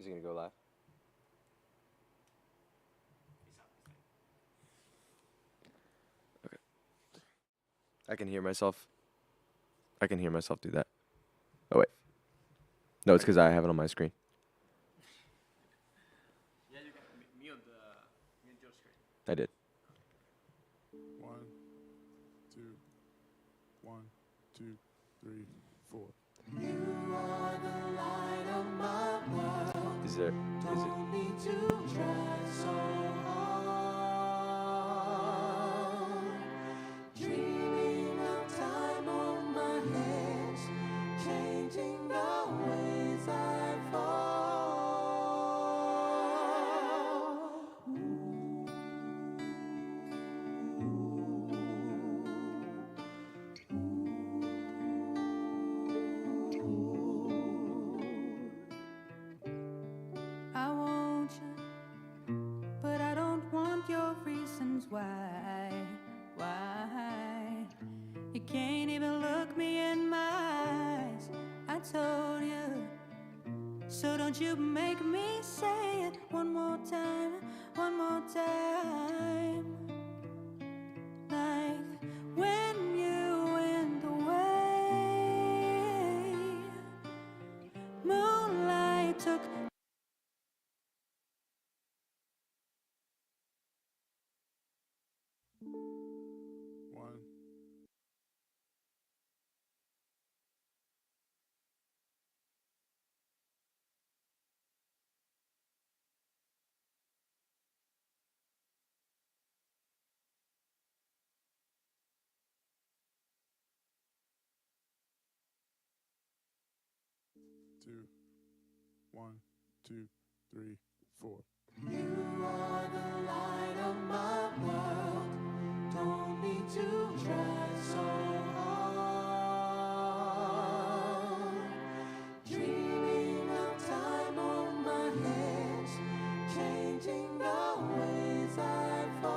Is it gonna go live? Okay. I can hear myself. I can hear myself do that. Oh wait. No, it's because I have it on my screen. Yeah, you got me on your screen. I did. 1, 2, 1, 2, 3, 4. You are the light of my world. Is it? Don't need to try so hard. Dreaming of time on my hands, changing the ways I fall. I want you, but I don't want your reasons why. You can't even look me in my eyes. I told you, so don't you make me say it one more time, one more time. Like when you went away, moonlight took 1. Two, 1, 2, 3, 4. You are the light of my world. Don't need to try so hard. Dreaming of time on my hands, changing the ways I fall.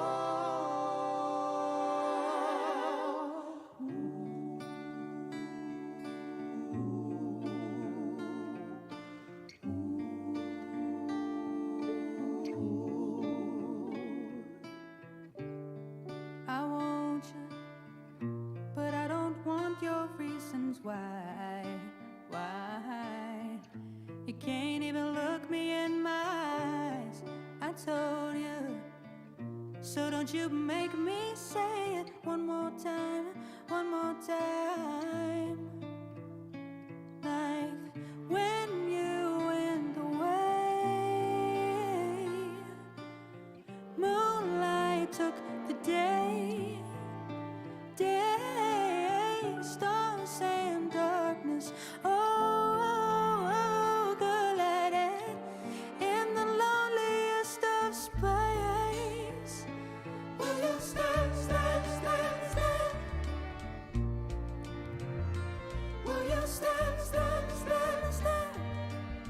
I want you, but I don't want your reasons why. You can't even look me in my eyes. I told you, so don't you make me say it one more time, one more time. Like when you went away, moonlight took the day, stars and darkness. Oh, collided in the loneliest of space. Will you stand, stand, stand, stand? Will you stand, stand, stand, stand?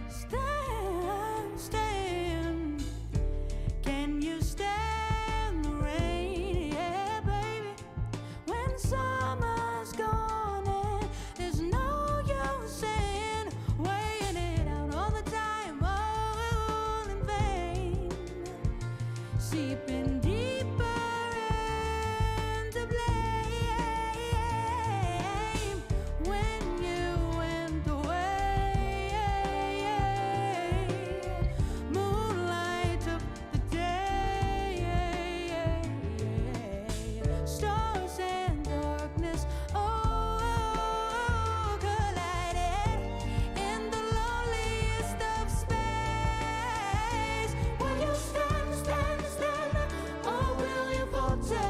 Stand, stand. Can you stand the rain? Yeah, baby. When summer's gone and there's no use in weighing it out all the time, all in vain. Seeping deeper into blame when you went away. Moonlight took the day, stars and darkness, oh, collided in the loneliest of space. Will you stand, stand, stand, or will you falter?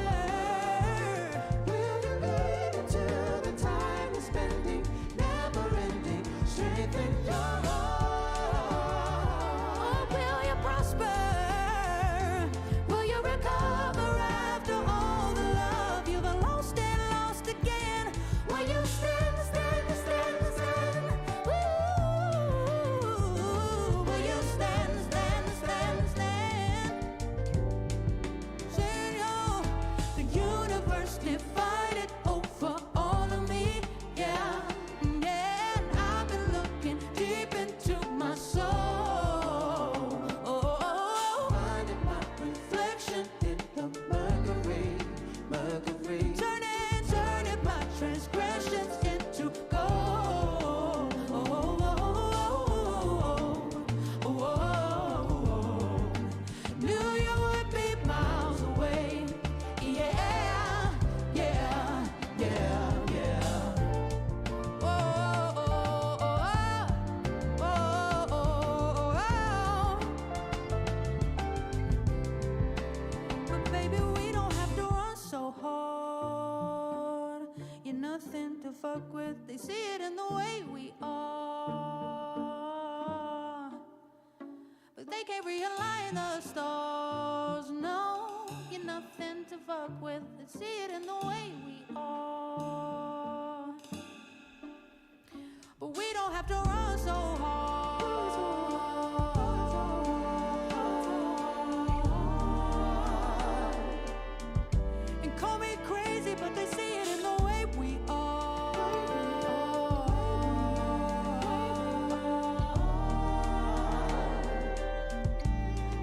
Will you lead into the time we're spending, never ending, strengthen your heart? Or will you prosper? Will you recover after all the love you've lost and lost again? Will you stand, stand, stand, stand? Ooh, will you stand, stand, stand, stand? Señor, the universe divided over all of me, yeah. And I've been looking deep into my soul. fuck with. They see it in the way we are, but they can't realign the stars. No, you're nothing to fuck with. They see it in the way we are, but we don't have to run so hard. And call me crazy, but they see it in the way we are.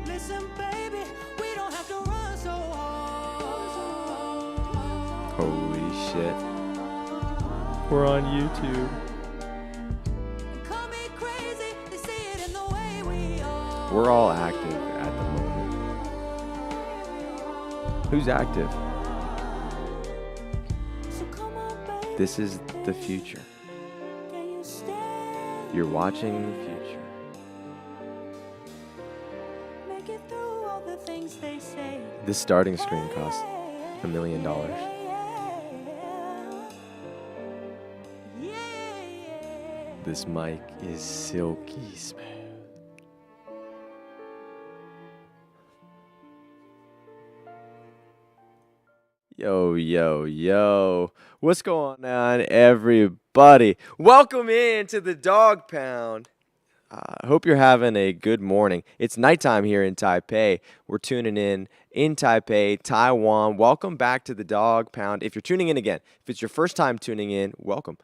Listen, baby, we don't have to run so hard. Holy shit. We're on YouTube. Call me crazy, they see it in the way we are. We're all active at the moment. Who's active? So come on, baby, This is the future. can you stand? You're watching the future. Make it through all the things they say. This starting screen costs $1 million. This mic is silky smooth. Yo, yo, yo. What's going on, everybody? Welcome in to the Dog Pound. I hope you're having a good morning. It's nighttime here in Taipei. We're tuning in Taipei, Taiwan. Welcome back to the Dog Pound. If you're tuning in again, if it's your first time tuning in, welcome.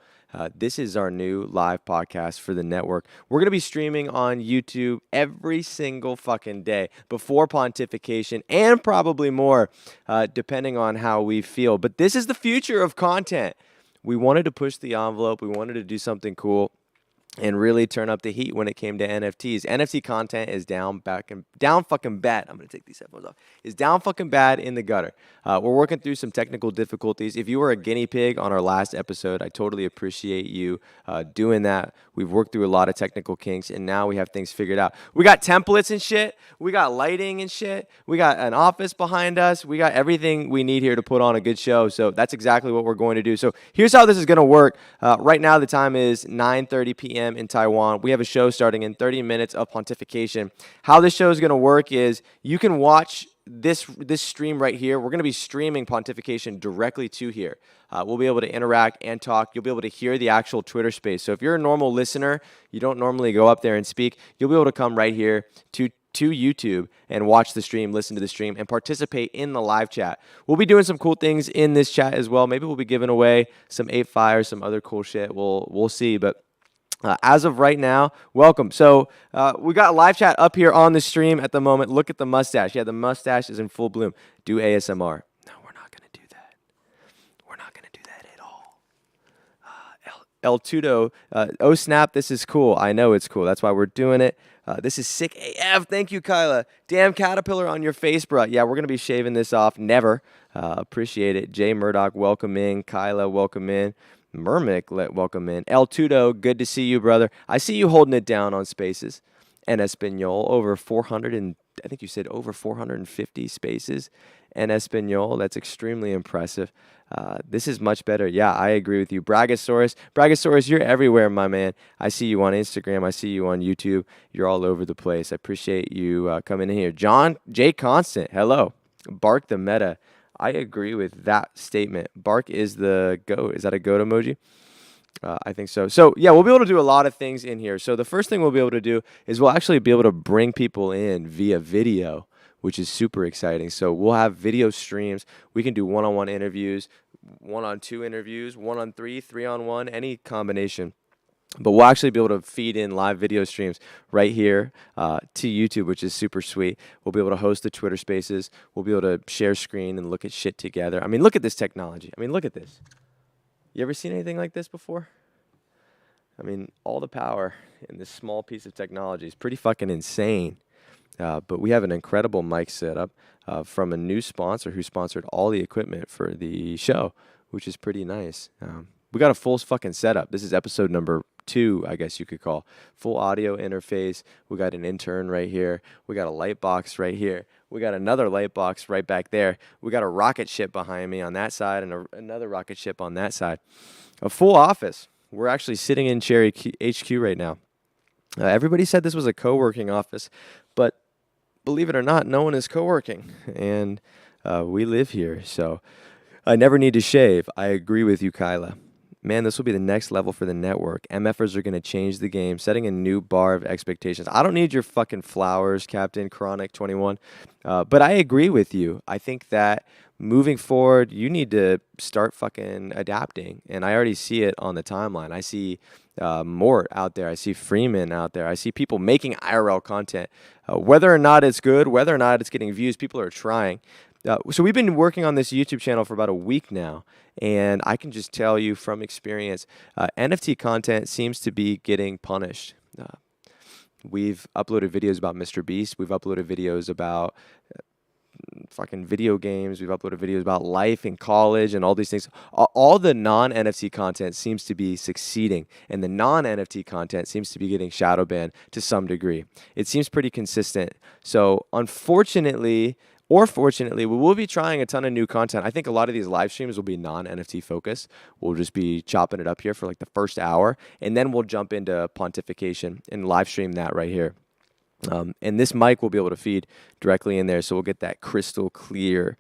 This is our new live podcast for the network. We're going to be streaming on YouTube every single fucking day before pontification and probably more, depending on how we feel. But this is the future of content. We wanted to push the envelope. We wanted to do something cool and really turn up the heat when it came to NFTs. NFT content is down fucking bad. I'm going to take these headphones off. Is down fucking bad in the gutter. We're working through some technical difficulties. If you were a guinea pig on our last episode, I totally appreciate you doing that. We've worked through a lot of technical kinks, and now we have things figured out. We got templates and shit. We got lighting and shit. We got an office behind us. We got everything we need here to put on a good show. So that's exactly what we're going to do. So here's how this is going to work. Right now, the time is 9:30 p.m. in Taiwan. We have a show starting in 30 minutes of pontification. How this show is going to work is you can watch this stream right here. We're going to be streaming pontification directly to here. We'll be able to interact and talk. You'll be able to hear the actual Twitter space. So if you're a normal listener, you don't normally go up there and speak, you'll be able to come right here to YouTube and watch the stream, listen to the stream, and participate in the live chat. We'll be doing some cool things in this chat as well. Maybe we'll be giving away some 8Fi or some other cool shit. We'll see, but as of right now, welcome. So we got live chat up here on the stream at the moment. Look at the mustache. Yeah, the mustache is in full bloom. Do ASMR. No, we're not going to do that. We're not going to do that at all. El Tudo. Oh, snap. This is cool. I know it's cool. That's why we're doing it. This is sick AF. Thank you, Kyla. Damn caterpillar on your face, bro. Yeah, we're going to be shaving this off. Never. Appreciate it. Jay Murdoch, welcome in. Kyla, welcome in. Mermic, welcome in. El Tudo, good to see you, brother. I see you holding it down on spaces. En Espanol, over 400 and I think you said over 450 spaces. En Espanol, that's extremely impressive. This is much better. Yeah, I agree with you. Bragasaurus, you're everywhere, my man. I see you on Instagram. I see you on YouTube. You're all over the place. I appreciate you coming in here. John J. Constant, hello. Bark the Meta. I agree with that statement. Bark is the goat. Is that a goat emoji? I think so. So, yeah, we'll be able to do a lot of things in here. So the first thing we'll be able to do is we'll actually be able to bring people in via video, which is super exciting. So we'll have video streams. We can do one-on-one interviews, one-on-two interviews, one-on-three, three-on-one, any combination. But we'll actually be able to feed in live video streams right here to YouTube, which is super sweet. We'll be able to host the Twitter Spaces. We'll be able to share screen and look at shit together. I mean, look at this technology. I mean, look at this. You ever seen anything like this before? I mean, all the power in this small piece of technology is pretty fucking insane. But we have an incredible mic setup from a new sponsor who sponsored all the equipment for the show, which is pretty nice. We got a full fucking setup. This is episode number 2, I guess you could call. Full audio interface. We got an intern right here. We got a light box right here. We got another light box right back there. We got a rocket ship behind me on that side and another rocket ship on that side. A full office. We're actually sitting in Cherry HQ right now. Everybody said this was a co-working office, but believe it or not, no one is co-working, and we live here, so I never need to shave. I agree with you, Kyla. Man, this will be the next level for the network. MFers are going to change the game, setting a new bar of expectations. I don't need your fucking flowers, Captain Chronic 21, but I agree with you. I think that moving forward, you need to start fucking adapting, and I already see it on the timeline. I see Mort out there. I see Freeman out there. I see people making IRL content. Whether or not it's good, whether or not it's getting views, people are trying. So we've been working on this YouTube channel for about a week now, and I can just tell you from experience, NFT content seems to be getting punished. We've uploaded videos about Mr. Beast. We've uploaded videos about fucking video games. We've uploaded videos about life in college and all these things. All the non-NFT content seems to be succeeding, and the non-NFT content seems to be getting shadow banned to some degree. It seems pretty consistent. So unfortunately, or fortunately, we will be trying a ton of new content. I think a lot of these live streams will be non-NFT focused. We'll just be chopping it up here for like the first hour, and then we'll jump into pontification and live stream that right here. And this mic will be able to feed directly in there, so we'll get that crystal clear.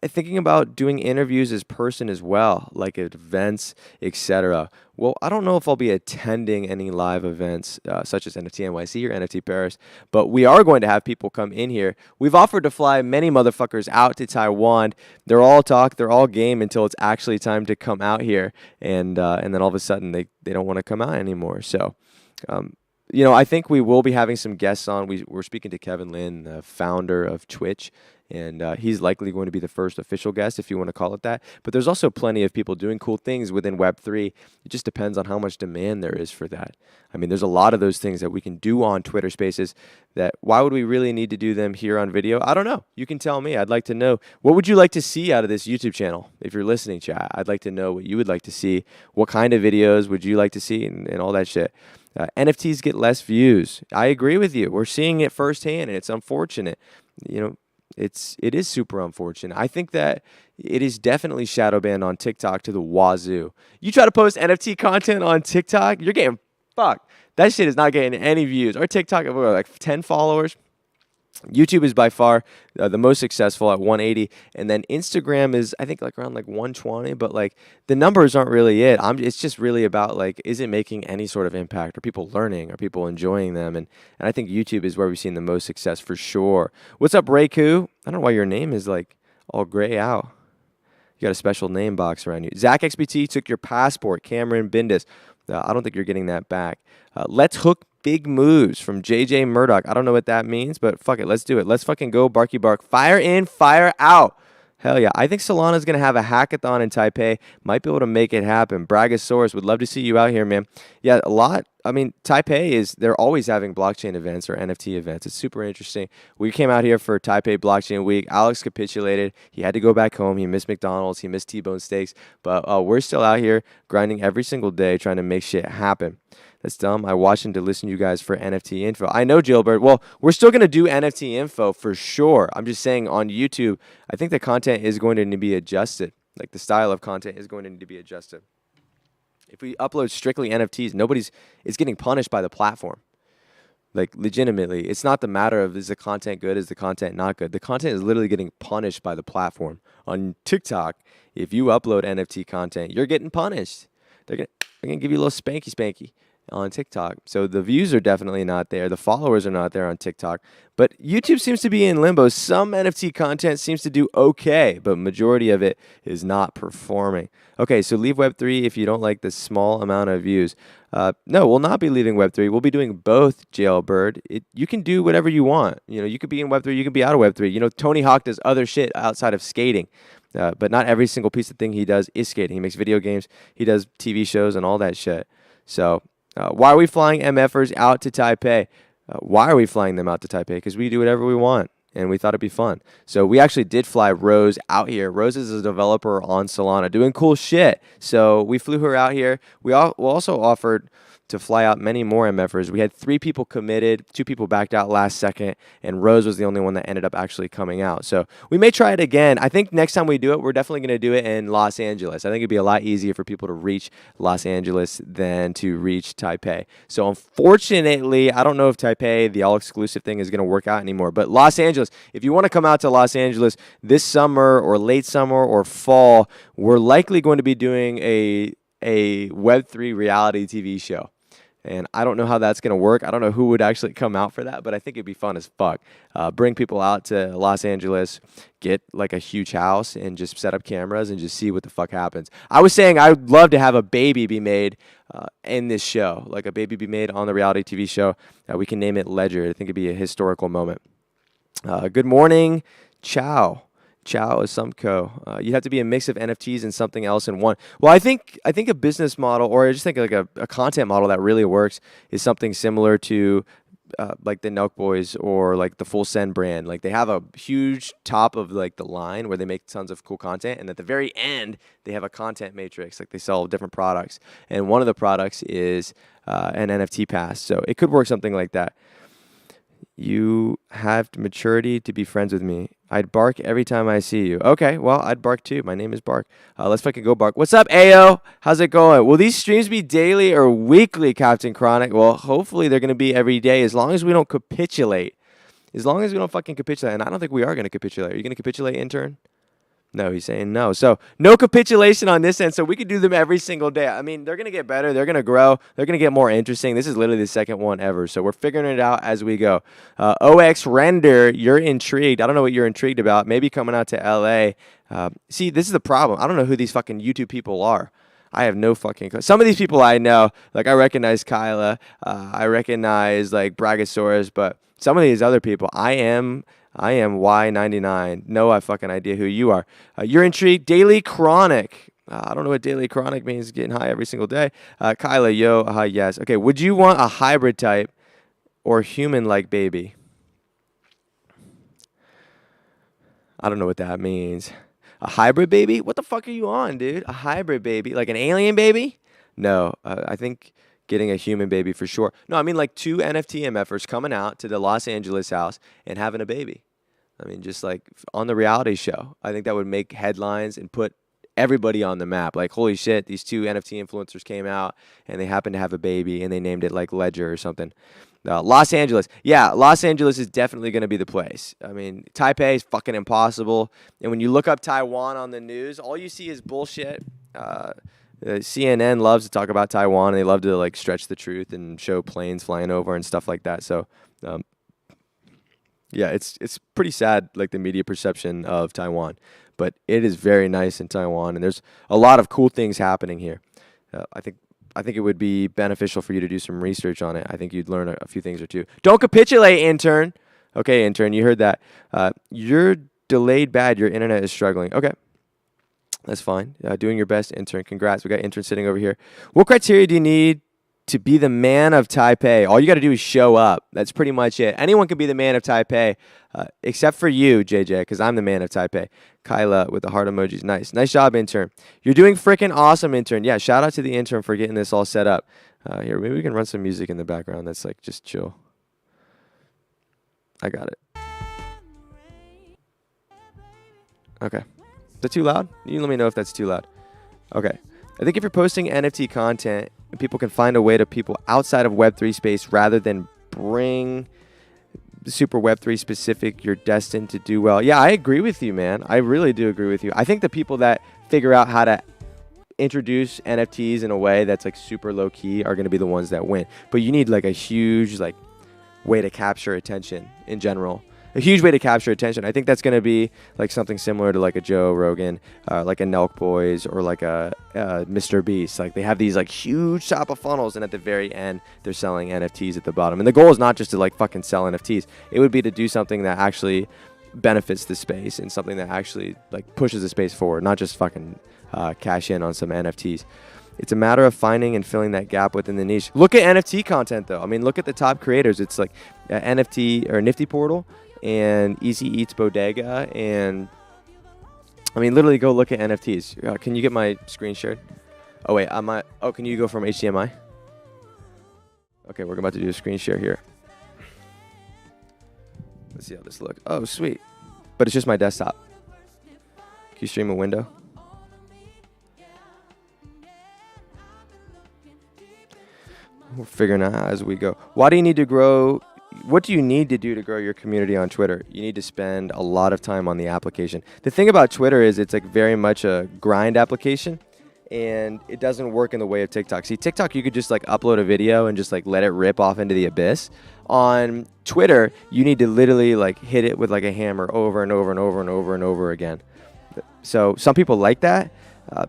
Thinking about doing interviews as person as well, like at events, etc. Well, I don't know if I'll be attending any live events such as NFT NYC or NFT Paris, but we are going to have people come in here. We've offered to fly many motherfuckers out to Taiwan. They're all talk, they're all game until it's actually time to come out here, and then all of a sudden they don't want to come out anymore. So. You know, I think we will be having some guests on. We're speaking to Kevin Lin, the founder of Twitch, and he's likely going to be the first official guest, if you want to call it that. But there's also plenty of people doing cool things within Web3. It just depends on how much demand there is for that. I mean, there's a lot of those things that we can do on Twitter Spaces that why would we really need to do them here on video? I don't know. You can tell me. I'd like to know. What would you like to see out of this YouTube channel? If you're listening, chat, I'd like to know what you would like to see. What kind of videos would you like to see and all that shit. NFTs get less views. I agree with you. We're seeing it firsthand, and it's unfortunate. You know, it is super unfortunate. I think that it is definitely shadow banned on TikTok to the wazoo. You try to post NFT content on TikTok, you're getting fucked. That shit is not getting any views. Our TikTok, we have like 10 followers. YouTube is by far the most successful at 180, and then Instagram is I think like around like 120, but like the numbers aren't really it. It's just really about like, is it making any sort of impact? Are people learning? Are people enjoying them? And I think YouTube is where we've seen the most success for sure. What's up, Reiku? I don't know why your name is like all gray out. You got a special name box around you. Zach XBT took your passport. Cameron Bindis. I don't think you're getting that back. Let's hook big moves from JJ Murdoch. I don't know what that means, but fuck it. Let's do it. Let's fucking go, Barky Bark. Fire in, fire out. Hell yeah. I think Solana's going to have a hackathon in Taipei. Might be able to make it happen. Bragasaurus, would love to see you out here, man. Yeah, a lot. I mean, Taipei they're always having blockchain events or NFT events. It's super interesting. We came out here for Taipei Blockchain Week. Alex capitulated. He had to go back home. He missed McDonald's. He missed T-bone steaks. But we're still out here grinding every single day trying to make shit happen. That's dumb. I watched him to listen to you guys for NFT info. I know, Jailbird. Well, we're still going to do NFT info for sure. I'm just saying on YouTube, I think the content is going to need to be adjusted. Like the style of content is going to need to be adjusted. If we upload strictly NFTs, it's getting punished by the platform. Like legitimately, it's not the matter of is the content good, is the content not good. The content is literally getting punished by the platform. On TikTok, if you upload NFT content, you're getting punished. They're gonna give you a little spanky on TikTok. So the views are definitely not there. The followers are not there on TikTok. But YouTube seems to be in limbo. Some NFT content seems to do okay, but majority of it is not performing. Okay, so leave Web3 if you don't like the small amount of views. No, we'll not be leaving Web3. We'll be doing both, Jailbird. You can do whatever you want. You know, you could be in Web3, you can be out of Web3. You know, Tony Hawk does other shit outside of skating. But not every single piece of thing he does is skating. He makes video games. He does TV shows and all that shit. So why are we flying MFers out to Taipei? Why are we flying them out to Taipei? Because we do whatever we want, and we thought it'd be fun. So we actually did fly Rose out here. Rose is a developer on Solana doing cool shit. So we flew her out here. We also offered to fly out many more MFers. We had 3 people committed, 2 people backed out last second, and Rose was the only one that ended up actually coming out. So we may try it again. I think next time we do it, we're definitely going to do it in Los Angeles. I think it'd be a lot easier for people to reach Los Angeles than to reach Taipei. So unfortunately, I don't know if Taipei, the all-exclusive thing, is going to work out anymore. But Los Angeles, if you want to come out to Los Angeles this summer or late summer or fall, we're likely going to be doing a Web3 reality TV show. And I don't know how that's going to work. I don't know who would actually come out for that, but I think it'd be fun as fuck. Bring people out to Los Angeles, get like a huge house, and just set up cameras and just see what the fuck happens. I was saying I would love to have a baby be made in this show, like a baby be made on the reality TV show. We can name it Ledger. I think it'd be a historical moment. Good morning, Ciao. Ciao is Sumco. You have to be a mix of NFTs and something else in one. Well, I think a business model, or I just think like a content model that really works, is something similar to like the Nelk Boys or like the Full Send brand. Like they have a huge top of like the line where they make tons of cool content, and at the very end they have a content matrix. Like they sell different products, and one of the products is an NFT pass. So it could work something like that. You have maturity to be friends with me. I'd bark every time I see you. Okay, well, I'd bark too. My name is Bark. Let's fucking go bark. What's up, Ayo? How's it going? Will these streams be daily or weekly, Captain Chronic? Well, hopefully they're going to be every day as long as we don't capitulate. As long as we don't fucking capitulate. And I don't think we are going to capitulate. Are you going to capitulate, intern? No, he's saying no. So no capitulation on this end. So we could do them every single day. I mean, they're going to get better. They're going to grow. They're going to get more interesting. This is literally the second one ever. So we're figuring it out as we go. OX Render, you're intrigued. I don't know what you're intrigued about. Maybe coming out to LA. See, this is the problem. I don't know who these fucking YouTube people are. I have no fucking... Some of these people I know, like I recognize Kyla. I recognize like Bragasaurus. But some of these other people, I am Y99. No, I fucking idea who you are. You're intrigued. Daily Chronic. I don't know what Daily Chronic means. Getting high every single day. Kyla, yo, yes. Okay, would you want a hybrid type or human-like baby? I don't know what that means. A hybrid baby? What the fuck are you on, dude? A hybrid baby? Like an alien baby? No, I think... getting a human baby for sure. No, I mean like 2 NFT MFers coming out to the Los Angeles house and having a baby. I mean, just like on the reality show. I think that would make headlines and put everybody on the map. Like, holy shit, these 2 NFT influencers came out and they happened to have a baby and they named it like Ledger or something. Los Angeles. Yeah, Los Angeles is definitely going to be the place. I mean, Taipei is fucking impossible. And when you look up Taiwan on the news, all you see is bullshit. CNN loves to talk about Taiwan, and they love to like stretch the truth and show planes flying over and stuff like that. So, yeah, it's pretty sad, like the media perception of Taiwan, but it is very nice in Taiwan, and there's a lot of cool things happening here. I think it would be beneficial for you to do some research on it. I think you'd learn a few things or two. Don't capitulate, intern. Okay, intern, you heard that. You're delayed bad. Your internet is struggling. Okay. That's fine. Doing your best, intern. Congrats. We got intern sitting over here. What criteria do you need to be the man of Taipei? All you got to do is show up. That's pretty much it. Anyone can be the man of Taipei, except for you, JJ, because I'm the man of Taipei. Kyla with the heart emojis. Nice. Nice job, intern. You're doing freaking awesome, intern. Yeah, shout out to the intern for getting this all set up. Here, maybe we can run some music in the background that's like just chill. I got it. Okay. Is that too loud? You let me know if that's too loud. Okay. I think if you're posting NFT content, people can find a way to people outside of Web3 space rather than bring super Web3 specific, you're destined to do well. Yeah, I agree with you, man. I really do agree with you. I think the people that figure out how to introduce NFTs in a way that's like super low key are going to be the ones that win. But you need like a huge like way to capture attention in general. A huge way to capture attention. I think that's going to be like something similar to like a Joe Rogan, like a Nelk Boys, or like a Mr. Beast. Like they have these like huge top of funnels, and at the very end, they're selling NFTs at the bottom. And the goal is not just to like fucking sell NFTs. It would be to do something that actually benefits the space and something that actually like pushes the space forward, not just fucking cash in on some NFTs. It's a matter of finding and filling that gap within the niche. Look at NFT content though. I mean, look at the top creators. It's like NFT or Nifty Portal and Easy Eats Bodega, and I mean, literally go look at NFTs. Can you get my screen shared? Oh wait, can you go from HDMI? Okay, we're about to do a screen share here. Let's see how this looks. Oh, sweet. But it's just my desktop. Can you stream a window? We're figuring out as we go. Why do you need to grow? What do you need to do to grow your community on Twitter? You need to spend a lot of time on the application. The thing about Twitter is it's like very much a grind application, and it doesn't work in the way of TikTok. See, TikTok, you could just like upload a video and just like let it rip off into the abyss. On Twitter, you need to literally like hit it with like a hammer over and over and over and over and over again. So some people like that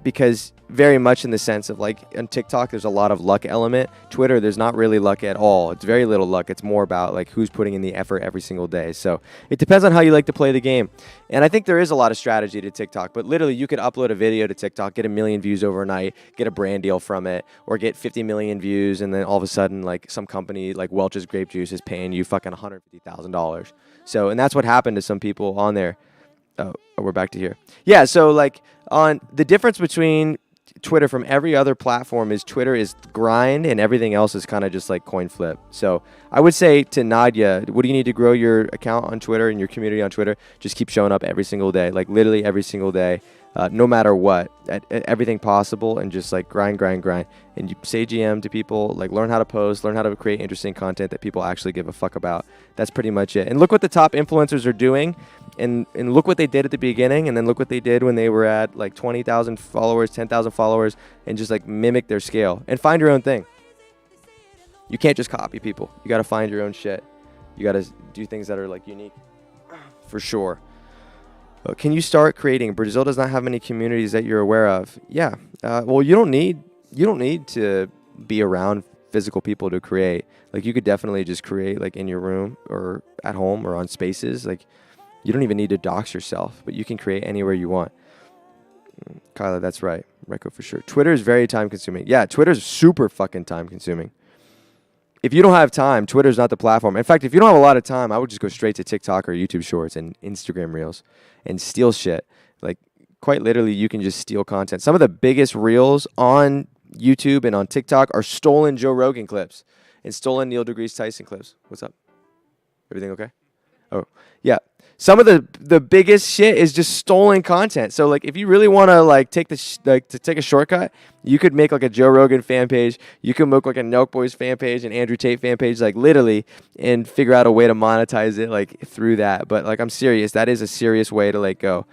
because very much in the sense of like on TikTok, there's a lot of luck element. Twitter, there's not really luck at all. It's very little luck. It's more about like who's putting in the effort every single day. So it depends on how you like to play the game. And I think there is a lot of strategy to TikTok, but literally you could upload a video to TikTok, get 1 million views overnight, get a brand deal from it, or get 50 million views. And then all of a sudden, like some company like Welch's Grape Juice is paying you fucking $150,000. So, and that's what happened to some people on there. Oh, we're back to here. Yeah. So like on the difference between Twitter from every other platform is Twitter is grind and everything else is kind of just like coin flip. So I would say to Nadia, what do you need to grow your account on Twitter and your community on Twitter? Just keep showing up every single day, like literally every single day, no matter what, at everything possible, and just like grind. And you say GM to people, like learn how to post, learn how to create interesting content that people actually give a fuck about. That's pretty much it. And look what the top influencers are doing. And look what they did at the beginning, and then look what they did when they were at like 20,000 followers, 10,000 followers, and just like mimic their scale and find your own thing. You can't just copy people. You got to find your own shit. You got to do things that are like unique, for sure. Can you start creating? Brazil does not have many communities that you're aware of. Yeah. Well, you don't need to be around physical people to create. Like you could definitely just create like in your room or at home or on Spaces. Like you don't even need to dox yourself, but you can create anywhere you want. Kyla, that's right. Reco for sure. Twitter is very time consuming. Yeah, Twitter's super fucking time consuming. If you don't have time, Twitter's not the platform. In fact, if you don't have a lot of time, I would just go straight to TikTok or YouTube Shorts and Instagram Reels and steal shit. Like quite literally, you can just steal content. Some of the biggest reels on YouTube and on TikTok are stolen Joe Rogan clips and stolen Neil deGrasse Tyson clips. What's up? Everything okay? Oh, yeah. Some of the biggest shit is just stolen content. So like if you really want to like take to take a shortcut, you could make like a Joe Rogan fan page. You could make like a Nelk Boys fan page, an Andrew Tate fan page, like literally, and figure out a way to monetize it like through that. But like I'm serious, that is a serious way to like go.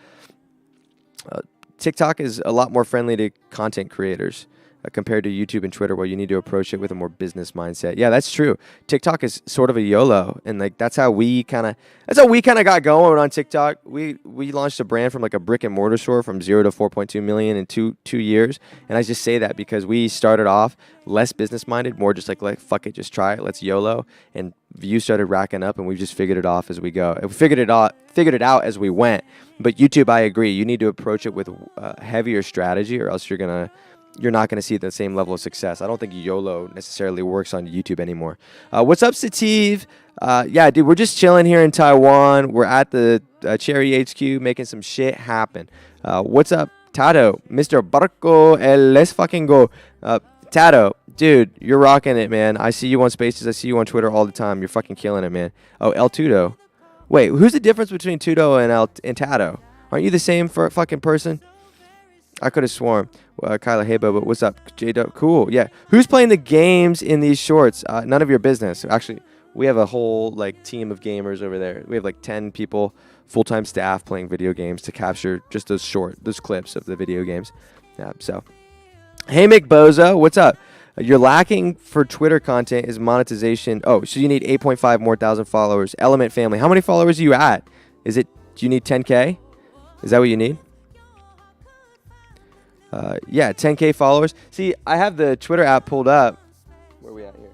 TikTok is a lot more friendly to content creators compared to YouTube and Twitter, where you need to approach it with a more business mindset. Yeah, that's true. TikTok is sort of a YOLO, and like that's how we kind of got going on TikTok. We launched a brand from like a brick and mortar store from 0 to 4.2 million in two years, and I just say that because we started off less business minded, more just like fuck it, just try it, let's YOLO, and views started racking up, and we've just figured it off as we go. We figured it out as we went. But YouTube, I agree, you need to approach it with a heavier strategy, or else you're not going to see the same level of success. I don't think YOLO necessarily works on YouTube anymore. What's up, Sativ? Yeah, dude, we're just chilling here in Taiwan. We're at the Cherry HQ making some shit happen. What's up, Tato? Mr. Barco, let's fucking go. Tato, dude, you're rocking it, man. I see you on Spaces. I see you on Twitter all the time. You're fucking killing it, man. Oh, El Tudo. Wait, who's the difference between Tudo and Tato? Aren't you the same fucking person? I could have sworn. Kyla, hey, Bobo, what's up? J-Dub, cool, yeah. Who's playing the games in these shorts? None of your business. Actually, we have a whole like team of gamers over there. We have like 10 people, full-time staff playing video games to capture just those clips of the video games. So, hey, Mick Bozo, what's up? You're lacking for Twitter content is monetization. Oh, so you need 8.5 more thousand followers. Element family. How many followers are you at? Do you need 10K? Is that what you need? Yeah, 10K followers. See, I have the Twitter app pulled up. Where are we at here?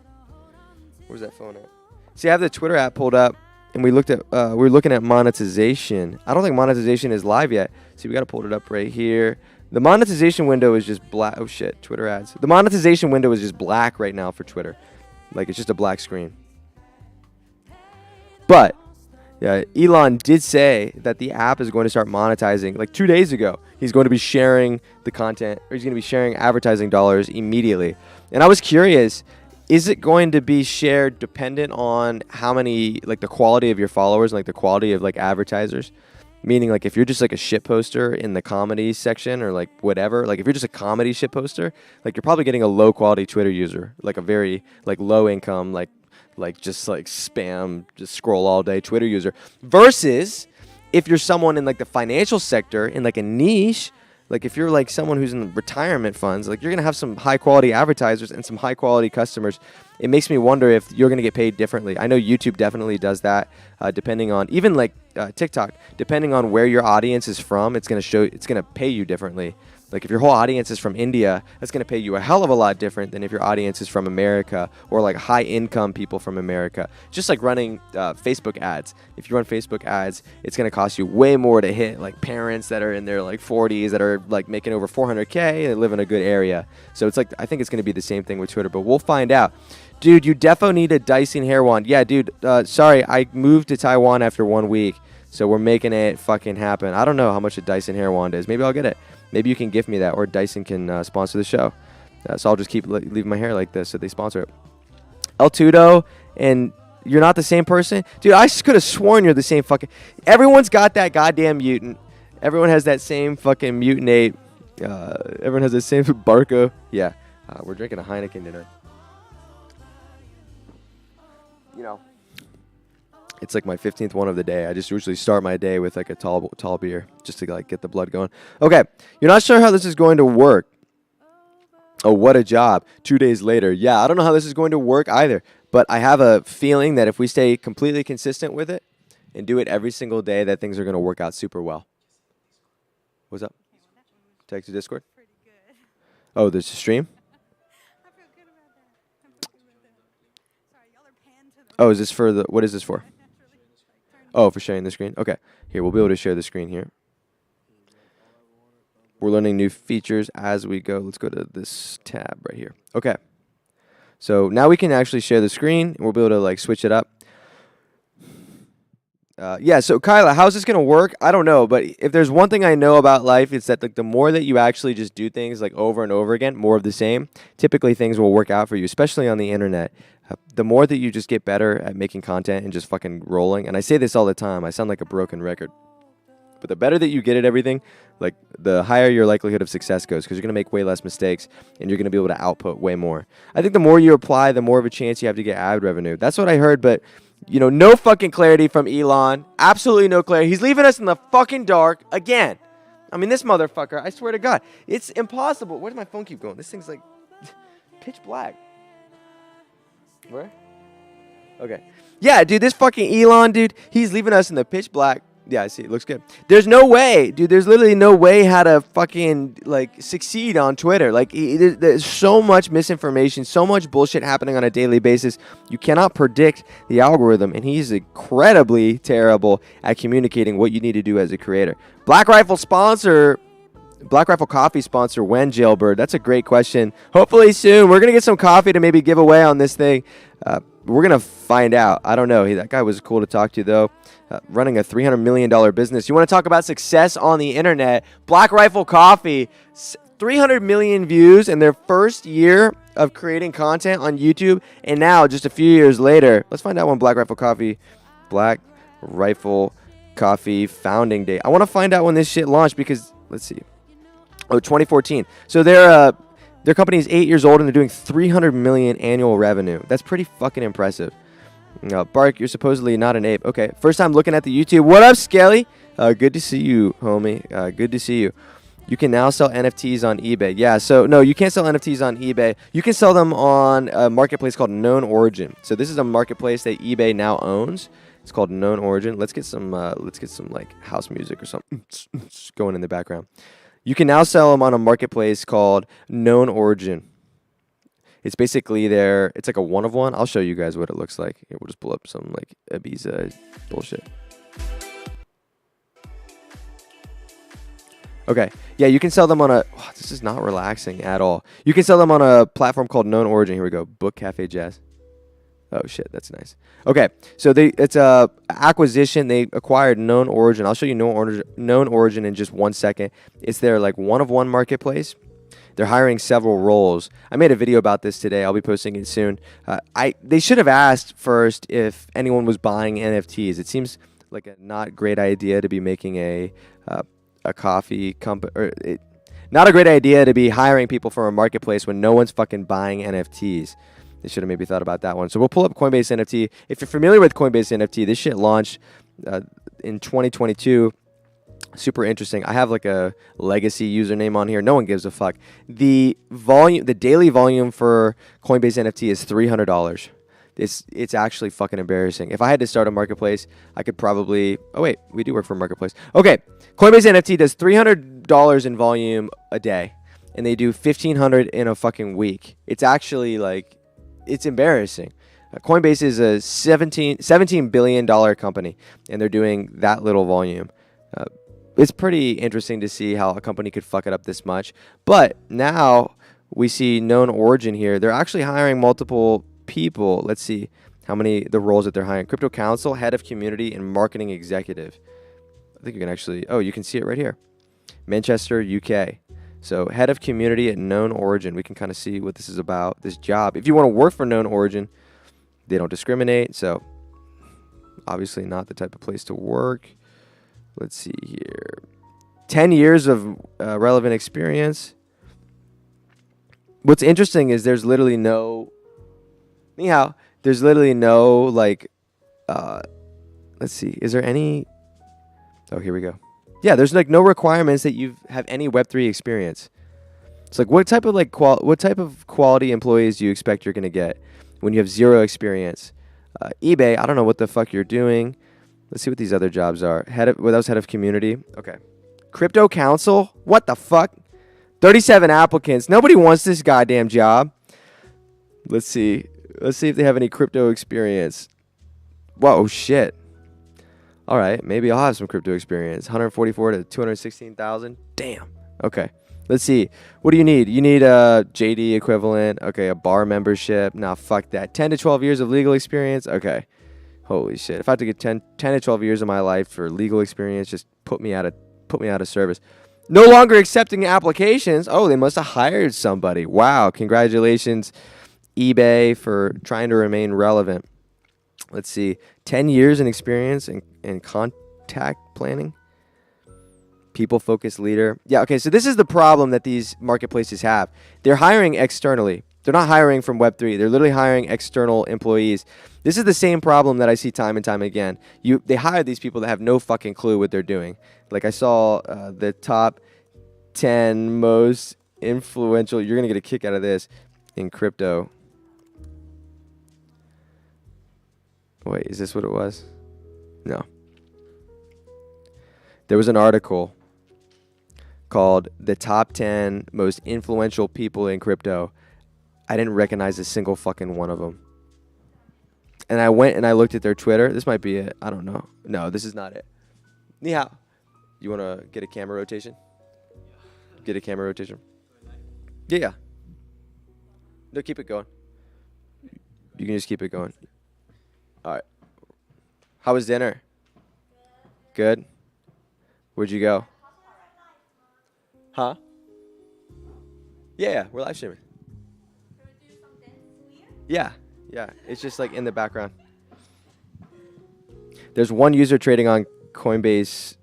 Where's that phone at? See, I have the Twitter app pulled up, and we're looking at monetization. I don't think monetization is live yet. See, we got to pull it up right here. The monetization window is just black. Oh shit, Twitter ads. The monetization window is just black right now for Twitter. Like it's just a black screen. But yeah, Elon did say that the app is going to start monetizing. Like 2 days ago, he's going to be sharing the content, or he's going to be sharing advertising dollars immediately. And I was curious, is it going to be shared dependent on how many, like the quality of your followers and like the quality of like advertisers? Meaning like if you're just like a shit poster in the comedy section or like whatever, like if you're just a comedy shit poster, like you're probably getting a low quality Twitter user, like a very like low income, like just like spam, just scroll all day Twitter user. Versus if you're someone in like the financial sector in like a niche, like if you're like someone who's in retirement funds, like you're going to have some high quality advertisers and some high quality customers. It makes me wonder if you're going to get paid differently. I know YouTube definitely does that, depending on even like TikTok, depending on where your audience is from, it's going to pay you differently. Like if your whole audience is from India, that's going to pay you a hell of a lot different than if your audience is from America or like high income people from America. Just like running Facebook ads. If you run Facebook ads, it's going to cost you way more to hit like parents that are in their like 40s that are like making over 400K and live in a good area. So it's like, I think it's going to be the same thing with Twitter, but we'll find out. Dude, you defo need a Dyson hair wand. Yeah, dude, sorry, I moved to Taiwan after 1 week, so we're making it fucking happen. I don't know how much a Dyson hair wand is. Maybe I'll get it. Maybe you can gift me that, or Dyson can sponsor the show. So I'll just keep leaving my hair like this so they sponsor it. El Tudo, and you're not the same person? Dude, I could have sworn you're the same fucking... Everyone's got that goddamn mutant. Everyone has that same fucking mutinate. Everyone has the same Barco. Yeah, we're drinking a Heineken dinner. You know, it's like my 15th one of the day. I just usually start my day with like a tall beer just to like get the blood going. Okay, you're not sure how this is going to work. Oh, what a job. 2 days later. Yeah, I don't know how this is going to work either, but I have a feeling that if we stay completely consistent with it and do it every single day, that things are going to work out super well. What's up? Text to Discord? Oh, there's a stream? Oh, is this for the, what is this for? Oh, for sharing the screen? Okay. Here, we'll be able to share the screen here. We're learning new features as we go. Let's go to this tab right here. Okay. So now we can actually share the screen, and we'll be able to like switch it up. Yeah, so Kyla, how's this going to work? I don't know, but if there's one thing I know about life, it's that like the more that you actually just do things like over and over again, more of the same, typically things will work out for you, especially on the internet. The more that you just get better at making content and just fucking rolling, and I say this all the time, I sound like a broken record, but the better that you get at everything, like the higher your likelihood of success goes, because you're going to make way less mistakes and you're going to be able to output way more. I think the more you apply, the more of a chance you have to get ad revenue. That's what I heard, but you know, no fucking clarity from Elon. Absolutely no clarity. He's leaving us in the fucking dark again. I mean, this motherfucker, I swear to God, it's impossible. Where does my phone keep going? This thing's like pitch black. Where? Okay. Yeah, dude, this fucking Elon, dude, he's leaving us in the pitch black. Yeah, I see. It looks good. There's no way, dude. There's literally no way how to fucking, like, succeed on Twitter. Like, there's so much misinformation, so much bullshit happening on a daily basis. You cannot predict the algorithm, and he's incredibly terrible at communicating what you need to do as a creator. Black Rifle Coffee sponsor when, Jailbird? That's a great question. Hopefully soon. We're going to get some coffee to maybe give away on this thing. We're going to find out. I don't know. That guy was cool to talk to, though. Running a $300 million business. You want to talk about success on the internet? Black Rifle Coffee, 300 million views in their first year of creating content on YouTube. And now, just a few years later, let's find out when Black Rifle Coffee founding day. I want to find out when this shit launched because, let's see. Oh, 2014. So their company is 8 years old and they're doing 300 million annual revenue. That's pretty fucking impressive. Bark, you're supposedly not an ape. Okay, first time looking at the YouTube. What up, Skelly? Good to see you, homie. Good to see you. You can now sell NFTs on eBay. Yeah, so no, you can't sell NFTs on eBay. You can sell them on a marketplace called Known Origin. So this is a marketplace that eBay now owns. It's called Known Origin. Let's get some like house music or something going in the background. You can now sell them on a marketplace called Known Origin. It's basically it's like a one of one. I'll show you guys what it looks like. Here, we'll just pull up some like Ibiza bullshit. Okay. Yeah, you can sell them on this is not relaxing at all. You can sell them on a platform called Known Origin. Here we go. Book Cafe Jazz. Oh shit, that's nice. Okay, so it's a acquisition. They acquired Known Origin. I'll show you Known Origin in just 1 second. It's their like one of one marketplace. They're hiring several roles. I made a video about this today. I'll be posting it soon. They should have asked first if anyone was buying NFTs. It seems like a not great idea to be making a coffee company, not a great idea to be hiring people from a marketplace when no one's fucking buying NFTs. They should have maybe thought about that one. So we'll pull up Coinbase NFT. If you're familiar with Coinbase NFT, this shit launched in 2022. Super interesting. I have like a legacy username on here. No one gives a fuck. The daily volume for Coinbase NFT is $300. It's actually fucking embarrassing. If I had to start a marketplace, I could probably... Oh, wait. We do work for a marketplace. Okay. Coinbase NFT does $300 in volume a day. And they do $1,500 in a fucking week. It's actually like... It's embarrassing. Coinbase is a $17 billion company. And they're doing that little volume. It's pretty interesting to see how a company could fuck it up this much. But now we see Known Origin here. They're actually hiring multiple people. Let's see how many the roles that they're hiring. Crypto Counsel, Head of Community, and Marketing Executive. I think you can actually... Oh, you can see it right here. Manchester, UK. So Head of Community at Known Origin. We can kind of see what this is about, this job. If you want to work for Known Origin, they don't discriminate. So obviously not the type of place to work. Let's see here. 10 years of relevant experience. What's interesting is there's literally no... Anyhow, there's literally no, like... let's see. Is there any... Oh, here we go. Yeah, there's like no requirements that you have any Web3 experience. It's like what type of like what type of quality employees do you expect you're going to get when you have zero experience? eBay, I don't know what the fuck you're doing. Let's see what these other jobs are. That was Head of Community. Okay. Crypto Counsel? What the fuck? 37 applicants. Nobody wants this goddamn job. Let's see. Let's see if they have any crypto experience. Whoa, shit. All right, maybe I'll have some crypto experience. 144 to 216,000. Damn. Okay. Let's see. What do you need? You need a JD equivalent. Okay, a bar membership. Nah, fuck that. 10 to 12 years of legal experience. Okay. Holy shit. If I had to get 10 to 12 years of my life for legal experience, just put me out of service. No longer accepting applications. Oh, they must have hired somebody. Wow. Congratulations, eBay, for trying to remain relevant. Let's see. 10 years in experience in contact planning. People-focused leader. Yeah, okay, so this is the problem that these marketplaces have. They're hiring externally. They're not hiring from Web3. They're literally hiring external employees. This is the same problem that I see time and time again. They hire these people that have no fucking clue what they're doing. Like I saw the top 10 most influential... You're going to get a kick out of this in crypto. Wait, is this what it was? No. There was an article called The Top 10 Most Influential People in Crypto. I didn't recognize a single fucking one of them. And I went and I looked at their Twitter. This might be it. I don't know. No, this is not it. Ni hao. You want to get a camera rotation? Get a camera rotation? Yeah. No, keep it going. You can just keep it going. All right. How was dinner? Good? Where'd you go? Huh? Yeah, we're live streaming. Yeah. It's just like in the background. There's one user trading on Coinbase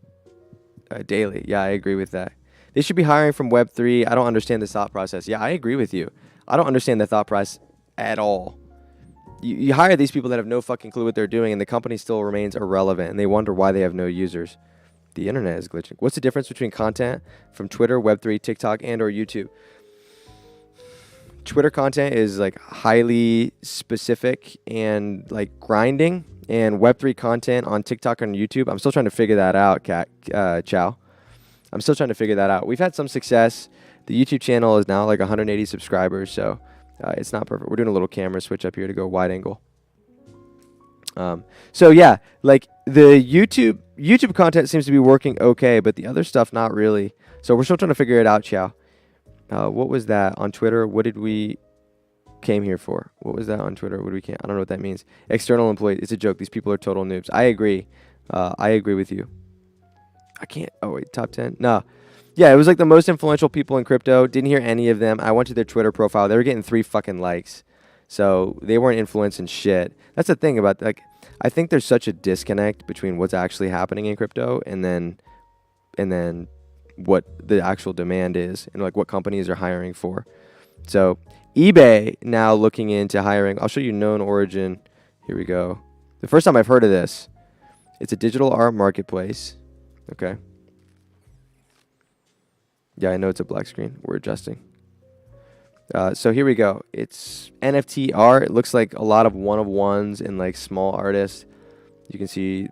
daily. Yeah, I agree with that. They should be hiring from Web3. I don't understand the thought process. Yeah, I agree with you. I don't understand the thought process at all. You hire these people that have no fucking clue what they're doing, and the company still remains irrelevant, and they wonder why they have no users. The internet is glitching. What's the difference between content from Twitter, Web3, TikTok, and or YouTube? Twitter content is like highly specific and like grinding, and Web3 content on TikTok and YouTube, I'm still trying to figure that out, Chow. I'm still trying to figure that out. We've had some success. The YouTube channel is now like 180 subscribers, so it's not perfect. We're doing a little camera switch up here to go wide angle. So yeah, like the YouTube content seems to be working okay, but the other stuff not really. So we're still trying to figure it out, Chow. What was that on Twitter? What did we came here for? What was that on Twitter? I don't know what that means. External employees. It's a joke. These people are total noobs. I agree. I agree with you. I can't. Oh wait, top 10. No. Yeah, it was like the most influential people in crypto. Didn't hear any of them. I went to their Twitter profile. They were getting 3 fucking likes. So they weren't influencing shit. That's the thing about like I think there's such a disconnect between what's actually happening in crypto and then what the actual demand is and like what companies are hiring for. So eBay now looking into hiring. I'll show you known origin. Here we go. The first time I've heard of this. It's a digital art marketplace. Okay. Yeah, I know it's a black screen. We're adjusting. So here we go. It's NFT art. It looks like a lot of one-of-ones and like small artists. You can see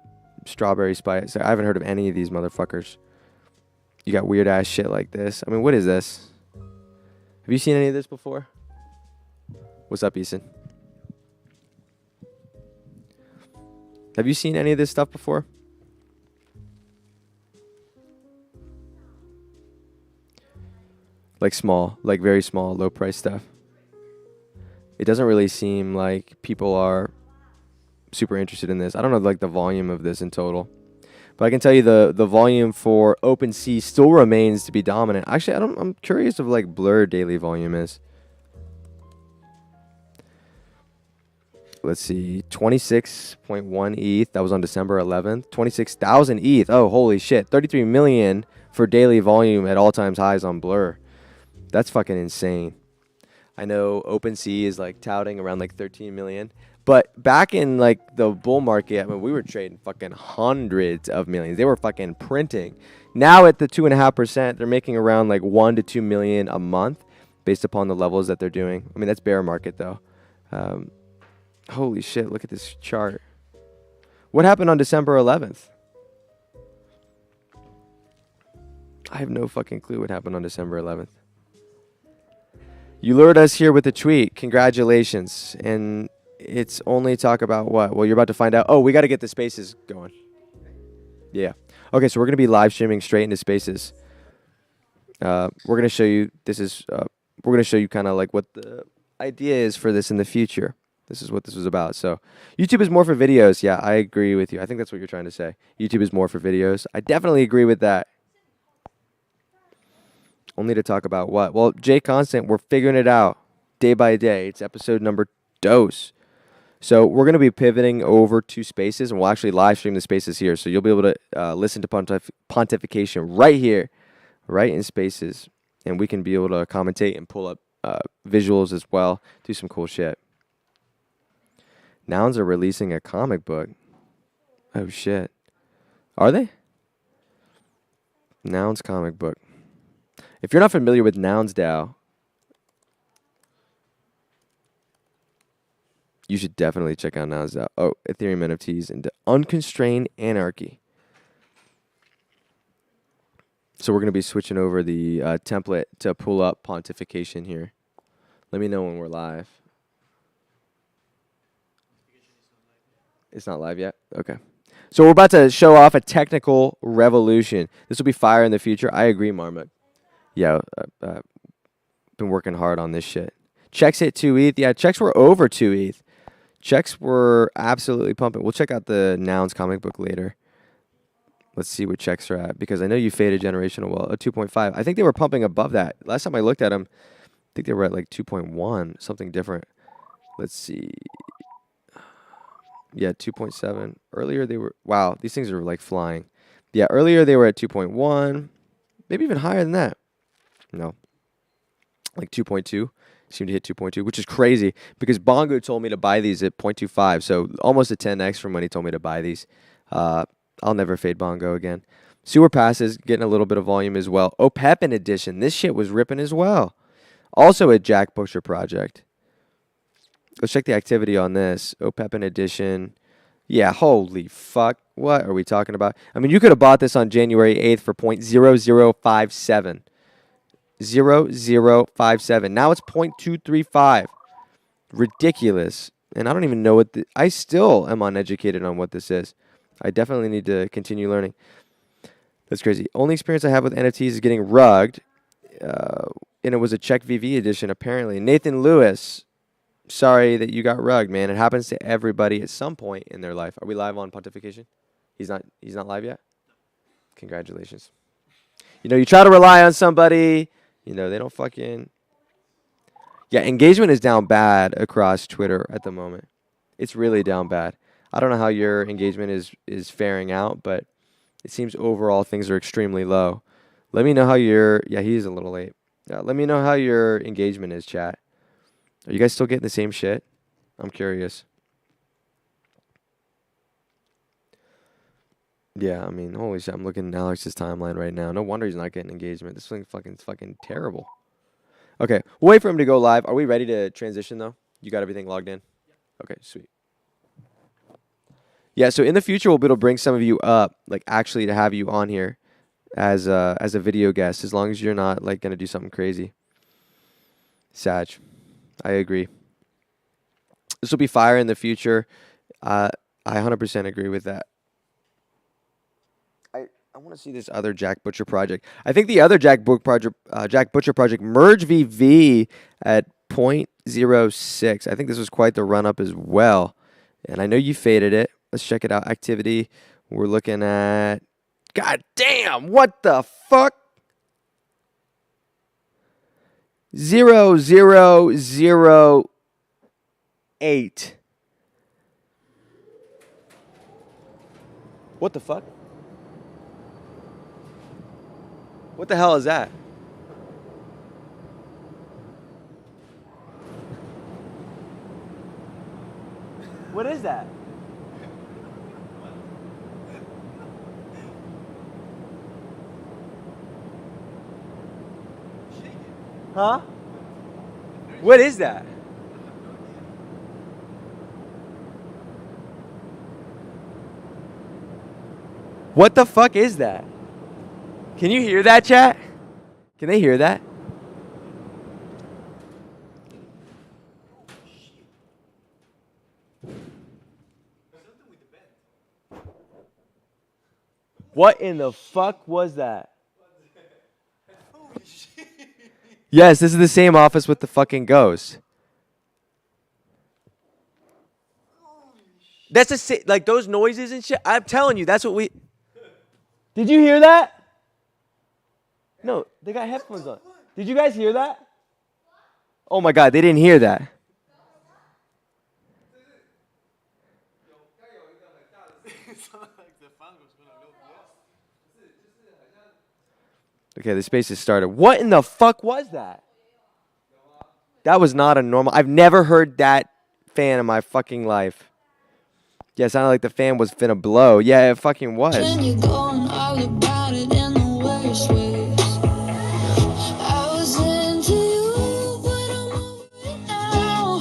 Strawberry Spice. I haven't heard of any of these motherfuckers. You got weird ass shit like this. I mean, what is this? Have you seen any of this before? What's up, Eason? Have you seen any of this stuff before? Like small, like very small, low price stuff. It doesn't really seem like people are super interested in this. I don't know like the volume of this in total. But I can tell you the volume for OpenSea still remains to be dominant. Actually, I'm curious of like Blur daily volume is. Let's see, 26.1 ETH. That was on December 11th. 26,000 ETH. Oh, holy shit. 33 million for daily volume at all times highs on Blur. That's fucking insane. I know OpenSea is like touting around like 13 million. But back in like the bull market, I mean, we were trading fucking hundreds of millions. They were fucking printing. Now at the 2.5%, they're making around like 1 to 2 million a month based upon the levels that they're doing. I mean, that's bear market though. Holy shit, look at this chart. What happened on December 11th? I have no fucking clue what happened on December 11th. You lured us here with a tweet. Congratulations. And it's only talk about what? Well, you're about to find out. Oh, we got to get the spaces going. Yeah. Okay, so we're going to be live streaming straight into spaces. We're going to show you, we're going to show you kind of like what the idea is for this in the future. This is what this was about. So YouTube is more for videos. Yeah, I agree with you. I think that's what you're trying to say. YouTube is more for videos. I definitely agree with that. Only to talk about what? Well, Jay Constant, we're figuring it out day by day. It's episode number dose. So we're going to be pivoting over to spaces, and we'll actually live stream the spaces here. So you'll be able to listen to pontification right here, right in spaces. And we can be able to commentate and pull up visuals as well. Do some cool shit. Nouns are releasing a comic book. Oh, shit. Are they? Nouns comic book. If you're not familiar with Nouns DAO, you should definitely check out Nouns DAO. Oh, Ethereum NFTs into unconstrained anarchy. So we're going to be switching over the template to pull up pontification here. Let me know when we're live. It's not live yet? Okay. So we're about to show off a technical revolution. This will be fire in the future. I agree, Marmot. Yeah, been working hard on this shit. Checks hit 2 ETH. Yeah, checks were over 2 ETH. Checks were absolutely pumping. We'll check out the Nouns comic book later. Let's see what checks are at, because I know you faded generational well. 2.5. I think they were pumping above that. Last time I looked at them, I think they were at like 2.1, something different. Let's see. Yeah, 2.7. Earlier they were, wow, these things are like flying. Yeah, earlier they were at 2.1, maybe even higher than that. No, like 2.2. Seemed to hit 2.2, which is crazy because Bongo told me to buy these at 0.25, so almost a 10x from when he told me to buy these. I'll never fade Bongo again. Sewer Passes getting a little bit of volume as well. OPEPin edition. This shit was ripping as well. Also a Jack Butcher project. Let's check the activity on this. OPEPin edition. Yeah, holy fuck. What are we talking about? I mean, you could have bought this on January 8th for 0.0057. 0.0057. Now it's 0.235. Ridiculous. And I don't even know what I still am uneducated on what this is. I definitely need to continue learning. That's crazy. Only experience I have with NFTs is getting rugged. And it was a Check VV edition, apparently. Nathan Lewis. Sorry that you got rugged, man. It happens to everybody at some point in their life. Are we live on Pontification? He's not live yet? Congratulations. You know, you try to rely on somebody, you know, they don't fucking. Yeah, engagement is down bad across Twitter at the moment. It's really down bad. I don't know how your engagement is faring out, but it seems overall things are extremely low. Let me know how your yeah, he's a little late. Let me know how your engagement is, chat. Are you guys still getting the same shit? I'm curious. Yeah, I mean, holy shit, I'm looking at Alex's timeline right now. No wonder he's not getting engagement. This thing fucking terrible. Okay, we'll wait for him to go live. Are we ready to transition though? You got everything logged in? Okay, sweet. Yeah, so in the future we'll be able to bring some of you up, like actually to have you on here as a video guest, as long as you're not like gonna do something crazy. Sag, I agree. This will be fire in the future. I 100% agree with that. I want to see this other Jack Butcher project. I think the other Jack Butcher project, Merge VV at 0.06. I think this was quite the run up as well. And I know you faded it. Let's check it out. Activity. We're looking at. God damn! What the fuck? 0.008. What the fuck? What the hell is that? What is that? Huh? What is that? What the fuck is that? Can you hear that, chat? Can they hear that? What in the fuck was that? Yes, this is the same office with the fucking ghost. That's like those noises and shit. I'm telling you, that's what we. Did you hear that? No, they got headphones on. Did you guys hear that? Oh my god, they didn't hear that. Okay, the space has started. What in the fuck was that? That was not a normal. I've never heard that fan in my fucking life. Yeah, it sounded like the fan was finna blow. Yeah, it fucking was. And you're going all about it in the worst ways. I was into you, but I'm over it now.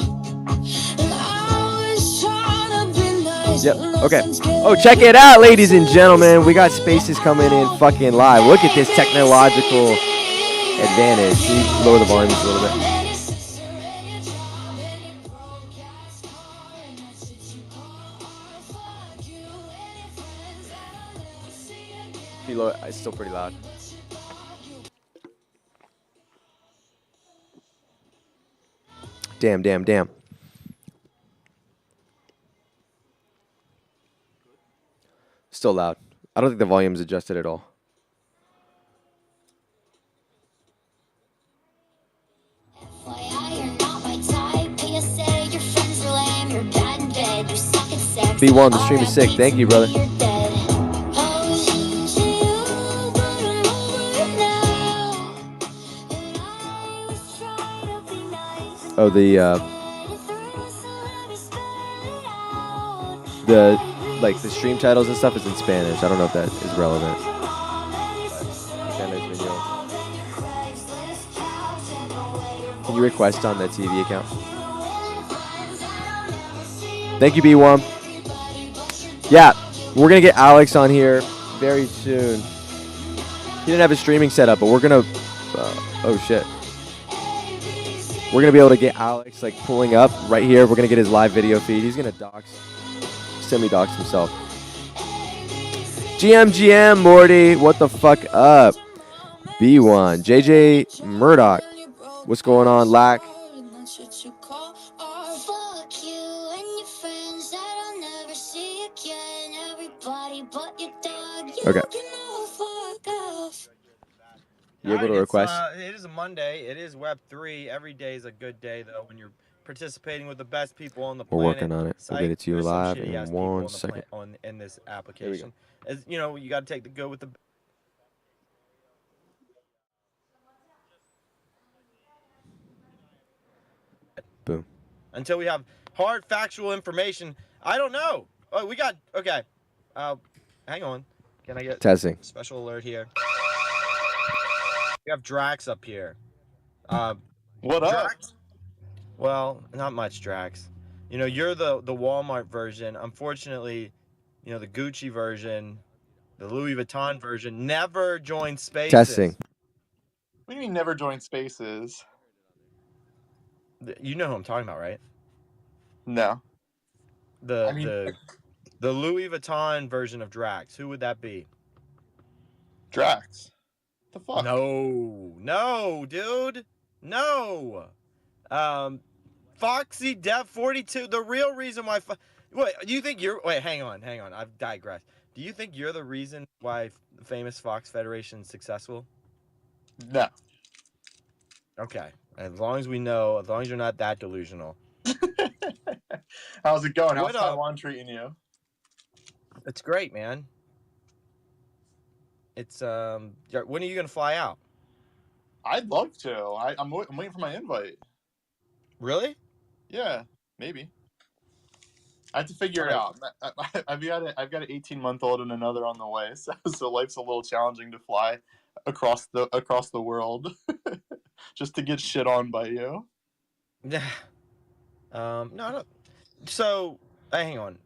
And I was trying to be nice. Yep. but Okay. nothing's getting Oh, check it out, ladies and gentlemen. We got spaces coming in fucking live. Look at this technological advantage. Can you lower the volume just a little bit? It's still pretty loud. Damn. Still loud. I don't think the volume's adjusted at all. B1, the stream is sick. Thank you, brother. Oh, the stream titles and stuff is in Spanish. I don't know if that is relevant. Can you request on the TV account? Thank you, B1. Yeah, we're gonna get Alex on here very soon. He didn't have a streaming setup, but we're gonna. Oh shit. We're gonna be able to get Alex like pulling up right here. We're gonna get his live video feed. He's gonna semi-dox himself. GM, Morty, what the fuck up? B1, JJ Murdoch, what's going on, Lack? Okay. You able to request? It is a Monday. It is Web3. Every day is a good day though when you're participating with the best people on the We're planet. working on it. We'll get it to you There's some live shitty in ass people 1 on the second. in this application. As you know, you got to take the good with the. Boom. Until we have hard factual information. I don't know. Oh, we got okay. Hang on. Can I get Testing. special alert here? We have Drax up here. What up? Drax? Well, not much, Drax. You know, you're the Walmart version. Unfortunately, you know, the Gucci version, the Louis Vuitton version never joined Spaces. Testing. What do you mean never joined Spaces? You know who I'm talking about, right? No. The Louis Vuitton version of Drax. Who would that be? Drax. The fuck? No, dude. No. Foxy Dev 42. The real reason why. Wait, do you think you're? Wait, hang on. I've digressed. Do you think you're the reason why the famous Fox Federation is successful? No. Okay. As long as we know, as long as you're not that delusional. How's it going? How's What up? Taiwan treating you? It's great, man. It's when are you gonna fly out? I'd love to. I'm waiting for my invite. Really? Yeah, maybe. I have to figure it out. I've got an 18-month-old and another on the way, so life's a little challenging to fly across the world just to get shit on by you. No. So hang on.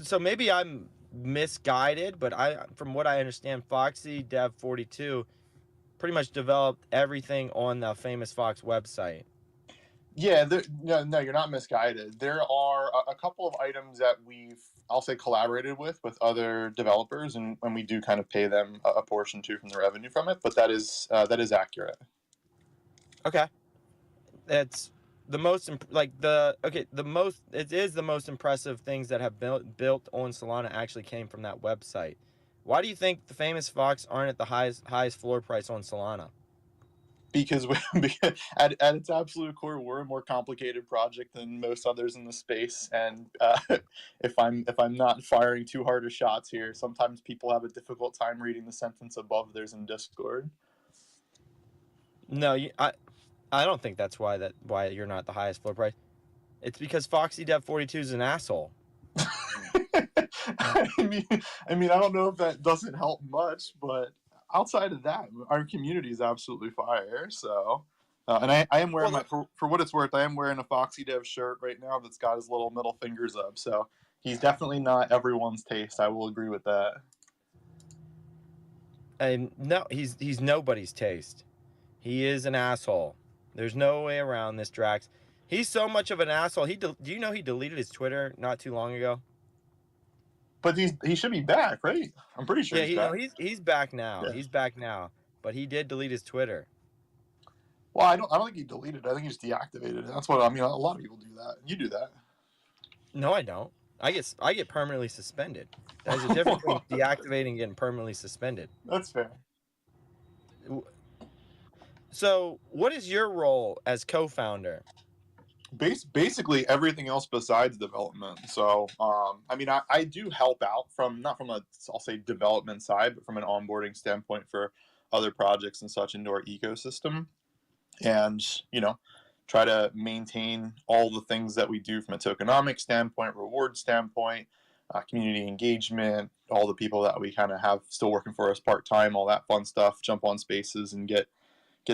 So maybe I'm misguided, but from what I understand, Foxy Dev 42 pretty much developed everything on the famous Fox website. Yeah, no, you're not misguided. There are a couple of items that I'll say, collaborated with other developers, and we do kind of pay them a portion too from the revenue from it. But that is accurate. Okay, that's the most it is the most impressive things that have built on Solana actually came from that website. Why do you think the famous Fox aren't at the highest floor price on Solana? Because at its absolute core, we're a more complicated project than most others in the space, and if I'm not firing too hard of shots here, sometimes people have a difficult time reading the sentence above theirs in Discord. No, I don't think that's why you're not the highest floor price. It's because Foxy Dev 42 is an asshole. I mean, I don't know if that doesn't help much, but outside of that, our community is absolutely fire. So, and I am wearing for what it's worth, I am wearing a Foxy Dev shirt right now that's got his little middle fingers up. So he's definitely not everyone's taste. I will agree with that. And no, he's nobody's taste. He is an asshole. There's no way around this, Drax. He's so much of an asshole. Do you know he deleted his Twitter not too long ago? But he should be back, right? I'm pretty sure. Yeah, he's back. He's back now. Yeah. He's back now. But he did delete his Twitter. Well, I don't think he deleted it. I think he just deactivated it. That's what I mean. A lot of people do that. You do that. No, I don't. I get permanently suspended. There's a difference between deactivating and getting permanently suspended. That's fair. So, what is your role as co-founder? Basically everything else besides development. So, I mean, I do help out not from a, I'll say, development side, but from an onboarding standpoint for other projects and such into our ecosystem, and try to maintain all the things that we do from a tokenomics standpoint, reward standpoint, community engagement, all the people that we kind of have still working for us part-time, all that fun stuff, jump on Spaces and get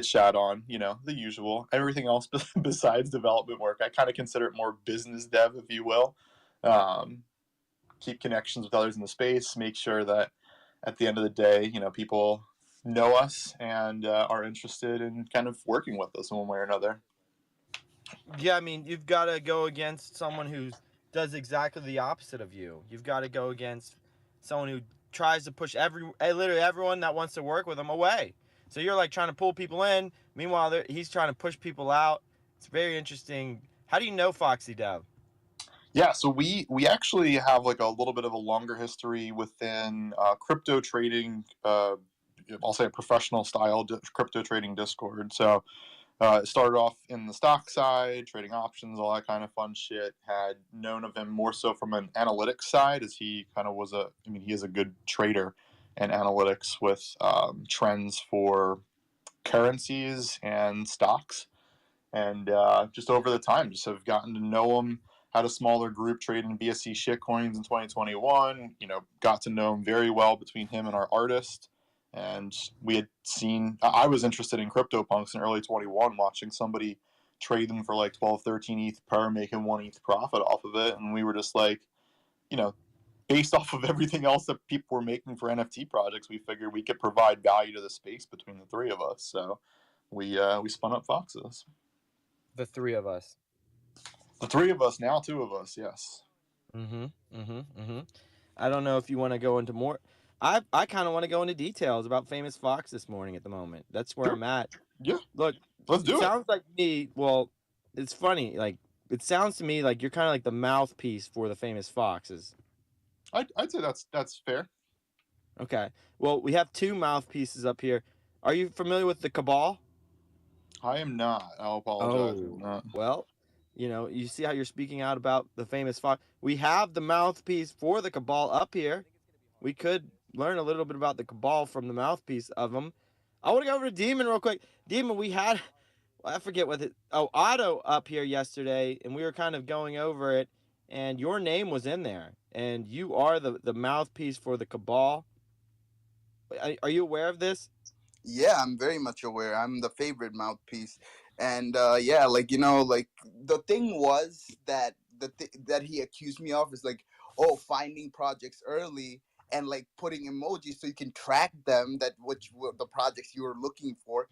shat on, the usual. Everything else besides development work, I kind of consider it more business dev, if you will. Keep connections with others in the space, make sure that at the end of the day, people know us and are interested in kind of working with us in one way or another. Yeah, I mean, you've got to go against someone who does exactly the opposite of you. You've got to go against someone who tries to push literally everyone that wants to work with them away. So you're like trying to pull people in. Meanwhile, he's trying to push people out. It's very interesting. How do you know Foxy Dev? Yeah, so we actually have like a little bit of a longer history within crypto trading I'll say a professional style crypto trading Discord. So it started off in the stock side, trading options, all that kind of fun shit. Had known of him more so from an analytics side, as he kind of was he is a good trader in analytics with trends for currencies and stocks. And just over the time, just have gotten to know him. Had a smaller group trading BSC shitcoins in 2021. Got to know him very well between him and our artist. And we had seen, I was interested in CryptoPunks in early 21, watching somebody trade them for like 12, 13 ETH per, making 1 ETH profit off of it. And we were just like, based off of everything else that people were making for NFT projects, we figured we could provide value to the space between the three of us. So we spun up Foxes. The three of us. The three of us, now 2 of us, yes. I don't know if you want to go into more. I kind of want to go into details about Famous Fox this morning at the moment. That's where Sure. I'm at. Yeah. Look, Let's do it. Sounds like me. Well, it's funny. Like, it sounds to me like you're kind of like the mouthpiece for the Famous Foxes. I'd say that's fair. Okay. Well, we have 2 mouthpieces up here. Are you familiar with the Cabal? I am not. I'll apologize. I'm not. Well, you see how you're speaking out about the Famous Fox. We have the mouthpiece for the Cabal up here. We could learn a little bit about the Cabal from the mouthpiece of them. I want to go over to Demon real quick. Demon, we had, I forget what Otto up here yesterday, and we were kind of going over it, and your name was in there, and you are the mouthpiece for the Cabal. Are you aware of this? Yeah, I'm very much aware. I'm the favorite mouthpiece, and yeah, like the thing was that that he accused me of is like, oh, finding projects early and like putting emojis so you can track them, that which were the projects you were looking for,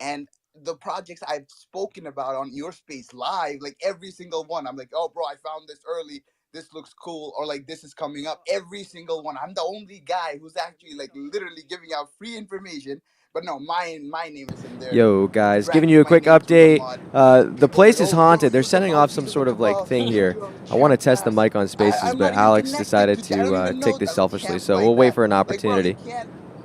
and the projects I've spoken about on your space live, like every single one, I'm like, oh, bro, I found this early. This looks cool, or like this is coming up. Every single one. I'm the only guy who's actually like literally giving out free information. But no, my name is in there. Yo, guys, giving you a quick update. The place is haunted. They're sending off some sort of like thing here. I want to test the mic on Spaces, but Alex decided to take this selfishly, so we'll wait for an opportunity.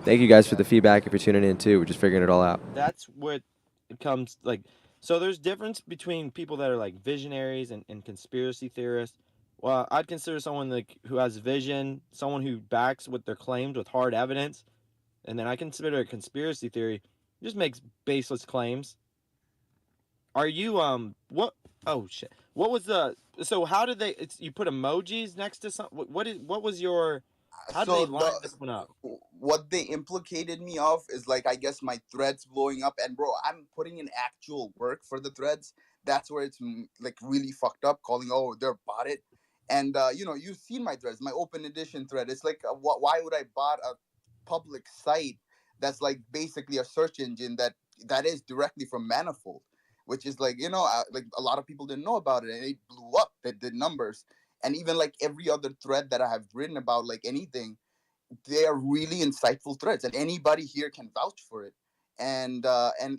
Thank you guys for the feedback. If you're tuning in too, we're just figuring it all out. That's what it comes like. So there's difference between people that are like visionaries and conspiracy theorists. Well, I'd consider someone like who has vision, someone who backs what their claims with hard evidence, and then I consider a conspiracy theory just makes baseless claims. Are you what? Oh shit! What was the? So how did they? You put emojis next to some. What was your? How did they line this one up? What they implicated me of is like, I guess my threads blowing up, and bro, I'm putting in actual work for the threads. That's where it's like really fucked up. Calling, oh, they're bought it, and you've seen my threads, my open edition thread. It's like, why would I bought a public site that's like basically a search engine that is directly from Manifold, which is like, like a lot of people didn't know about it, and it blew up. It did numbers. And even like every other thread that I have written about, like anything, they are really insightful threads, and anybody here can vouch for it. And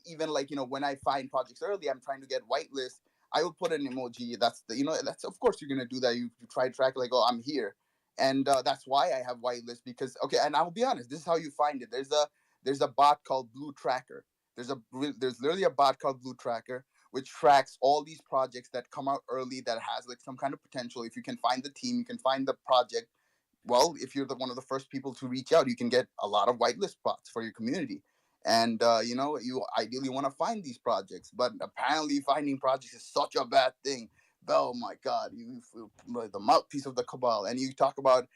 even like, when I find projects early, I'm trying to get whitelist, I will put an emoji. That's that's, of course you're gonna do that. You try to track like, oh, I'm here, and that's why I have whitelist, because okay. And I'll be honest, this is how you find it. There's a bot called Blue Tracker. There's literally a bot called Blue Tracker, which tracks all these projects that come out early that has like some kind of potential. If you can find the team, you can find the project. Well, if you're one of the first people to reach out, you can get a lot of whitelist spots for your community. And you ideally want to find these projects, but apparently finding projects is such a bad thing. Oh my God, you feel like the mouthpiece of the Cabal, and you talk about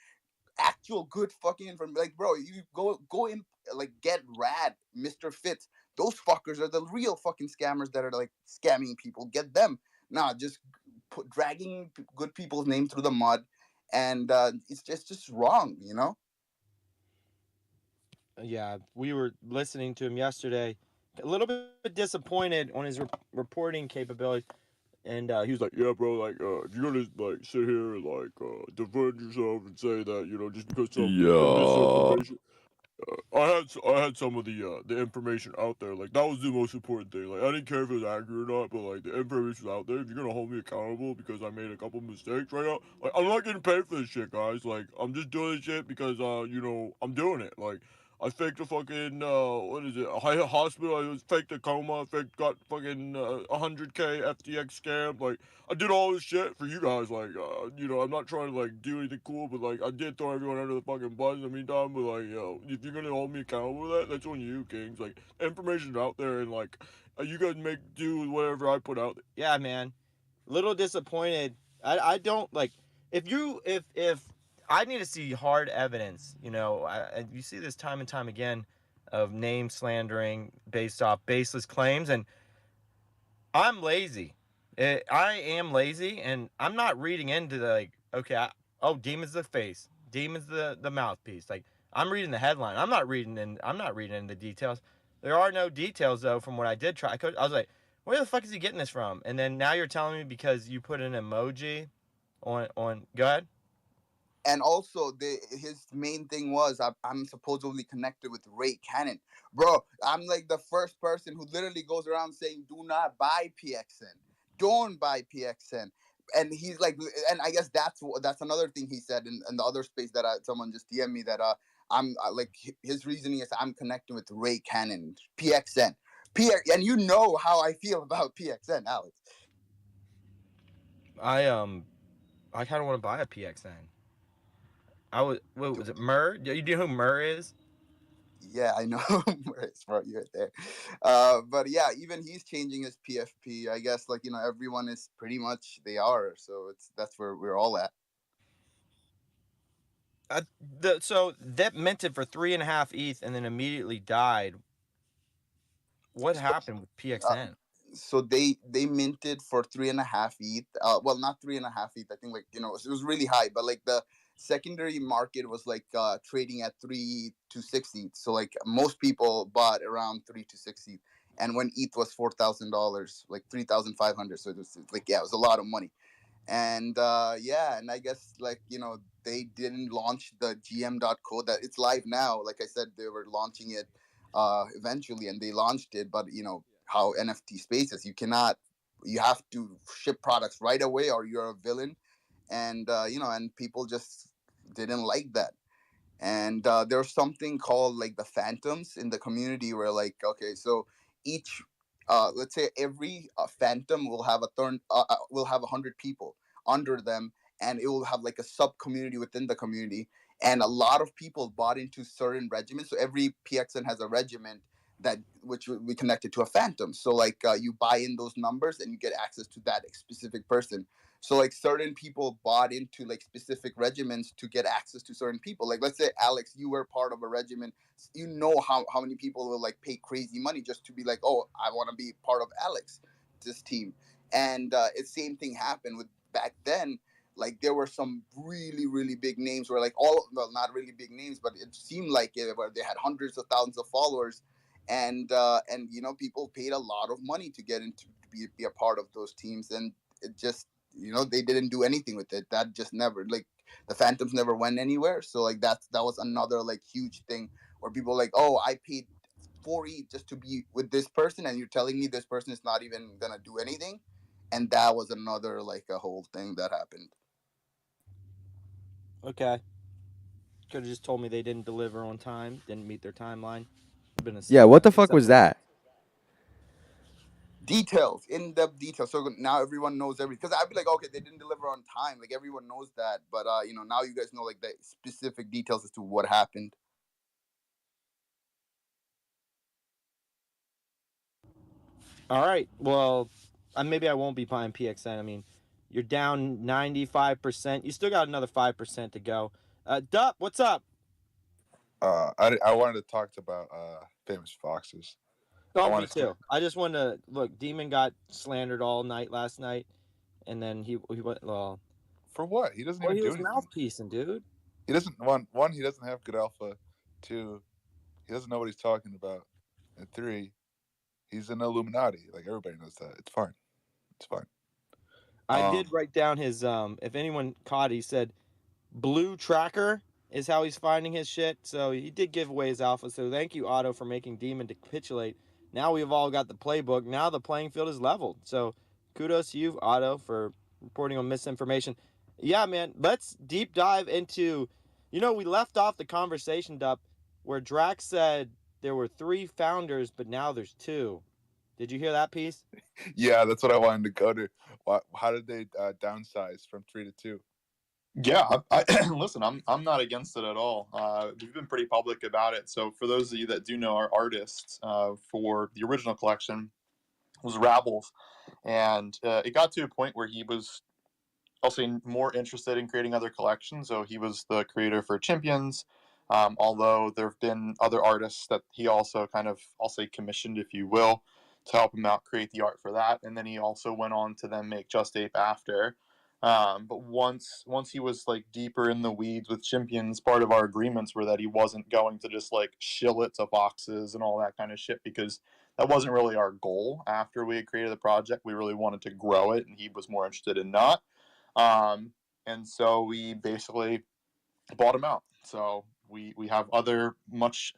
actual good fucking information. Like, bro, you go in, like, get Rad, Mr. Fitz. Those fuckers are the real fucking scammers that are like scamming people. Get them. Nah, just dragging good people's name through the mud, and it's just wrong, Yeah, we were listening to him yesterday. A little bit disappointed on his reporting capability, and he was like, Yeah, bro, like, if you're gonna, like, sit here and, like, defend yourself and say that, just because some misinformation, I had some of the information out there. Like, that was the most important thing. Like, I didn't care if it was accurate or not, but like the information was out there. If you're gonna hold me accountable because I made a couple mistakes right now, like, I'm not getting paid for this shit, guys. Like, I'm just doing this shit because I'm doing it. Like, I faked a fucking what is it? A hospital. I was faked a coma. Got fucking 100K FTX scam. Like I did all this shit for you guys. Like I'm not trying to like do anything cool, but like I did throw everyone under the fucking bus in the meantime. But like if you're gonna hold me accountable for that, that's on you, Kings. Like information's out there, and like you guys make do with whatever I put out there. Yeah, man. Little disappointed. I don't like if I need to see hard evidence. You see this time and time again of name slandering based off baseless claims, and I'm lazy. I am lazy, and I'm not reading into the okay. Demon's the face, Demon's the mouthpiece. Like I'm reading the headline. I'm not reading in the details. There are no details though from what I did try. I was like, where the fuck is he getting this from? And then now you're telling me because you put an emoji on. Go ahead. And also his main thing was I'm supposedly connected with Ray Cannon. Bro, I'm like the first person who literally goes around saying do not buy PXN, don't buy PXN. And he's like, and I guess that's another thing he said in the other space that someone just DM'd me that I'm like his reasoning is I'm connecting with Ray Cannon, PXN. And you know how I feel about PXN, Alex. I kind of want to buy a PXN. What was it, Murr? Do you know who Murr is? Yeah, I know. It's right there. But yeah, even he's changing his PFP. I guess everyone is pretty much they are. So that's where we're all at. So that minted for 3.5 ETH and then immediately died. What happened with PXN? So they minted for 3.5 ETH. Well, not 3.5 ETH. I think it was really high, but like the secondary market was trading at 3 to 6 ETH. So like most people bought around 3 to 6 ETH. And when ETH was $4,000, like 3,500, so it was it was a lot of money. And and I guess they didn't launch the GM.co that it's live now. Like I said, they were launching it eventually, and they launched it. But how NFT spaces, you have to ship products right away, or you're a villain. And and people just didn't like that. And there's something called like the phantoms in the community where okay, so each let's say every phantom will have will have 100 people under them, and it will have like a sub community within the community. And a lot of people bought into certain regiments, so every PXN has a regiment that which we connected to a phantom. So you buy in those numbers and you get access to that specific person. So certain people bought into specific regiments to get access to certain people. Like let's say Alex, you were part of a regiment. You know how many people will pay crazy money just to be like, oh, I want to be part of this team. And same thing happened with back then. There were some really really big names where not really big names, but it seemed like where they had hundreds of thousands of followers. And people paid a lot of money to get into to be a part of those teams, and it just they didn't do anything with it. That just never the phantoms never went anywhere. So that was another huge thing where people oh, I paid 4 ETH just to be with this person, and you're telling me this person is not even gonna do anything. And that was another a whole thing that happened. Okay. Could have just told me they didn't deliver on time, didn't meet their timeline. Yeah, what the fuck was that? Details, in-depth details. So now everyone knows everything. Because I'd be like, okay, they didn't deliver on time. Everyone knows that. But now you guys know the specific details as to what happened. All right. Well, maybe I won't be buying PXN. I mean, you're down 95%. You still got another 5% to go. Dup, what's up? I wanted to talk about Famous Foxes. Oh, me too. I just wanted to look. Demon got slandered all night last night, and then he went. Well, for what? He doesn't even do anything. Mouthpiecing, dude. He doesn't one. He doesn't have good alpha. 2, he doesn't know what he's talking about. And 3, he's an Illuminati. Everybody knows that. It's fine. It's fine. I did write down his. If anyone caught, he said, "Blue Tracker" is how he's finding his shit. So he did give away his alpha. So thank you, Otto, for making Demon to capitulate. Now we've all got the playbook. Now the playing field is leveled. So kudos to you, Otto, for reporting on misinformation. Yeah, man. Let's deep dive into. We left off the conversation, Dup, where Drax said there were 3 founders, but now there's 2. Did you hear that piece? Yeah, that's what I wanted to go to. How did they downsize from 3 to 2? Yeah, listen, I'm not against it at all. We've been pretty public about it. So for those of you that do know, our artist for the original collection was Rabbles, and it got to a point where he was, I'll say, more interested in creating other collections. So he was the creator for Champions, although there have been other artists that he also kind of, I'll say, commissioned, if you will, to help him out create the art for that. And then he also went on to then make Just Ape after. But once he was like deeper in the weeds with Champions, part of our agreements were that he wasn't going to just like shill it to boxes and all that kind of shit, because that wasn't really our goal. After we had created the project, we really wanted to grow it, and he was more interested in not. And so we basically bought him out. So we have other much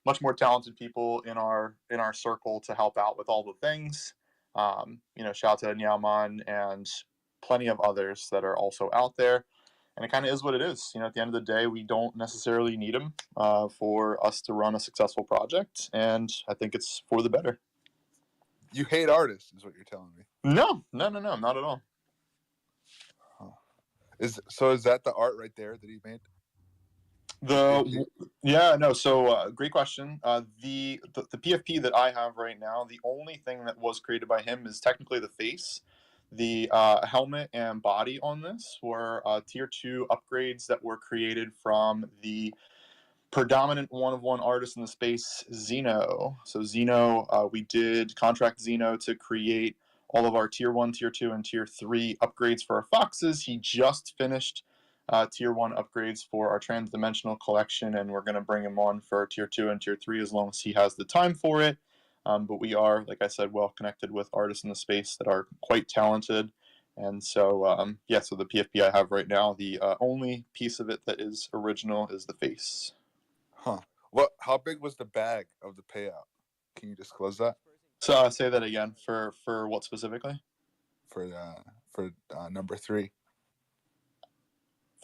much more talented people in our circle to help out with all the things. Shout out to Nyaman and plenty of others that are also out there. And it kind of is what it is. At the end of the day, we don't necessarily need them for us to run a successful project, and I think it's for the better. You hate artists, is what you're telling me. No, not at all. Is that the art right there that he made? So great question. The PFP that I have right now, the only thing that was created by him is technically the face. The helmet and body on this were tier 2 upgrades that were created from the predominant one-of-one artist in the space, Xeno. So Xeno, we did contract Xeno to create all of our tier 1, tier 2, and tier 3 upgrades for our foxes. He just finished tier 1 upgrades for our transdimensional collection, and we're going to bring him on for tier 2 and tier 3 as long as he has the time for it. But we are, like I said, well connected with artists in the space that are quite talented. And so, so the PFP I have right now, the only piece of it that is original is the face. Huh. How big was the bag of the payout? Can you disclose that? So say that again. For what specifically? For number 3.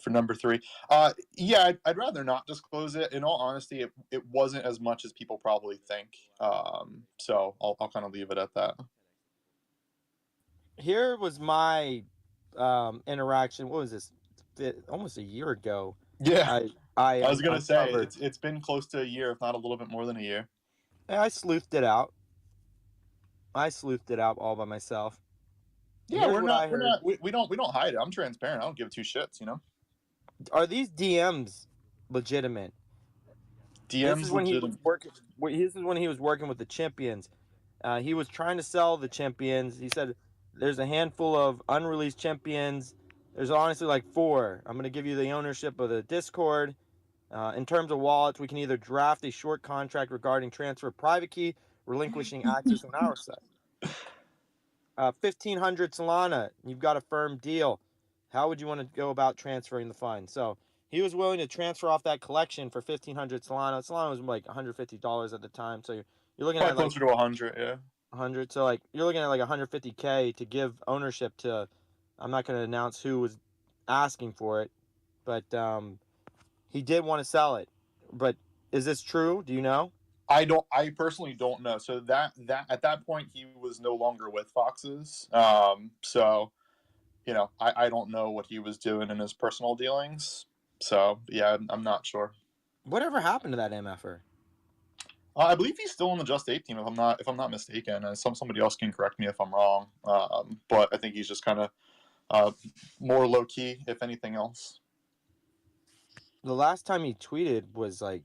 For number 3, I'd rather not disclose it. In all honesty, it wasn't as much as people probably think. So I'll kind of leave it at that. Here was my interaction. What was this? Almost a year ago. Yeah, I was gonna uncovered- say it's been close to a year, if not a little bit more than a year. I sleuthed it out. All by myself. Yeah, we don't hide it. I'm transparent. I don't give 2 shits. Are these DMs legitimate? DMs This is when legitimate. he was working. This is when he was working with the Champions. He was trying to sell the Champions. He said, "There's a handful of unreleased Champions. There's honestly like 4. I'm going to give you the ownership of the Discord. In terms of wallets, we can either draft a short contract regarding transfer of private key, relinquishing access on our side. 1,500 Solana. You've got a firm deal. How would you want to go about transferring the fund?" So he was willing to transfer off that collection for 1,500 Solana. Solana was like $150 at the time. So you're looking Probably at like closer to 100. Yeah. 100. So like you're looking at like 150K to give ownership to. I'm not going to announce who was asking for it, but he did want to sell it. But is this true? Do you know? I personally don't know. So that at that point he was no longer with Foxes. So I don't know what he was doing in his personal dealings. So yeah, I'm not sure. Whatever happened to that MFer? I believe he's still on the Just Ape team, if I'm not mistaken. And somebody else can correct me if I'm wrong. But I think he's just kind of more low key, if anything else. The last time he tweeted was like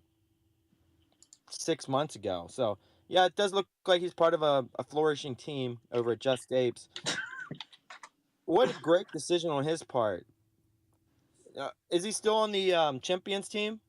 6 months ago. So yeah, it does look like he's part of a flourishing team over at Just Apes. What a great decision on his part. Is he still on the Champions team?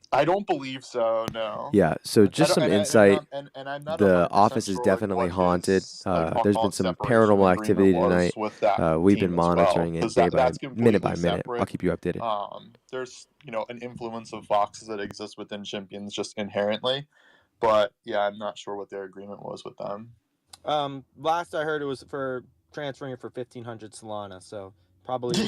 I don't believe so. No. Yeah, so just some insight. And I'm not The 100% office is sure, definitely what haunted. his, like, I'll There's call been it some separation paranormal agreement activity was tonight. with that We've team been as well, monitoring it 'cause day by that's minute by completely minute. separate. I'll keep you updated. There's an influence of Foxes that exists within Champions just inherently, but yeah, I'm not sure what their agreement was with them. Last I heard it was for transferring it for 1,500 Solana. So Probably.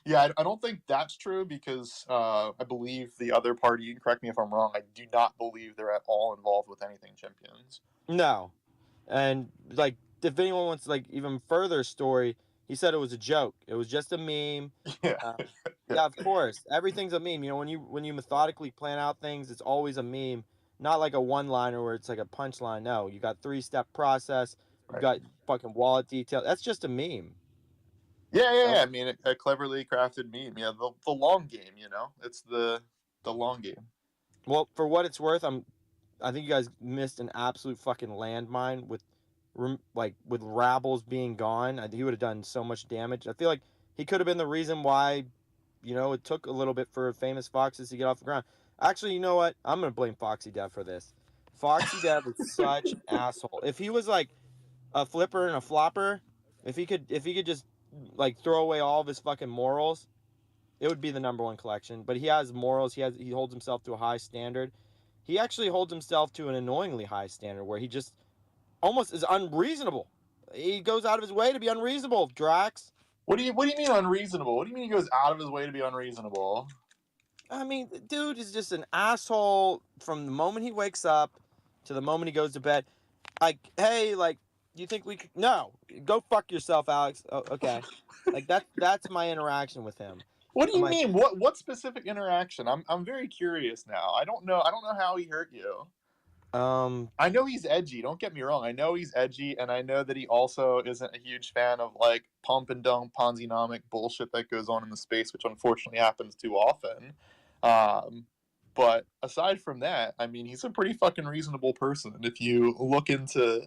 Yeah. I don't think that's true because I believe the other party. You can correct me if I'm wrong. I do not believe they're at all involved with anything Champions. No. And like, if anyone wants like even further story, he said it was a joke. It was just a meme. Yeah. Uh, yeah, of course. Everything's a meme. You know, when you methodically plan out things, it's always a meme. Not like a one-liner where it's like a punchline. No, you got 3-step process. You Right. got fucking wallet detail. That's just a meme. Yeah. I mean, a cleverly crafted meme. Yeah, the long game. You know, it's the long game. Well, for what it's worth, I think you guys missed an absolute fucking landmine with with Rabbles being gone. I think he would have done so much damage. I feel like he could have been the reason why, it took a little bit for Famous Foxes to get off the ground. Actually, you know what? I'm gonna blame Foxy Dev for this. Foxy Dev is such an asshole. If he was like a flipper and a flopper, if he could just like throw away all of his fucking morals, it would be the #1 collection. But he has morals. He holds himself to a high standard. He actually holds himself to an annoyingly high standard where he just almost is unreasonable. He goes out of his way to be unreasonable, Drax. What do you mean unreasonable? What do you mean he goes out of his way to be unreasonable? I mean, the dude is just an asshole from the moment he wakes up to the moment he goes to bed. Like, hey, like, you think we could? No, go fuck yourself, Alex. Oh, okay, like that's my interaction with him. What do I'm you like, mean? What specific interaction? I'm very curious now. I don't know how he hurt you. I know he's edgy. Don't get me wrong. I know he's edgy, and I know that he also isn't a huge fan of like pump and dump Ponzi-nomic bullshit that goes on in the space, which unfortunately happens too often. But aside from that, I mean, he's a pretty fucking reasonable person. If you look into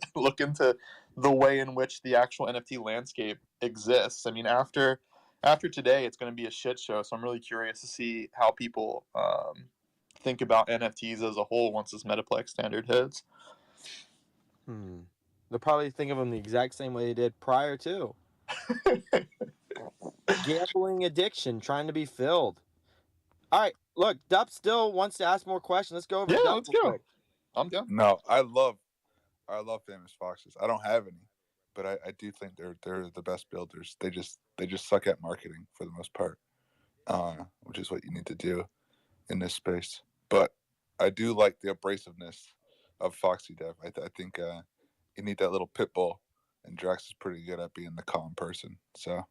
the way in which the actual NFT landscape exists, I mean, after today, it's going to be a shit show. So I'm really curious to see how people think about NFTs as a whole once this Metaplex standard hits. They'll probably think of them the exact same way they did prior to. Gambling addiction, trying to be filled. All right, look, Dup still wants to ask more questions. Let's go over Yeah, Dup let's real go. quick. I'm down. No, I love Famous Foxes. I don't have any, but I do think they're the best builders. They just suck at marketing for the most part, which is what you need to do in this space. But I do like the abrasiveness of Foxy Dev. I think you need that little pit bull, and Drax is pretty good at being the calm person. So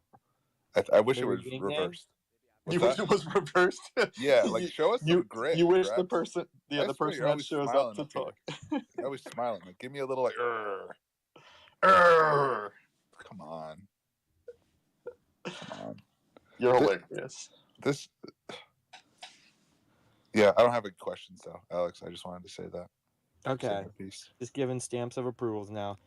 I wish it Maybe was Yin Yang? reversed. You What's wish that? it was reversed. Yeah, like show us some grit. You wish Drax. the person, I the swear person you're that always shows smiling up to up here. talk. You're always smiling. Like, give me a little like, come on. You're hilarious. This. Yeah, I don't have any questions though, Alex. I just wanted to say that. Okay, Say my piece. just giving stamps of approvals now.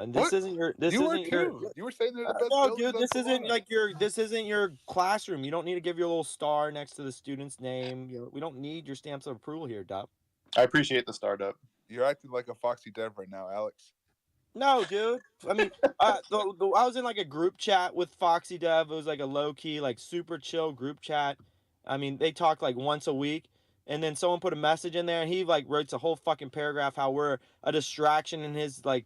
This What? isn't your. This You were isn't your. too. You were saying they're the best No, builders dude, on this isn't Solana. like your. This isn't your classroom. You don't need to give your little star next to the student's name. We don't need your stamps of approval here, Dup. I appreciate the startup. You're acting like a Foxy Dev right now, Alex. No, dude. I mean, I was in like a group chat with Foxy Dev. It was like a low key, like super chill group chat. I mean, they talk like once a week, and then someone put a message in there, and he like writes a whole fucking paragraph how we're a distraction in his like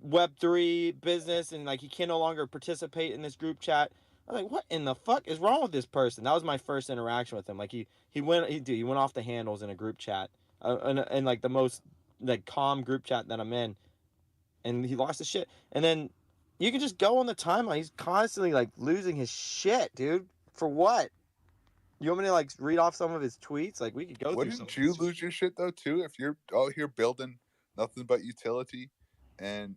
Web3 business, and like he can no longer participate in this group chat. I'm like, what in the fuck is wrong with this person? That was my first interaction with him. Like he went off the handles in a group chat, and like the most like calm group chat that I'm in. And he lost his shit. And then you can just go on the timeline. He's constantly like losing his shit, dude. For what? You want me to like read off some of his tweets? Like we could go through some. Wouldn't you lose your shit though too if you're out here building nothing but utility? And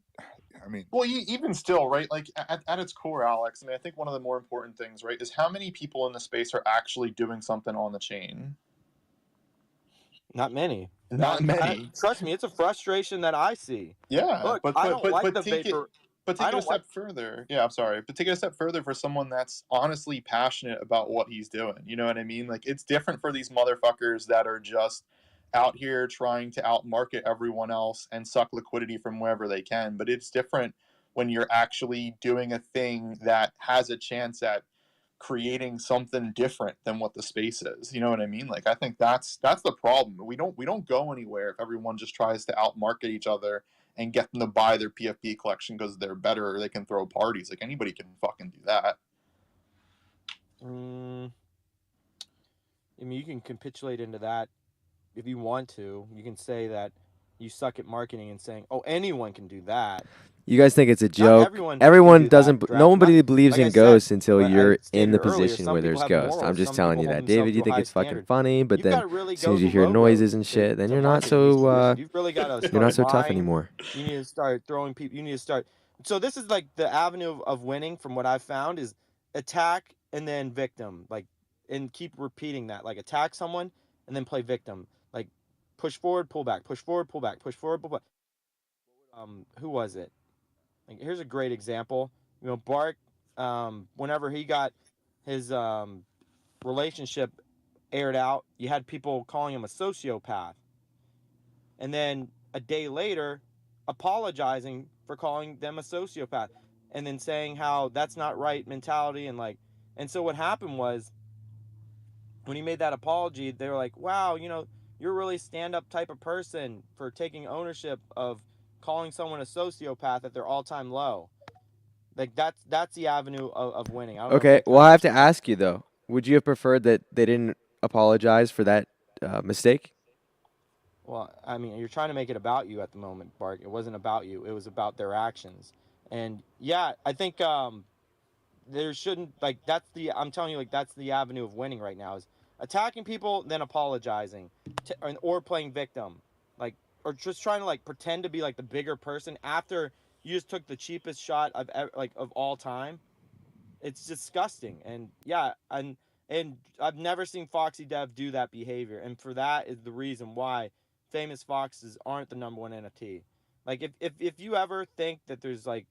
I mean, Well, even still, right? Like at its core, Alex. I mean, I think one of the more important things, right, is how many people in the space are actually doing something on the chain. Not many. Not many. Trust me, it's a frustration that I see. Yeah, Look, but I don't like the take vapor. But take I it a don't step further. Yeah, I'm sorry. But take it a step further for someone that's honestly passionate about what he's doing. You know what I mean? Like, it's different for these motherfuckers that are just out here trying to outmarket everyone else and suck liquidity from wherever they can. But it's different when you're actually doing a thing that has a chance at creating something different than what the space is. You know what I mean? Like, I think that's the problem. We don't go anywhere if everyone just tries to outmarket each other and get them to buy their PFP collection because they're better or they can throw parties. Like, anybody can fucking do that. Mm, I mean, you can capitulate into that if you want to. You can say that you suck at marketing and saying, "Oh, anyone can do that." You guys think it's a Not joke? everyone can Everyone do that, doesn't. Drax. Not Nobody believes like I in said, ghosts until like I you're in stated the earlier. position Some where people there's have ghosts. I'm morals. just Some telling people you hold that, themselves David. to You a think high it's fucking standard. funny, but You've got then to really as soon go as the you hear low road noises and shit, then to you're not market these so solutions. You've really got to you're not start so tough lying. anymore. You need to start throwing people. You need to start. So this is like the avenue of winning. From what I've found is attack and then victim. Like, and keep repeating that. Like attack someone and then play victim. Like push forward, pull back, push forward, pull back, push forward, pull back. Who was it? Like, here's a great example. You know, Bark. Whenever he got his relationship aired out, you had people calling him a sociopath, and then a day later, apologizing for calling them a sociopath, and then saying how that's not right mentality and like. And so what happened was when he made that apology, they were like, "Wow, you know, you're a really stand-up type of person for taking ownership of calling someone a sociopath at their all-time low." Like that's the avenue of winning. I don't know if Okay, that well, kind I of have to answers your. ask you though. Would you have preferred that they didn't apologize for that mistake? Well, I mean, you're trying to make it about you at the moment, Bark. It wasn't about you. It was about their actions. And yeah, I think there shouldn't like that's the I'm telling you like that's the avenue of winning right now is attacking people then apologizing or playing victim. Like or just trying to like pretend to be like the bigger person after you just took the cheapest shot of like of all time. It's disgusting. And yeah, and I've never seen Foxy Dev do that behavior, and for that is the reason why famous foxes aren't the number one NFT. Like if you ever think that there's like,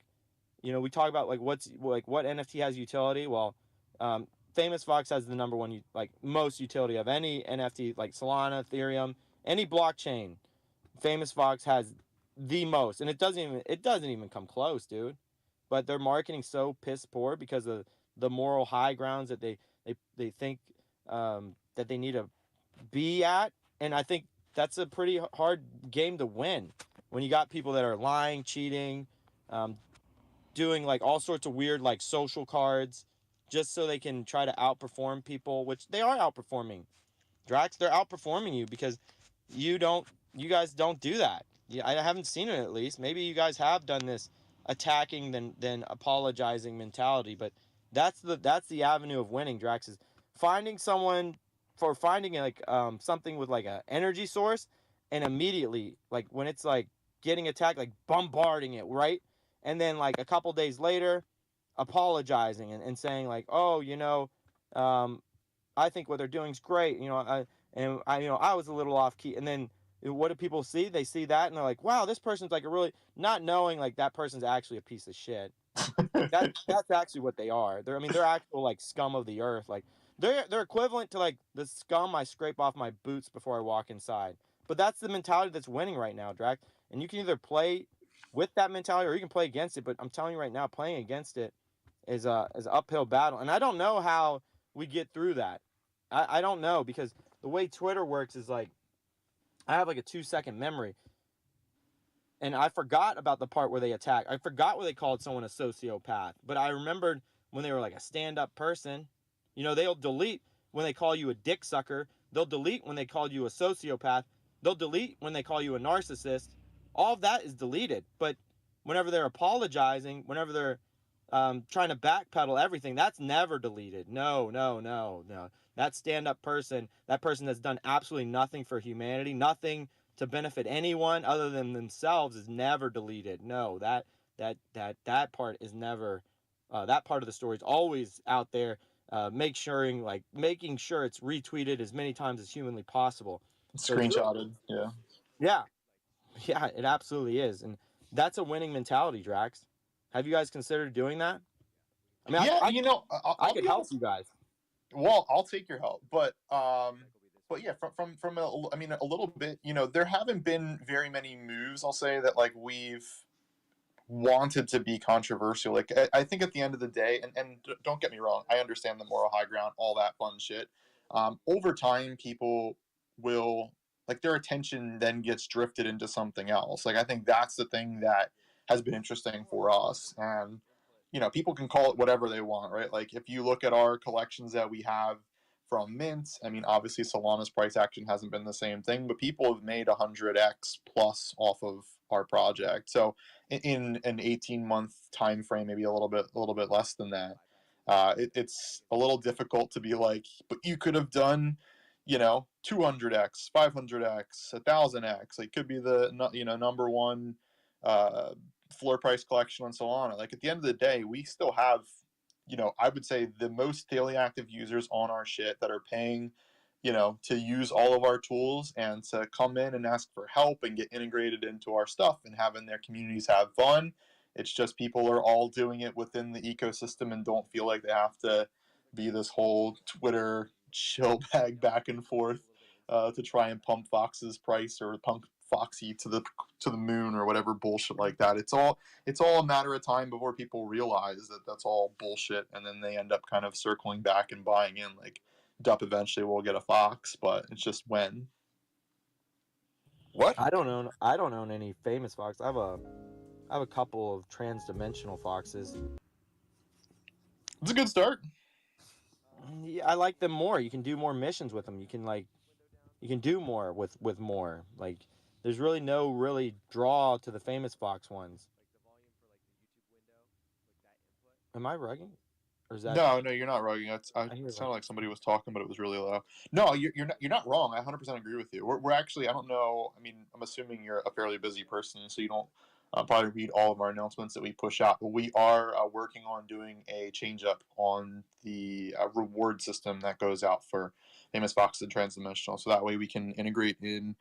you know, we talk about like what's like what NFT has utility. Well, famous fox has the number one like most utility of any NFT, like Solana, Ethereum, any blockchain. Famous Fox has the most, and it doesn't even come close, dude. But their marketing's so piss poor because of the moral high grounds that they think that they need to be at, and I think that's a pretty hard game to win when you got people that are lying, cheating, um, doing like all sorts of weird like social cards just so they can try to outperform people, which they are outperforming. Drax, they're outperforming you because you don't you guys don't do that. Yeah, I haven't seen it at least. Maybe you guys have done this attacking then apologizing mentality, but that's the avenue of winning, Drax, is finding someone for finding like something with like a energy source and immediately like when it's like getting attacked like bombarding it, right? And then like a couple days later apologizing and saying like, "Oh, you know, um I think what they're doing is great. You know, I was a little off key." And then what do people see? They see that and they're like, "Wow, this person's like a really," not knowing like that person's actually a piece of shit. Like that's actually what they are. I mean, they're actual like scum of the earth. Like they're equivalent to like the scum I scrape off my boots before I walk inside. But that's the mentality that's winning right now, Drac. And you can either play with that mentality or you can play against it. But I'm telling you right now, playing against it is an uphill battle. And I don't know how we get through that. I don't know because the way Twitter works is like I have like a 2 second memory, and I forgot about the part where they attack. I forgot where they called someone a sociopath, but I remembered when they were like a stand-up person. You know, they'll delete when they call you a dick sucker. They'll delete when they call you a sociopath. They'll delete when they call you a narcissist. All of that is deleted. But whenever they're apologizing, whenever they're trying to backpedal everything, that's never deleted. No, no, no, no. That stand-up person, that person that's done absolutely nothing for humanity, nothing to benefit anyone other than themselves, is never deleted. No, that part is never. That part of the story is always out there. Making sure it's retweeted as many times as humanly possible. So it's really, Screenshotted. Yeah. yeah, yeah, it absolutely is, and that's a winning mentality, Drax. Have you guys considered doing that? I mean, Yeah. I I I'll could be help honest. you guys. Well, I'll take your help, but yeah, I mean, a little bit. There haven't been very many moves. I'll say that like we've wanted to be controversial. Like I think at the end of the day, and don't get me wrong, I understand the moral high ground, all that fun shit. Over time, people will like their attention then gets drifted into something else. Like I think that's the thing that has been interesting for us, and people can call it whatever they want, right? Like if you look at our collections that we have from Mint, I mean, obviously Solana's price action hasn't been the same thing, but people have made 100x plus off of our project. So in an 18-month time frame, maybe a little bit less than that, it's a little difficult to be like, but you could have done 200x, 500x, 1000x. Like could be the number one floor price collection on Solana. Like at the end of the day, we still have I would say the most daily active users on our shit that are paying to use all of our tools and to come in and ask for help and get integrated into our stuff and having their communities have fun. It's just people are all doing it within the ecosystem and don't feel like they have to be this whole Twitter chill bag back and forth to try and pump Fox's price or pump Foxy to the moon or whatever bullshit like that. It's all a matter of time before people realize that that's all bullshit, and then they end up kind of circling back and buying in. Like Dup eventually will get a Fox, but it's just when. What? I don't own any famous fox. I have a couple of trans-dimensional foxes. It's a good start. Yeah, I like them more. You can do more missions with them. You can do more with more. Like there's really no draw to the famous fox ones. Am I rugging? Or is that No, you're not rugging. hear It sounded that. like somebody was talking, but it was really low. No, you're not wrong. I 100% agree with you. We're actually, I don't know. I mean, I'm assuming you're a fairly busy person, so you don't probably read all of our announcements that we push out. But we are working on doing a change up on the reward system that goes out for famous foxes and transdimensional. So that way we can integrate in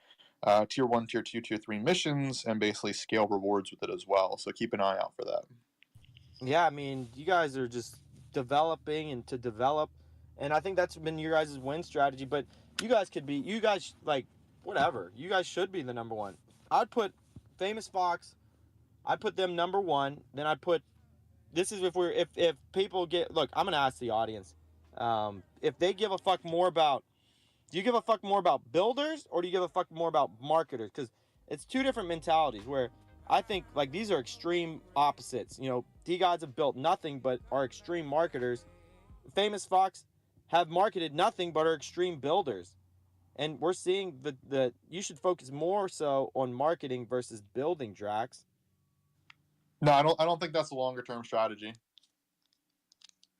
tier 1, tier 2, tier 3 missions and basically scale rewards with it as well. So keep an eye out for that. Yeah, I mean, you guys are just developing and to develop, and I think that's been your guys' win strategy. But you guys like whatever. You guys should be the number one. I'd put famous fox. I'd put them number one. Then I'd put. This is if people get look. I'm gonna ask the audience, if they give a fuck more about. Do you give a fuck more about builders or do you give a fuck more about marketers? Because it's two different mentalities where I think like these are extreme opposites. DeGods have built nothing but are extreme marketers. Famous Fox have marketed nothing but are extreme builders. And we're seeing the you should focus more so on marketing versus building, Drax. No, I don't think that's a longer term strategy.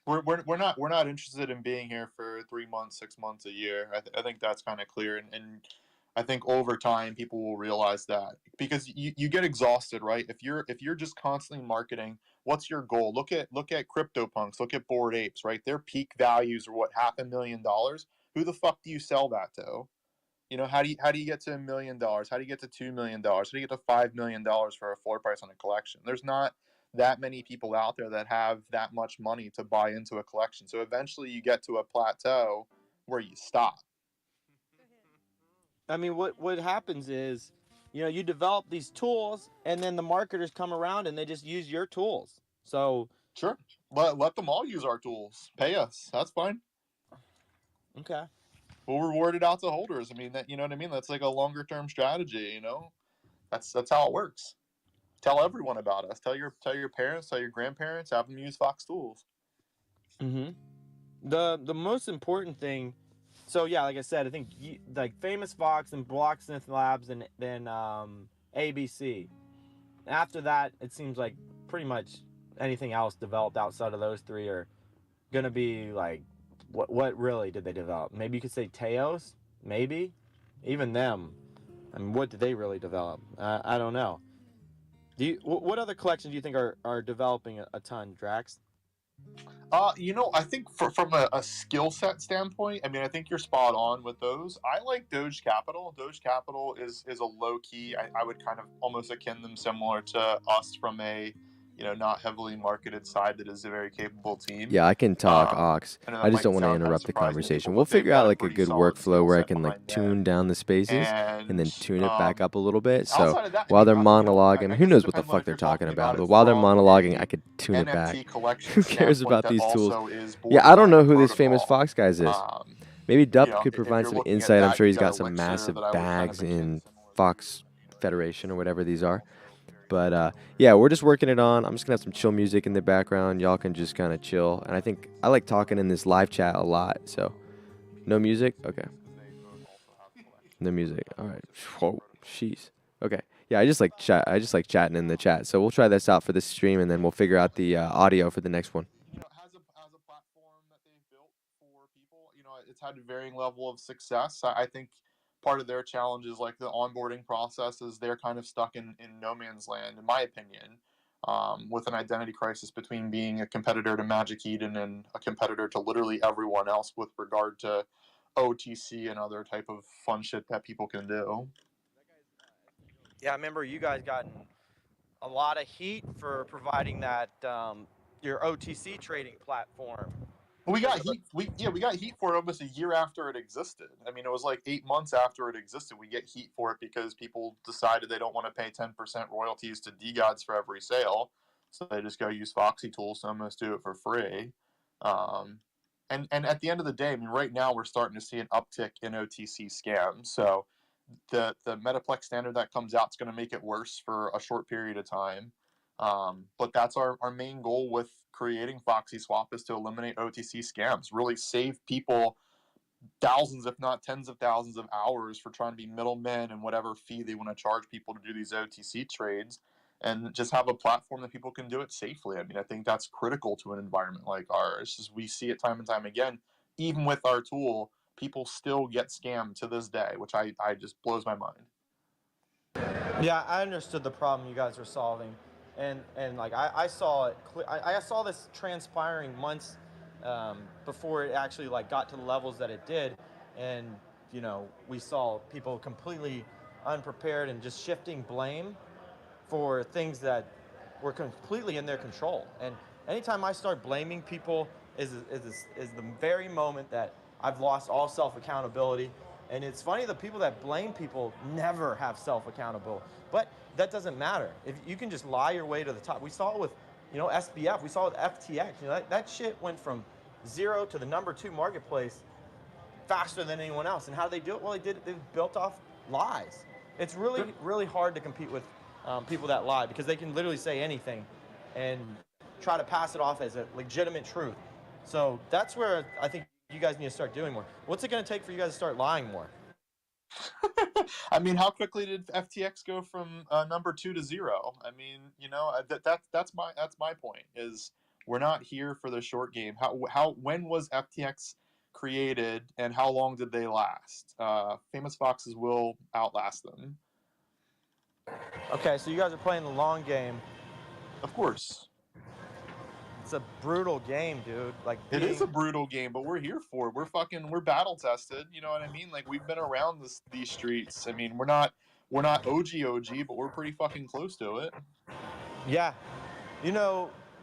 We're not interested in being here for 3 months, 6 months, a year. I think that's kind of clear, and I think over time people will realize that because you get exhausted, right? If you're just constantly marketing, what's your goal? Look at CryptoPunks, look at Bored Apes, right? Their peak values are what, $500,000. Who the fuck do you sell that to? How do you get to $1 million? How do you get to $2 million? How do you get to $5 million for a floor price on a collection? There's not that many people out there that have that much money to buy into a collection. So eventually you get to a plateau where you stop. I mean, what happens is, you develop these tools, and then the marketers come around and they just use your tools. So Sure, let them all use our tools. Pay us. That's fine. okay. We'll reward it out to holders. I mean, that you know what I mean. That's like a longer term strategy. That's how it works. Tell everyone about us. Tell your parents, tell your grandparents. Have them use Fox tools. Mm-hmm. The most important thing. So yeah, like I said, I think like Famous Fox and Blocksmith Labs and then ABC. After that, it seems like pretty much anything else developed outside of those three are gonna be like, what really did they develop? Maybe you could say Teos, maybe, even them. I mean, what did they really develop? I don't know. What other collections do you think are developing a ton, Drax? I think from a skill set standpoint, I mean, I think you're spot on with those. I like Doge Capital. Doge Capital is a low key. I would kind of almost akin them similar to us from a, not heavily marketed side that is a very capable team. Yeah, I can talk, Um, Ox. I know I that just might don't want to sound kinda interrupt the surprising to conversation. people, We'll but they've figure got out a like a pretty good solid workflow skill where I set can like behind that. tune down the spaces and then tune it back And up a little bit. So outside of that, I while mean, they're I monologuing, who guess it knows what the depends on fuck if they're you're talking talking about, about but it while they're from monologuing, a I could tune it back. NFT collection Who cares standpoint about that these tools? also is board Yeah, I don't know design who this famous protocol. Fox guys is. Um, Maybe Dup could if provide you're some looking at insight. I'm that, sure you've he's got got some Elixir massive that I would kind bags of akin in similar to. Fox Federation or whatever these are. But yeah, we're just working it on. I'm just gonna have some chill music in the background. Y'all can just kind of chill. And I think I like talking in this live chat a lot. So no music. Okay. No music. All right. Whoa. Jeez. Okay. Yeah, I just like chat. I just like chatting in the chat. So we'll try this out for this stream, and then we'll figure out the audio for the next one. Has a platform that they've built for people. It's had a varying level of success. I think part of their challenge is like the onboarding process is they're kind of stuck in no man's land, in my opinion, with an identity crisis between being a competitor to Magic Eden and a competitor to literally everyone else with regard to OTC and other type of fun shit that people can do. Yeah, I remember you guys got a lot of heat for providing that your OTC trading platform. We got heat. We got heat for it almost a year after it existed. I mean, it was like 8 months after it existed. We get heat for it because people decided they don't want to pay 10% royalties to DeGods for every sale, so they just go use Foxy Tools to almost do it for free. And at the end of the day, I mean, right now we're starting to see an uptick in OTC scams. So the Metaplex standard that comes out is going to make it worse for a short period of time. But that's our main goal with creating Foxy Swap is to eliminate OTC scams, really save people thousands, if not tens of thousands of hours for trying to be middlemen and whatever fee they want to charge people to do these OTC trades, and just have a platform that people can do it safely. I mean, I think that's critical to an environment like ours. As we see it time and time again, even with our tool, people still get scammed to this day, which I just blows my mind. Yeah, I understood the problem you guys were solving, and like I saw it. I saw this transpiring months before it actually like got to the levels that it did, and we saw people completely unprepared and just shifting blame for things that were completely in their control. And anytime I start blaming people is the very moment that I've lost all self accountability. And it's funny, the people that blame people never have self accountability. But that doesn't matter. If you can just lie your way to the top. We saw it with SBF. We saw it with FTX. That shit went from 0 to the #2 marketplace faster than anyone else. And how do they do it? Well, they built off lies. It's really, really hard to compete with people that lie, because they can literally say anything and try to pass it off as a legitimate truth. So that's where I think you guys need to start doing more. What's it going to take for you guys to start lying more? I mean, how quickly did FTX go from #2 to 0? I mean, that's my point. Is we're not here for the short game. When was FTX created, and how long did they last? Famous Foxes will outlast them. Okay, so you guys are playing the long game. Of course. It's a brutal game, dude. Like It is a brutal game, but we're here for it. We're battle tested. You know what I mean? Like, we've been around these streets. I mean, we're not OG, but we're pretty fucking close to it. Yeah.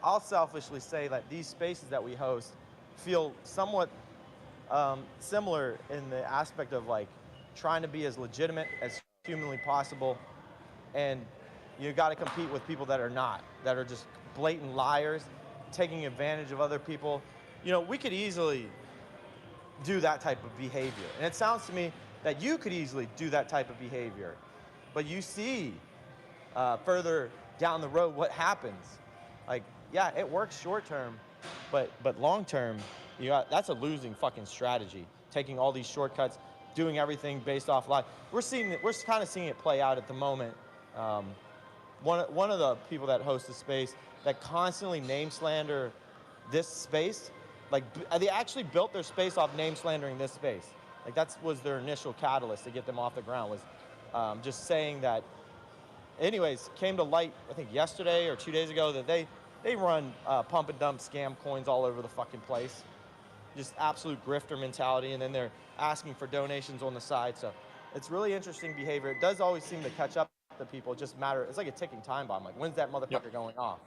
I'll selfishly say that these spaces that we host feel somewhat similar in the aspect of like trying to be as legitimate as humanly possible, and you got to compete with people that are just blatant liars, taking advantage of other people. We could easily do that type of behavior, and it sounds to me that you could easily do that type of behavior, but you see further down the road what happens. Like, yeah, it works short term, but long term, that's a losing fucking strategy. Taking all these shortcuts, doing everything based off lies. We're kind of seeing it play out at the moment. One of the people that hosts the space that constantly name slander this space, like they actually built their space off name slandering this space. Like that was their initial catalyst to get them off the ground, was just saying that. Anyways, came to light, I think yesterday or 2 days ago, that they run pump and dump scam coins all over the fucking place. Just absolute grifter mentality, and then they're asking for donations on the side. So it's really interesting behavior. It does always seem to catch up to people. It just it's like a ticking time bomb. Like, when's that motherfucker going off?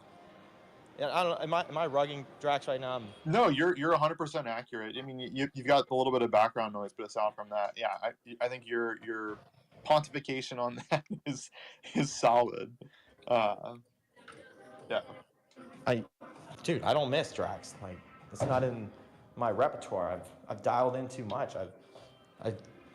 Yeah, I don't know. Am I rugging Drax right now? No, you're 100% accurate. I mean, you've got a little bit of background noise, but aside from that, yeah, I think your pontification on that is solid. Yeah. Dude, I don't miss Drax. Like, it's not in my repertoire. I've dialed in too much.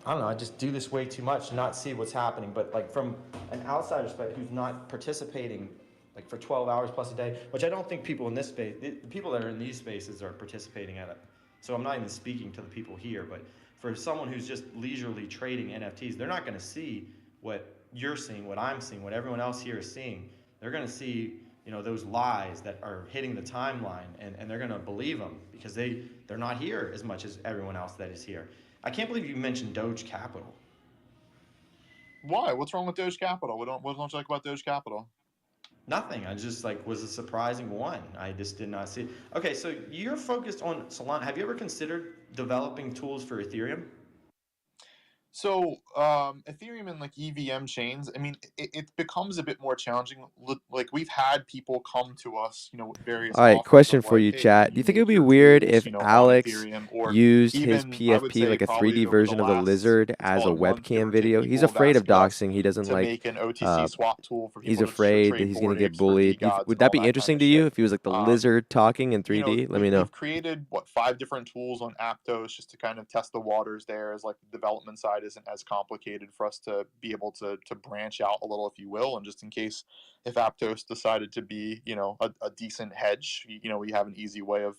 I don't know, I just do this way too much to not see what's happening. But like from an outsider perspective who's not participating like for 12 hours plus a day, which I don't think people in this space, the people that are in these spaces are participating at it. So I'm not even speaking to the people here, but for someone who's just leisurely trading NFTs, they're not going to see what you're seeing, what I'm seeing, what everyone else here is seeing. They're going to see, you know, those lies that are hitting the timeline, and they're going to believe them because they're not here as much as everyone else that is here. I can't believe you mentioned Doge Capital. Why? What's wrong with Doge Capital? What don't you like about Doge Capital? Nothing. I just like was a surprising one. I just did not see it. Okay, so you're focused on Solana. Have you ever considered developing tools for Ethereum? So Ethereum and like EVM chains, I mean, it becomes a bit more challenging. Like we've had people come to us, you know, with various All right, offers question of for like, you, hey, can chat. Do you you think it would make be your weird tools, if you know, on Alex Ethereum, or used his even I would PFP, say like a probably 3D over the version of the last, lizard, let's as call a it month, give webcam or take, video? He's people have afraid of asked us doxing. He doesn't to like. make an OTC Uh, swap tool for he's people to afraid that trade he's Bored gonna get Apes for bullied. DeGods Would and that all be that kind interesting of to you shit. if he was like the lizard talking in You know, 3D? Let me know. we've created what 5 different tools on Aptos just to kind of test the waters there, as like the development side isn't as complicated for us to be able to branch out a little, if you will, and just in case if Aptos decided to be, you know, a decent hedge, you know, we have an easy way of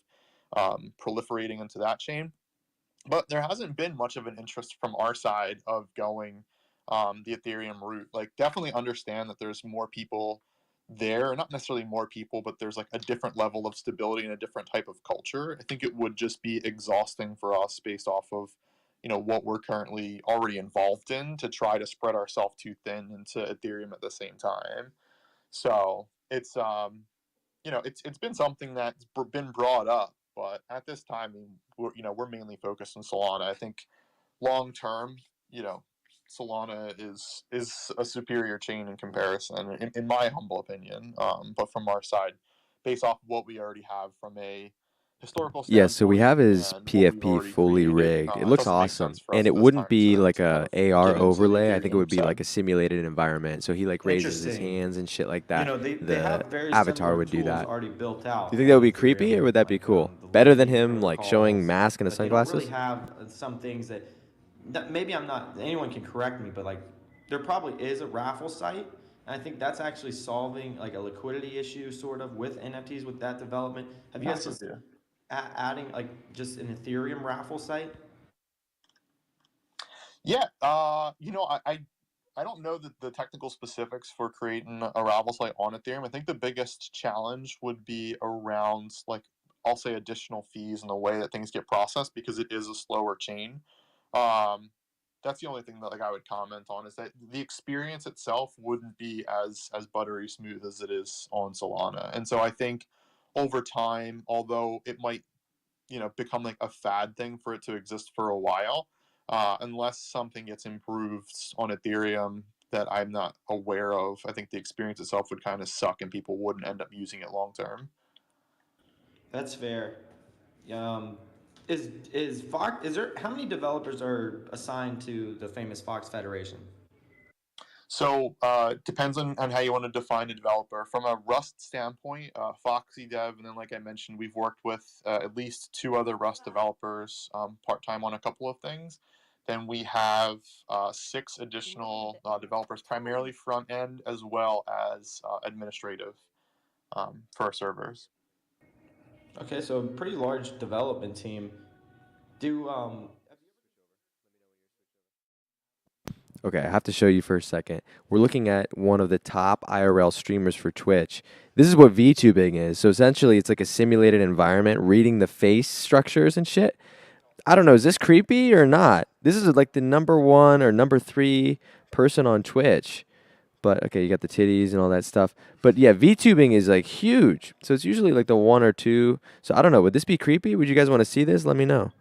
proliferating into that chain. But there hasn't been much of an interest from our side of going the Ethereum route. Like, definitely understand that there's more people there, not necessarily more people, but there's like a different level of stability and a different type of culture. I think it would just be exhausting for us based off of, you know, what we're currently already involved in to try to spread ourselves too thin into Ethereum at the same time. So it's you know, it's been something that's been brought up, but at this time, I mean, we're mainly focused on Solana. I think long term, you know, Solana is a superior chain in comparison, in my humble opinion. But from our side, based off of what we already have from a historical Yeah, so we standpoint have his and what we've PFP already fully created, rigged. It it looks doesn't make awesome. sense for And us it at this wouldn't time be to like kind a of AR get into the overlay. I think it would Ethereum be like side. a simulated environment. So he like raises his Interesting. hands and shit like You that. know, they The have very avatar similar would do tools that. already built Do out you think that would on be creepy, or Ethereum, would that be like cool? the Better than Lightning him like showing protocols, mask and the but they don't really sunglasses? have some things that maybe I'm not. Anyone can correct me, but like there probably is a raffle site, and I think that's actually solving like a liquidity issue sort of with NFTs with that development. Have you guys Massive, just yeah. adding like just an Ethereum raffle site? Yeah, you know, I don't know the technical specifics for creating a Ravel site on Ethereum. I think the biggest challenge would be around, like, I'll say additional fees and the way that things get processed because it is a slower chain. Um, that's the only thing that like I would comment on, is that the experience itself wouldn't be as buttery smooth as it is on Solana. And so I think over time, although it might, you know, become like a fad thing for it to exist for a while, unless something gets improved on Ethereum that I'm not aware of, I think the experience itself would kind of suck and people wouldn't end up using it long term. That's fair. Um, is Fox? Is there how many developers are assigned to the famous Fox Federation? So depends on how you want to define a developer. From a Rust standpoint, Foxy Dev, and then like I mentioned, we've worked with at least 2 other Rust developers part time on a couple of things. Then we have 6 additional developers, primarily front end as well as administrative for our servers. Okay, so a pretty large development team. Do Okay, I have to show you for a second. We're looking at one of the top IRL streamers for Twitch. This is what VTubing is. So essentially, it's like a simulated environment, reading the face structures and shit. I don't know, is this creepy or not? This is like the number 1 or number 3 person on Twitch. But okay, you got the titties and all that stuff. But yeah, VTubing is like huge. So it's usually like the 1 or 2. So I don't know, would this be creepy? Would you guys want to see this? Let me know.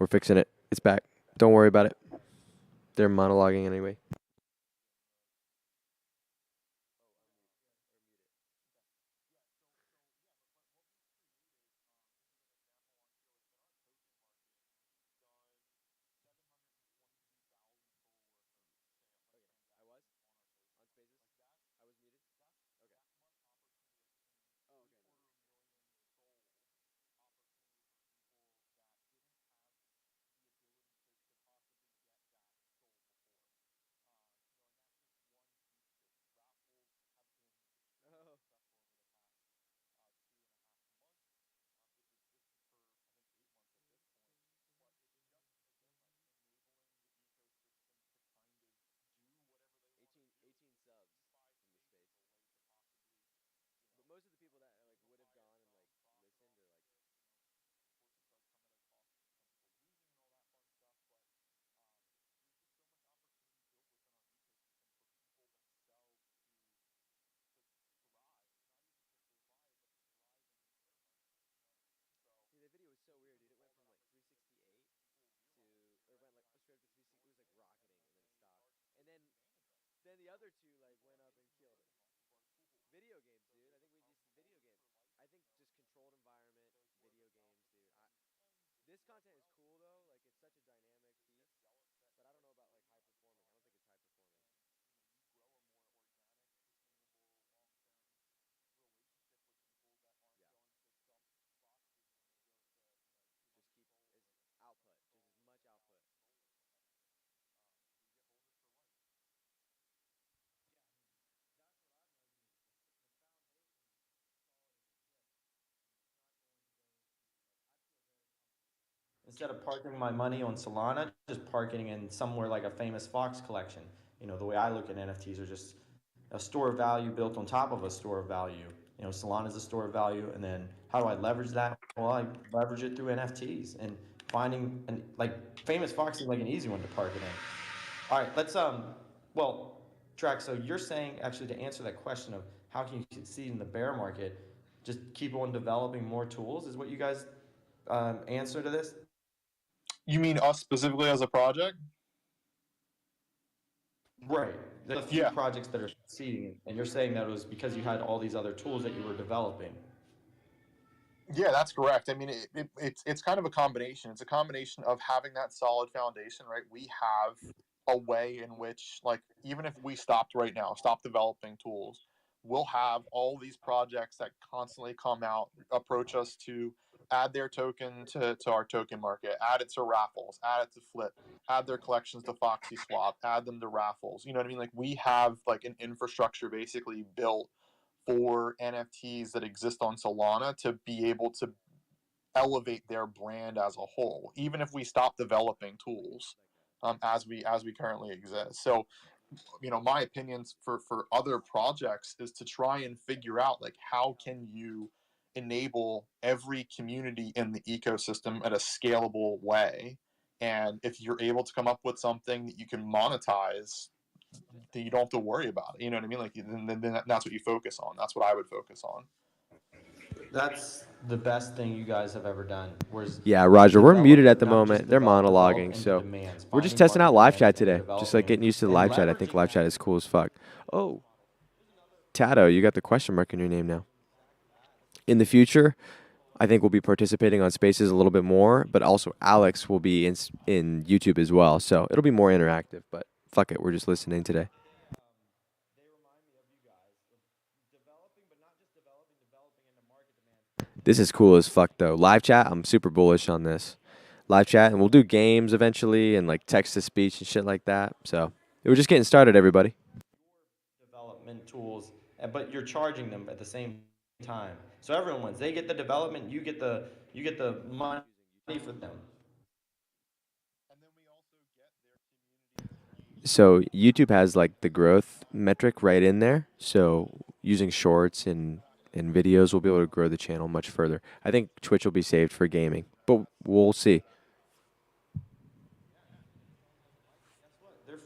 We're fixing it. It's back. Don't worry about it. They're monologuing anyway. Instead of parking my money on Solana, just parking in somewhere like a famous Fox collection. The way I look at NFTs are just a store of value built on top of a store of value. Solana is a store of value, and then how do I leverage that? Well, I leverage it through NFTs and finding and like famous Fox is like an easy one to park it in. All right, let's well, Track. So you're saying actually to answer that question of how can you succeed in the bear market, just keep on developing more tools is what you guys answer to this. You mean us specifically as a project? Right. There's a few Yeah. projects that are succeeding, and you're saying that it was because you had all these other tools that you were developing. Yeah, that's correct. I mean, it's kind of a combination. It's a combination of having that solid foundation, right? We have a way in which, like, even if we stopped right now, stop developing tools, we'll have all these projects that constantly come out, approach us to add their token to our token market, add it to raffles, add it to Flip, add their collections to Foxy Swap, add them to raffles. You know what I mean? Like, we have like an infrastructure basically built for NFTs that exist on Solana to be able to elevate their brand as a whole, even if we stop developing tools as we currently exist. So, my opinions for other projects is to try and figure out like how can you enable every community in the ecosystem at a scalable way, and if you're able to come up with something that you can monetize, then you don't have to worry about it. You know what I mean? Like then that's what you focus on. That's what I would focus on. That's the best thing you guys have ever done. Whereas Yeah, Roger, we're develop, muted at the not just moment. They're develop monologuing, into so demands, we're just finding testing out market live demands chat and today. Just like developing getting used to the and live chat. I think leveraging live chat is cool as fuck. Oh, Tato, you got the question mark in your name now. In the future, I think we'll be participating on Spaces a little bit more, but also Alex will be in YouTube as well, so it'll be more interactive. But fuck it, we're just listening today. This is cool as fuck though. Live chat, I'm super bullish on this. Live chat, and we'll do games eventually and like text to speech and shit like that. So we're just getting started, everybody. development tools, but you're charging them at the same time. So everyone wins. They get the development, you get the money for them. So YouTube has like the growth metric right in there. So using shorts and videos, we'll be able to grow the channel much further. I think Twitch will be saved for gaming, but we'll see. They're,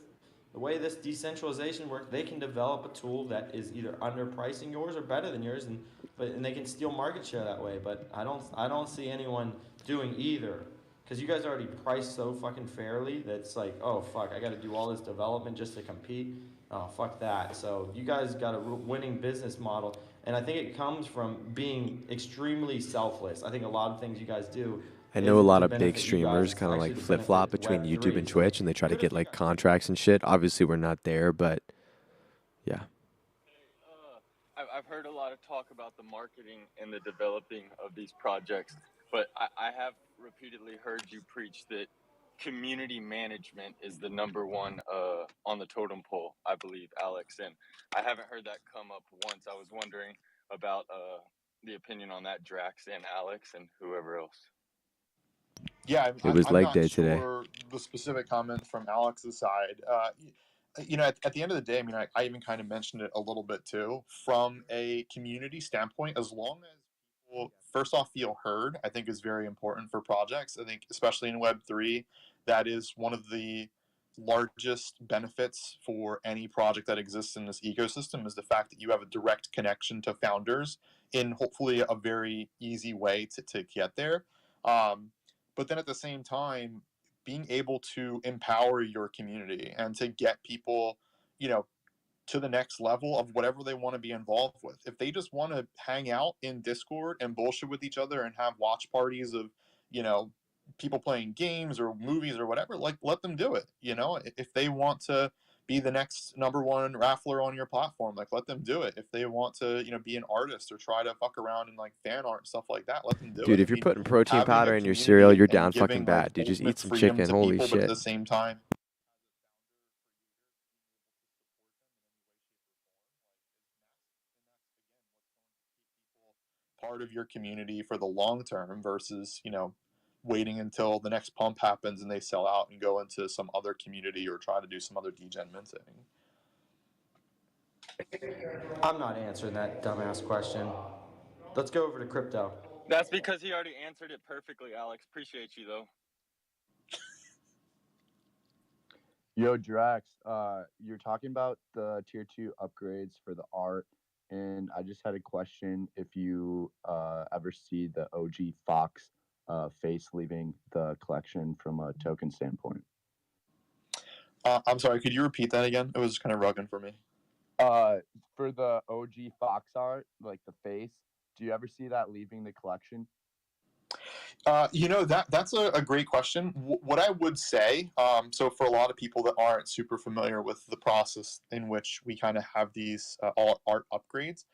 the way this decentralization works, they can develop a tool that is either underpricing yours or better than yours, and they can steal market share that way. But I don't see anyone doing either. because you guys already priced so fucking fairly that's like, oh fuck, I got to do all this development just to compete. Oh fuck that. So you guys got a winning business model, and I think it comes from being extremely selfless. I think a lot of things you guys do. I know a lot To of big benefit you guys, streamers it's kind of actually like to flip flop benefit between YouTube Web3. and So Twitch, and they try to kudos get to you like guys. contracts and shit. Obviously, we're not there, but yeah. I've heard a lot of talk about the marketing and the developing of these projects, but I have repeatedly heard you preach that community management is the number one on the totem pole, I believe, Alex. And I haven't heard that come up once. I was wondering about the opinion on that, Drax and Alex and whoever else. Yeah, It was I'm leg not day today. sure the specific comment from Alex's side. You know, at the end of the day, I mean, I even kind of mentioned it a little bit too. From a community standpoint, as long as people first off feel heard, I think is very important for projects. I think especially in Web3, that is one of the largest benefits for any project that exists in this ecosystem is the fact that you have a direct connection to founders in hopefully a very easy way to get there. But then at the same time, being able to empower your community and to get people, you know, to the next level of whatever they want to be involved with. If they just want to hang out in Discord and bullshit with each other and have watch parties of, you know, people playing games or movies or whatever, like let them do it. You know, if they want to be the next number one raffler on your platform, like let them do it. If they want to, you know, be an artist or try to fuck around in like fan art and stuff like that, let them do Dude, it. if I you're mean, putting protein having a powder in your cereal, community you're and down fucking giving like bad, dude. Just ultimate eat some freedom chicken. to Holy people, but at shit. the same time, part of your community for the long term versus, you know, waiting until the next pump happens and they sell out and go into some other community or try to do some other degen minting. I'm not answering that dumbass question. Let's go over to crypto. That's because he already answered it perfectly, Alex. Appreciate you, though. Yo, Drax, you're talking about the tier 2 upgrades for the art, and I just had a question if you ever see the OG Fox face leaving the collection from a token standpoint. I'm sorry, could you repeat that again? It was kind of rugging for me. For the OG Fox art, like the face, do you ever see that leaving the collection? You know, that's a great question. What I would say, so for a lot of people that aren't super familiar with the process in which we kind of have these all art upgrades,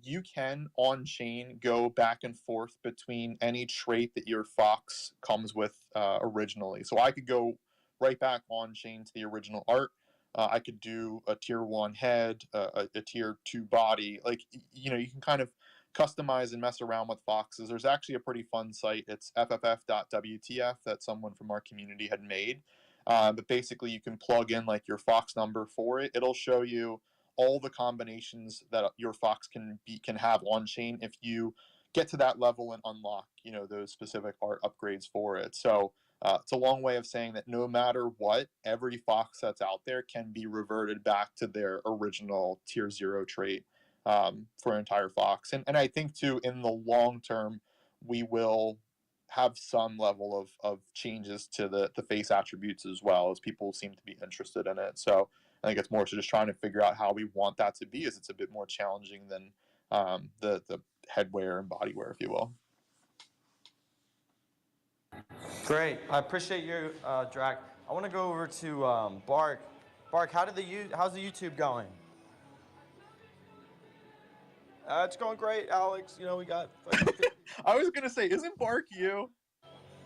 you can on chain go back and forth between any trait that your Fox comes with originally. So I could go right back on chain to the original art. I could do a tier 1 head, a tier 2 body. Like, you know, you can kind of customize and mess around with foxes. There's actually a pretty fun site. It's fff.wtf that someone from our community had made. But basically, you can plug in like your fox number for it. It'll show you all the combinations that your fox can have on chain if you get to that level and unlock, you know, those specific art upgrades for it. So it's a long way of saying that no matter what, every fox that's out there can be reverted back to their original tier 0 trait for an entire fox. And I think too, in the long term, we will have some level of changes to the face attributes as well, as people seem to be interested in it. So I think it's more so just trying to figure out how we want that to be, as it's a bit more challenging than the headwear and bodywear, if you will. Great. I appreciate you, Drac. I want to go over to Bark. Bark, how's the YouTube going? It's going great, Alex. You know, we got. I was gonna say, isn't Bark you?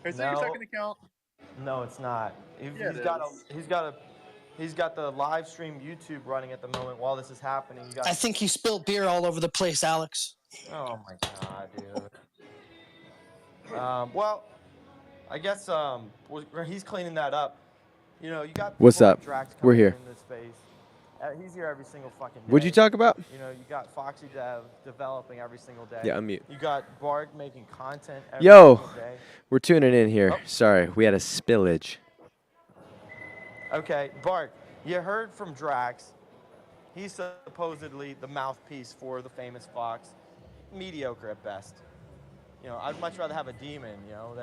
Is that your second account? No, it's not. Yeah, He's got the live stream YouTube running at the moment while this is happening. I think he spilled beer all over the place, Alex. Oh my god, dude. Well, I guess he's cleaning that up. You know, you got. What's people up? like Drax We're coming here. In this space. He's here every single fucking day. What'd you talk about? You know, you got Foxy Dev developing every single day. Yeah, unmute. You got Bark making content every Yo, single day. we're tuning in here. Oh. Sorry, we had a spillage. Okay, Bark, you heard from Drax. He's supposedly the mouthpiece for the famous Fox. Mediocre at best. You know, I'd much rather have a demon, you know.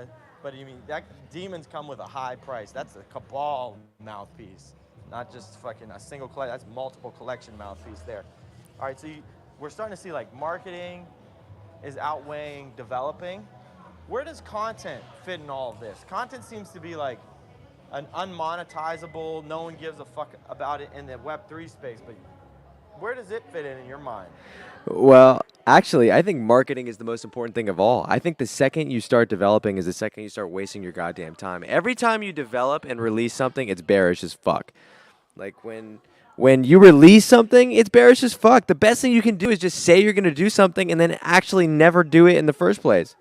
But you mean that demons come with a high price. That's a cabal mouthpiece, not just fucking a single collect. That's multiple collection mouthpiece there. All right, so we're starting to see like marketing is outweighing developing. Where does content fit in all of this? Content seems to be like an unmonetizable, no one gives a fuck about it in the Web3 space, but where does it fit in your mind? Well, actually, I think marketing is the most important thing of all. I think the second you start developing is the second you start wasting your goddamn time. Every time you develop and release something, it's bearish as fuck. Like when you release something, it's bearish as fuck. The best thing you can do is just say you're going to do something and then actually never do it in the first place.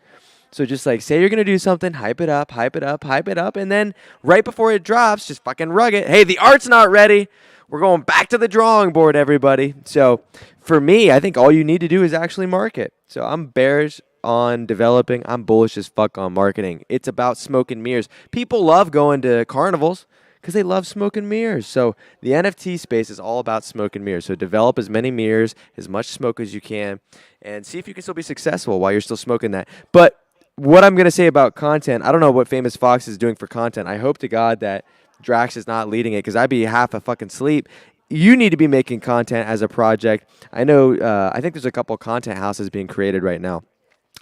So just like say you're going to do something, hype it up, hype it up, hype it up, and then right before it drops, just fucking rug it. Hey, the art's not ready. We're going back to the drawing board, everybody. So for me, I think all you need to do is actually market. So I'm bearish on developing. I'm bullish as fuck on marketing. It's about smoke and mirrors. People love going to carnivals because they love smoke and mirrors. So the NFT space is all about smoke and mirrors. So develop as many mirrors, as much smoke as you can, and see if you can still be successful while you're still smoking that. But what I'm going to say about content, I don't know what Famous Fox is doing for content. I hope to God that Drax is not leading it because I'd be half a fucking sleep. You need to be making content as a project. I know, I think there's a couple content houses being created right now.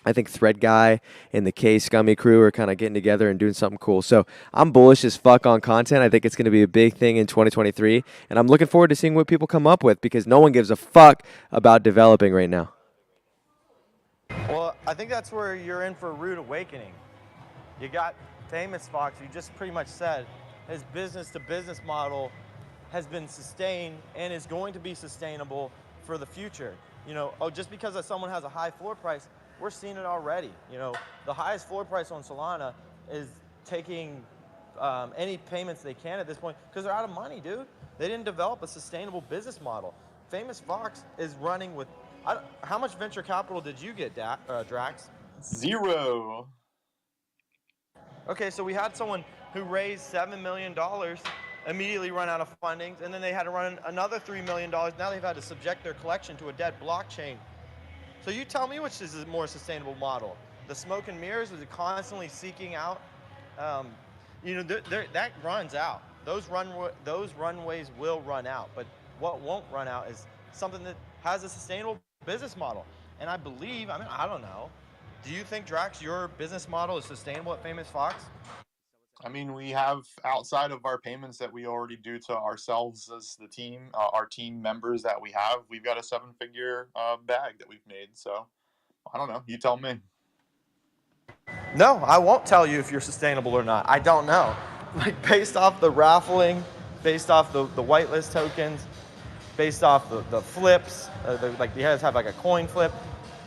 I think Thread Guy and the K Scummy crew are kind of getting together and doing something cool. So I'm bullish as fuck on content. I think it's going to be a big thing in 2023. And I'm looking forward to seeing what people come up with because no one gives a fuck about developing right now. Well, I think that's where you're in for a rude awakening. You got Famous Fox, you just pretty much said his business-to-business model has been sustained and is going to be sustainable for the future. You know, just because someone has a high floor price, we're seeing it already. You know, the highest floor price on Solana is taking any payments they can at this point because they're out of money, dude. They didn't develop a sustainable business model. Famous Fox is running with, how much venture capital did you get, Drax? 0. Okay, so we had someone who raised $7 million, immediately run out of fundings, and then they had to run another $3 million. Now they've had to subject their collection to a dead blockchain. So you tell me which is a more sustainable model. The smoke and mirrors is constantly seeking out, you know, that runs out. Those runways will run out, but what won't run out is something that has a sustainable business model. And I believe, I mean, I don't know. Do you think, Drax, your business model is sustainable at Famous Fox? I mean, we have, outside of our payments that we already do to ourselves as the team, our team members that we have, we've got a 7-figure bag that we've made. So I don't know. You tell me. No, I won't tell you if you're sustainable or not. I don't know. Like, based off the raffling, based off the whitelist tokens, based off the flips, like you guys have like a coin flip,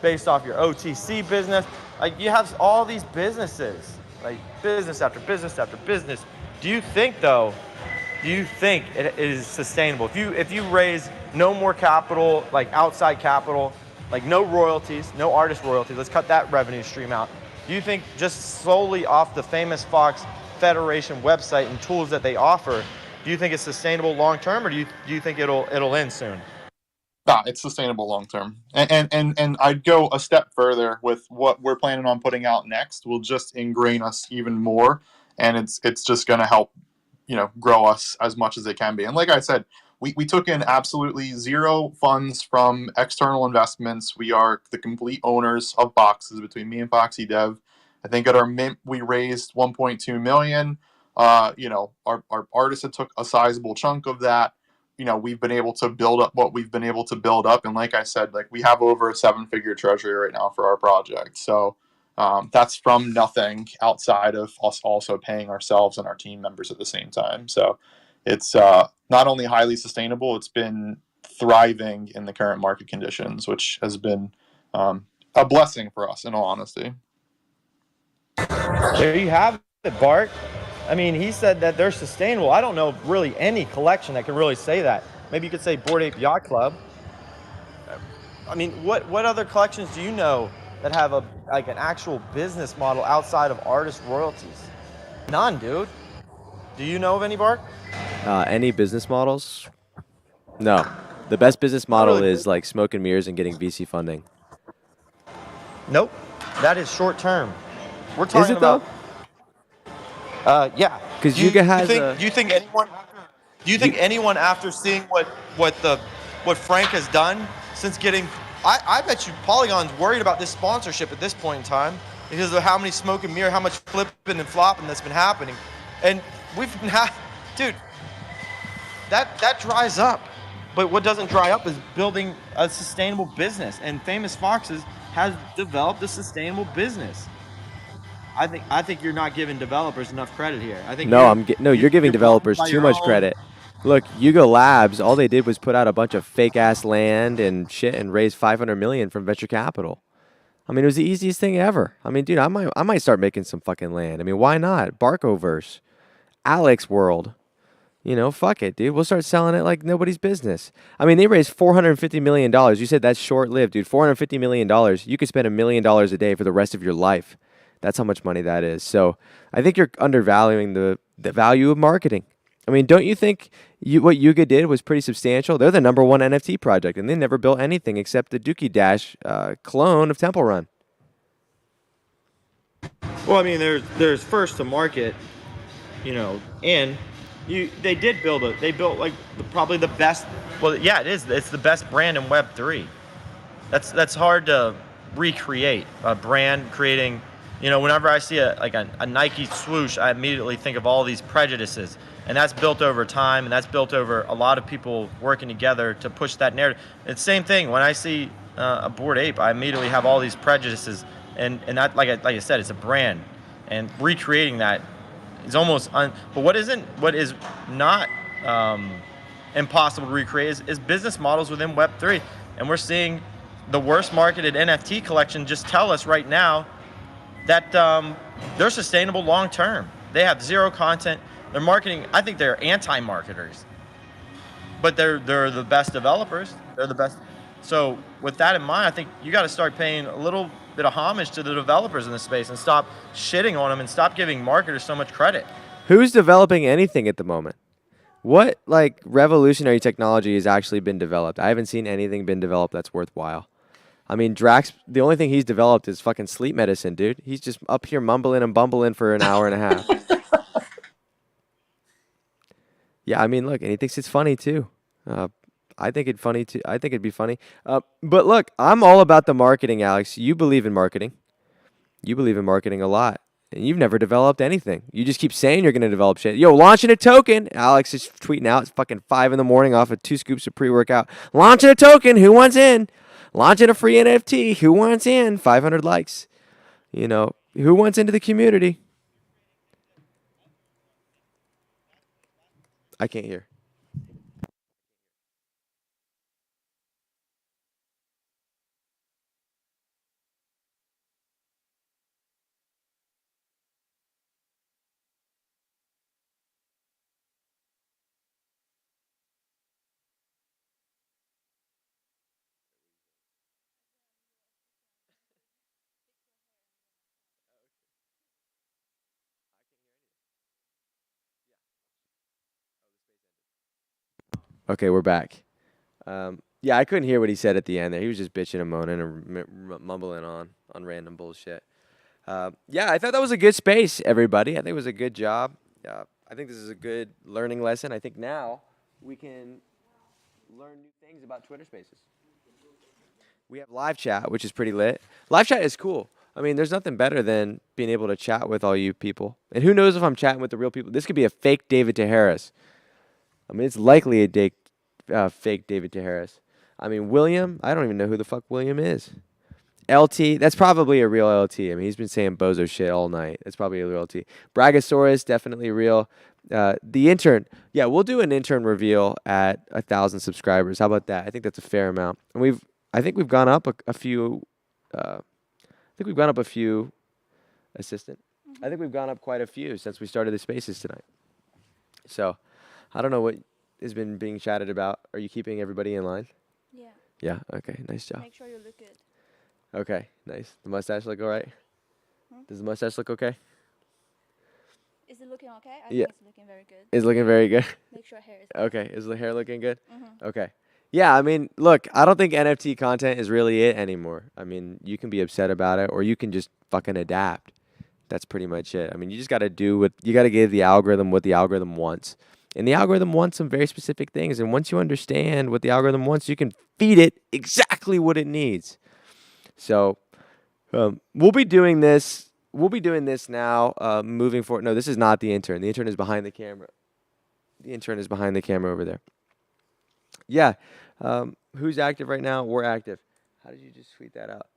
based off your OTC business. Like, you have all these businesses, like business after business after business. Do you think, though, it is sustainable? If you raise no more capital, like outside capital, like no royalties, no artist royalties, let's cut that revenue stream out. Do you think just solely off the Famous Fox Federation website and tools that they offer, do you think it's sustainable long term, or do you think it'll end soon? Nah, it's sustainable long term. And I'd go a step further with what we're planning on putting out next will just ingrain us even more, and it's just going to help, you know, grow us as much as it can be. And like I said, we took in absolutely 0 funds from external investments. We are the complete owners of Boxes between me and Foxy Dev. I think at our mint we raised 1.2 million. You know, our artists took a sizable chunk of that. You know, we've been able to build up what we've been able to build up. And like I said, like we have over a 7-figure treasury right now for our project. So that's from nothing outside of us also paying ourselves and our team members at the same time. So it's not only highly sustainable, it's been thriving in the current market conditions, which has been a blessing for us, in all honesty. There you have it, Bart. I mean, he said that they're sustainable. I don't know of really any collection that can really say that. Maybe you could say Bored Ape Yacht Club. I mean, what other collections do you know that have an actual business model outside of artist royalties? None, dude. Do you know of any, Bart? Any business models? No. The best business model really. is like smoke and mirrors and getting VC funding. Nope. That is short term. We're talking Is it though? about Yeah. 'Cause Do you, Yuga has think, a- do you think anyone? Do you think anyone after seeing what Frank has done since getting? I bet you Polygon's worried about this sponsorship at this point in time because of how many smoke and mirror, how much flipping and flopping that's been happening, and we've been dude. That dries up, but what doesn't dry up is building a sustainable business. And Famous Foxes has developed a sustainable business. I think you're not giving developers enough credit here. I think No, you're, you're giving you're developers by too your much own- credit. Look, Yuga Labs, all they did was put out a bunch of fake ass land and shit and raise 500 million from venture capital. I mean, it was the easiest thing ever. I mean, dude, I might start making some fucking land. I mean, why not? Barcoverse, Alex World. You know, fuck it, dude. We'll start selling it like nobody's business. I mean, they raised $450 million. You said that's short-lived, dude. $450 million. You could spend $1 million a day for the rest of your life. That's how much money that is. So I think you're undervaluing the value of marketing. I mean, don't you think what Yuga did was pretty substantial? They're the #1 NFT project, and they never built anything except the Dookie Dash clone of Temple Run. Well, I mean, there's first to market, you know, and they built like probably the best. Well, yeah, it is. It's the best brand in Web3. That's hard to recreate a brand creating. You know, whenever I see a Nike swoosh, I immediately think of all these prejudices, and that's built over time, and that's built over a lot of people working together to push that narrative. It's the same thing when I see a Bored Ape, I immediately have all these prejudices, and that like I said, it's a brand, and recreating that is almost but what is not impossible to recreate is business models within Web3, and we're seeing the worst marketed NFT collection just tell us right now that they're sustainable long term. They have zero content. They're marketing. I think they're anti-marketers, but they're the best developers. They're the best. So with that in mind, I think you got to start paying a little bit of homage to the developers in the space and stop shitting on them and stop giving marketers so much credit. Who's developing anything at the moment? What like revolutionary technology has actually been developed? I haven't seen anything been developed that's worthwhile. I mean, Drax, the only thing he's developed is fucking sleep medicine, dude. He's just up here mumbling and bumbling for an hour and a half. Yeah, I mean, look, and he thinks it's funny too. I think it'd funny too. I think it'd be funny. But look, I'm all about the marketing, Alex. You believe in marketing. You believe in marketing a lot. And you've never developed anything. You just keep saying you're going to develop shit. Yo, launching a token. Alex is tweeting out. It's fucking 5 in the morning off of 2 scoops of pre-workout. Launching a token. Who wants in? Launching a free NFT. Who wants in? 500 likes. You know, who wants into the community? I can't hear. Okay, we're back. Yeah, I couldn't hear what he said at the end there. He was just bitching and moaning and mumbling on random bullshit. Yeah, I thought that was a good space, everybody. I think it was a good job. I think this is a good learning lesson. I think now we can learn new things about Twitter Spaces. We have live chat, which is pretty lit. Live chat is cool. I mean, there's nothing better than being able to chat with all you people. And who knows if I'm chatting with the real people. This could be a fake David Taharis. I mean, it's likely a fake David Taharis. I mean, William, I don't even know who the fuck William is. LT, that's probably a real LT. I mean, he's been saying bozo shit all night. That's probably a real LT. Bragasaurus, definitely real. The intern, yeah, we'll do an intern reveal at 1,000 subscribers. How about that? I think that's a fair amount. And I think we've gone up a few. I think we've gone up a few. Assistant. I think we've gone up quite a few since we started the spaces tonight. So, I don't know what has been being chatted about. Are you keeping everybody in line? Yeah. Yeah. Okay. Nice job. Make sure you look good. Okay. Nice. The mustache look all right? Does the mustache look okay? Is it looking okay? I Yeah. think it's looking very good. It's looking very good. Make sure hair is Okay. Is the hair looking good? Mhm. Okay. Yeah, I mean, look, I don't think NFT content is really it anymore. I mean, you can be upset about it or you can just fucking adapt. That's pretty much it. I mean, you just got to do what you got to give the algorithm what the algorithm wants. And the algorithm wants some very specific things. And once you understand what the algorithm wants, you can feed it exactly what it needs. So we'll be doing this. We'll be doing this now, moving forward. No, this is not the intern. The intern is behind the camera. The intern is behind the camera over there. Yeah. Who's active right now? We're active. How did you just tweet that out?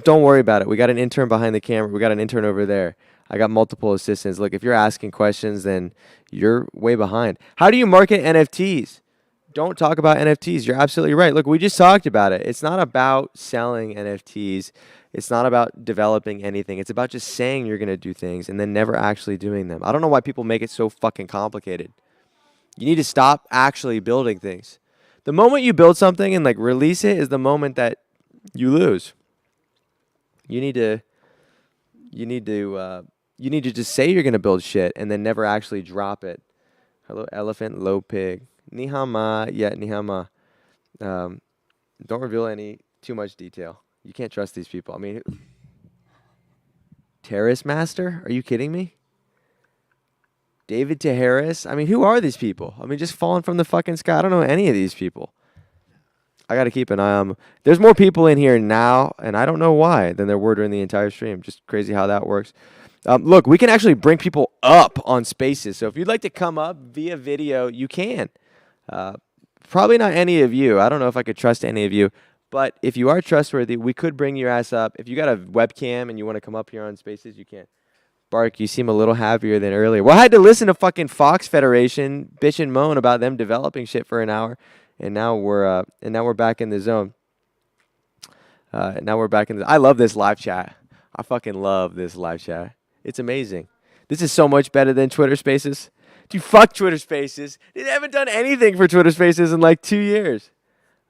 Don't worry about it. We got an intern behind the camera. We got an intern over there. I got multiple assistants. Look, if you're asking questions, then you're way behind. How do you market NFTs? Don't talk about NFTs. You're absolutely right. Look, we just talked about it. It's not about selling NFTs. It's not about developing anything. It's about just saying you're going to do things and then never actually doing them. I don't know why people make it so fucking complicated. You need to stop actually building things. The moment you build something and like release it is the moment that you lose. You need to just say you're gonna build shit and then never actually drop it. Hello, elephant, low pig. Nihama, yeah, Nihama. Don't reveal any too much detail. You can't trust these people. I mean, Terrace Master? Are you kidding me? David Teharis? I mean, who are these people? I mean, just falling from the fucking sky. I don't know any of these people. I got to keep an eye on them. There's more people in here now, and I don't know why, than there were during the entire stream. Just crazy how that works. Look, we can actually bring people up on Spaces. So if you'd like to come up via video, you can. Probably not any of you. I don't know if I could trust any of you. But if you are trustworthy, we could bring your ass up. If you got a webcam and you want to come up here on Spaces, you can. Bark, you seem a little happier than earlier. Well, I had to listen to fucking Fox Federation bitch and moan about them developing shit for an hour. And now we're back in the zone. I love this live chat. I fucking love this live chat. It's amazing. This is so much better than Twitter Spaces. Dude, fuck Twitter Spaces. They haven't done anything for Twitter Spaces in like 2 years.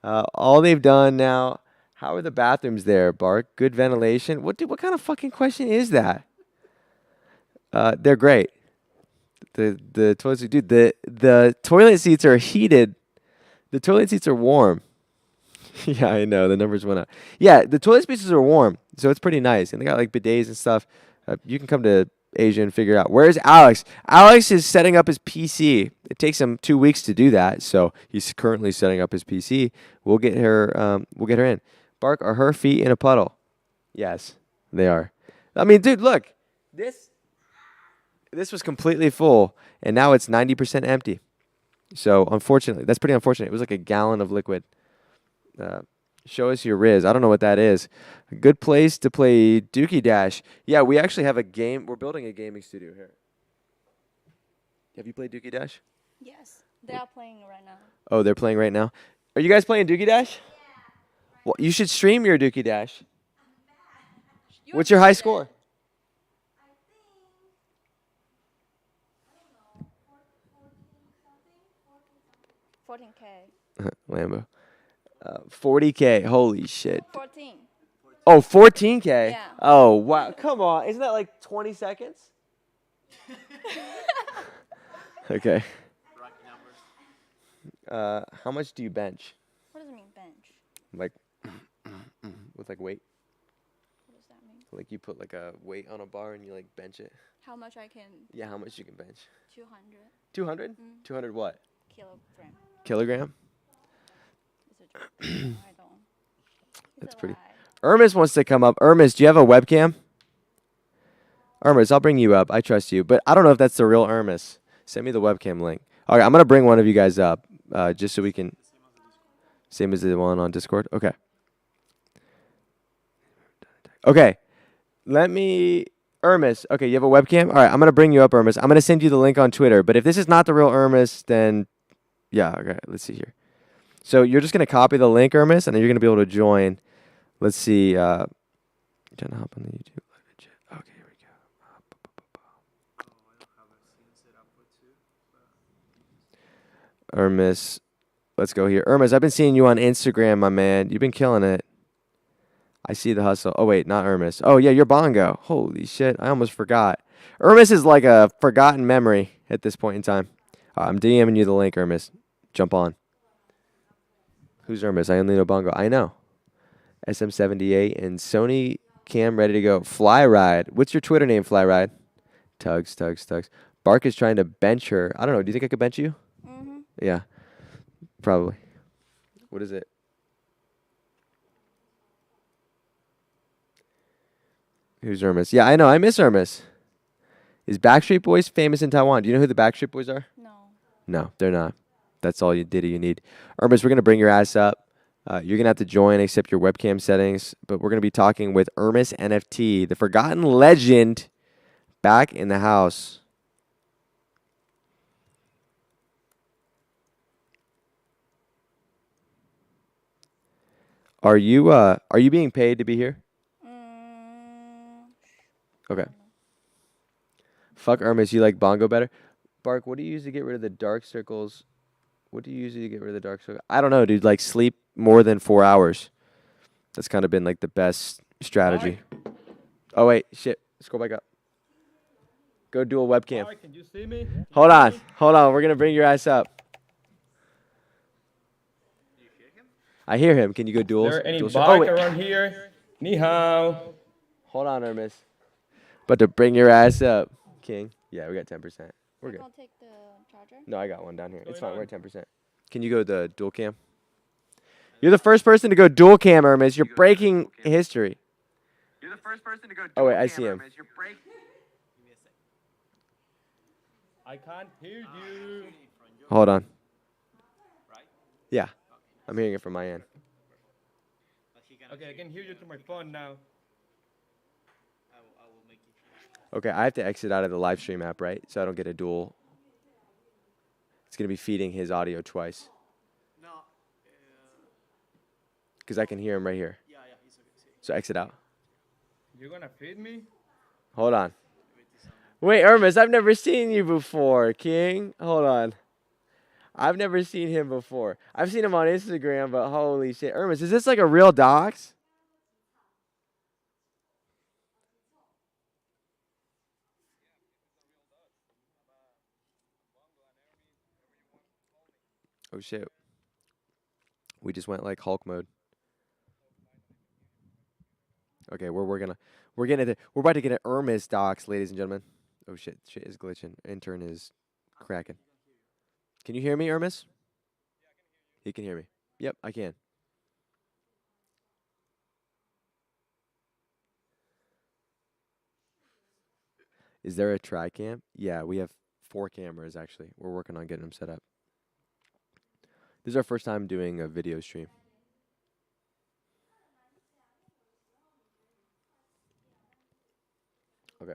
All they've done now. How are the bathrooms there, Bark? Good ventilation. What kind of fucking question is that? They're great. The toilet seats, dude. The toilet seats are heated. The toilet seats are warm. Yeah, I know. The numbers went up. Yeah, the toilet spaces are warm, so it's pretty nice. And they got like bidets and stuff. You can come to Asia and figure it out. Where's Alex? Alex is setting up his PC. It takes him 2 weeks to do that, so he's currently setting up his PC. We'll get her. We'll get her in. Bark, are her feet in a puddle? Yes, they are. I mean, dude, look. This was completely full, and now it's 90% empty. So, unfortunately, that's pretty unfortunate. It was like a gallon of liquid. Show us your Riz. I don't know what that is. A good place to play Dookie Dash. Yeah, we actually have a game. We're building a gaming studio here. Have you played Dookie Dash? Yes, they are playing right now. Oh, they're playing right now? Are you guys playing Dookie Dash? Yeah. Well, you should stream your Dookie Dash. What's your high score? 14K. Lambo. 40K. Holy shit. 14. Oh, 14K? Yeah. Oh, wow. Come on. Isn't that like 20 seconds? Okay. How much do you bench? What does it mean, bench? Like, with like weight? What does that mean? Like you put like a weight on a bar and you like bench it? How much I can? Yeah, how much you can bench? 200. 200? 200 what? Kilogram. Kilogram? It's a joke. I don't. That's pretty. Ermis wants to come up. Ermis, do you have a webcam? Ermis, I'll bring you up. I trust you. But I don't know if that's the real Ermis. Send me the webcam link. All right, I'm going to bring one of you guys up just so we can. Same as the one on Discord? Okay. Okay. Let me. Ermis. Okay, you have a webcam? All right, I'm going to bring you up, Ermis. I'm going to send you the link on Twitter. But if this is not the real Ermis, then. Yeah, okay. Let's see here. So you're just going to copy the link, Ermis, and then you're going to be able to join. Let's see. Trying to hop on the YouTube. Okay, here we go. Ermis. Let's go here. Ermis, I've been seeing you on Instagram, my man. You've been killing it. I see the hustle. Oh, wait, not Ermis. Oh, yeah, you're Bongo. Holy shit. I almost forgot. Ermis is like a forgotten memory at this point in time. I'm DMing you the link, Ermis. Jump on. Who's Ermis? I only know Bongo. I know. SM78 and Sony cam ready to go. Fly Ride. What's your Twitter name, Fly Ride? Tugs. Bark is trying to bench her. I don't know. Do you think I could bench you? Mm-hmm. Yeah, probably. What is it? Who's Hermes? Yeah, I know. I miss Hermes. Is Backstreet Boys famous in Taiwan? Do you know who the Backstreet Boys are? No. No, they're not. That's all you need. Hermes, we're going to bring your ass up. You're going to have to join, accept your webcam settings. But we're going to be talking with Hermes NFT, the forgotten legend, back in the house. Are you being paid to be here? Okay. Fuck Hermes, you like Bongo better? Bark, what do you use to get rid of the dark circles? What do you use to get rid of the dark circles? I don't know, dude. Like sleep more than 4 hours. That's kind of been like the best strategy. Oh wait, shit. Scroll back up. Go dual webcam. Can you see me? Hold on. We're gonna bring your ass up. I hear him. Can you go dual? Is there any dual bike wait. around here? Ni hao. Hold on, Hermes. But to bring your ass up, King. Yeah, we got 10%. We're good. I'll take the charger. No, I got one down here. It's fine. We're at 10%. Can you go the dual cam? You're the first person to go dual cam, Hermes. You're breaking history. You're the first person to go. Oh wait, I see him. I can't hear you. Hold on. Yeah, I'm hearing it from my end. Okay, I can hear you through my phone now. Okay, I have to exit out of the live stream app, right? So I don't get a dual. It's gonna be feeding his audio twice. No. Because I can hear him right here. Yeah, he's okay. So exit out. You're gonna feed me? Hold on. Wait, Hermes, I've never seen you before, King. Hold on. I've never seen him before. I've seen him on Instagram, but holy shit. Hermes, is this like a real dox? Oh shit. We just went like Hulk mode. Okay, we're about to get an Hermes docs, ladies and gentlemen. Oh shit is glitching. Intern is cracking. Can you hear me, Hermes? He can hear me. Yep, I can. Is there a tri-cam? Yeah, we have 4 cameras actually. We're working on getting them set up. This is our first time doing a video stream. Okay,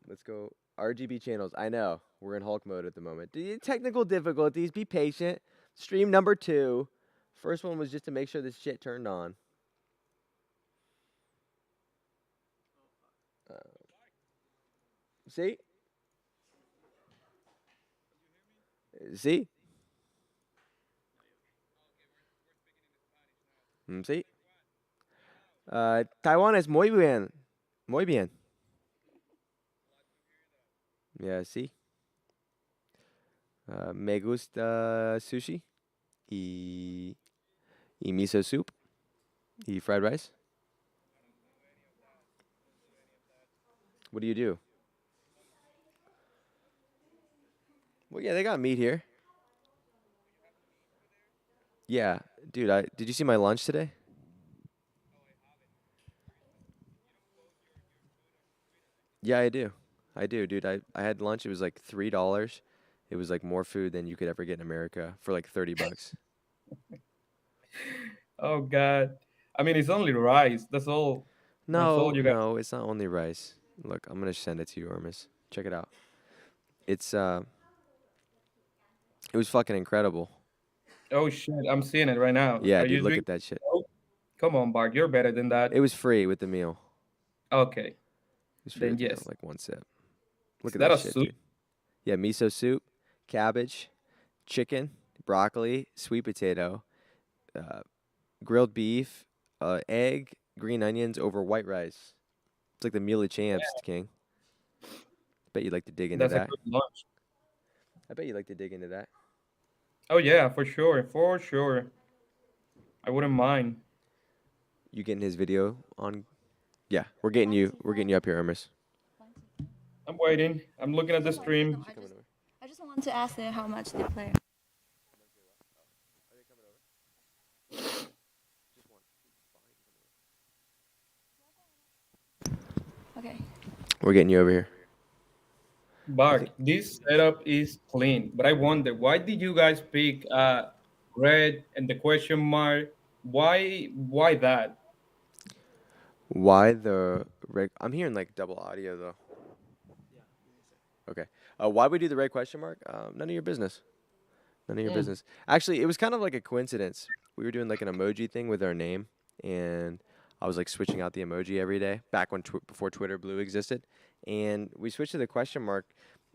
let's go. RGB channels. I know we're in Hulk mode at the moment. Technical difficulties. Be patient. Stream number 2. First one was just to make sure this shit turned on. See? See? See? Taiwan es muy bien. Muy bien. Yeah, see? Me gusta sushi y miso soup y fried rice. What do you do? Well, yeah, they got meat here. Yeah, dude, did you see my lunch today? Yeah, I do. I do, dude. I had lunch. It was like $3. It was like more food than you could ever get in America for like $30. Oh God. I mean, it's only rice. That's all. That's all you got. No, it's not only rice. Look, I'm gonna send it to you, Hermes. Check it out. It's it was fucking incredible. Oh shit, I'm seeing it right now. Yeah, Are dude, you look doing? at that shit. Oh, come on, Bart. You're better than that. It was free with the meal. Okay. It was free Then with the meal, yes. like one sip. Look Is at that that a shit, soup? dude. Yeah, miso soup, cabbage, chicken, broccoli, sweet potato, grilled beef, egg, green onions over white rice. It's like the meal of champs, King. Bet you'd like to dig into That's a that. good lunch. I bet you'd like to dig into that. Oh yeah, for sure, for sure. I wouldn't mind. You getting his video on? Yeah, we're getting you up here, Hermes. I'm waiting. I'm looking at the No, stream. I just want to ask them how much they play. Okay. We're getting you over here. Bart, this setup is clean, but I wonder why did you guys pick red and the question mark? Why that? Why the red? I'm hearing like double audio though. Okay. Why we do the red question mark? None of your business. None of your business. Actually, it was kind of like a coincidence. We were doing like an emoji thing with our name, and I was like switching out the emoji every day back when before Twitter Blue existed, and we switched to the question mark,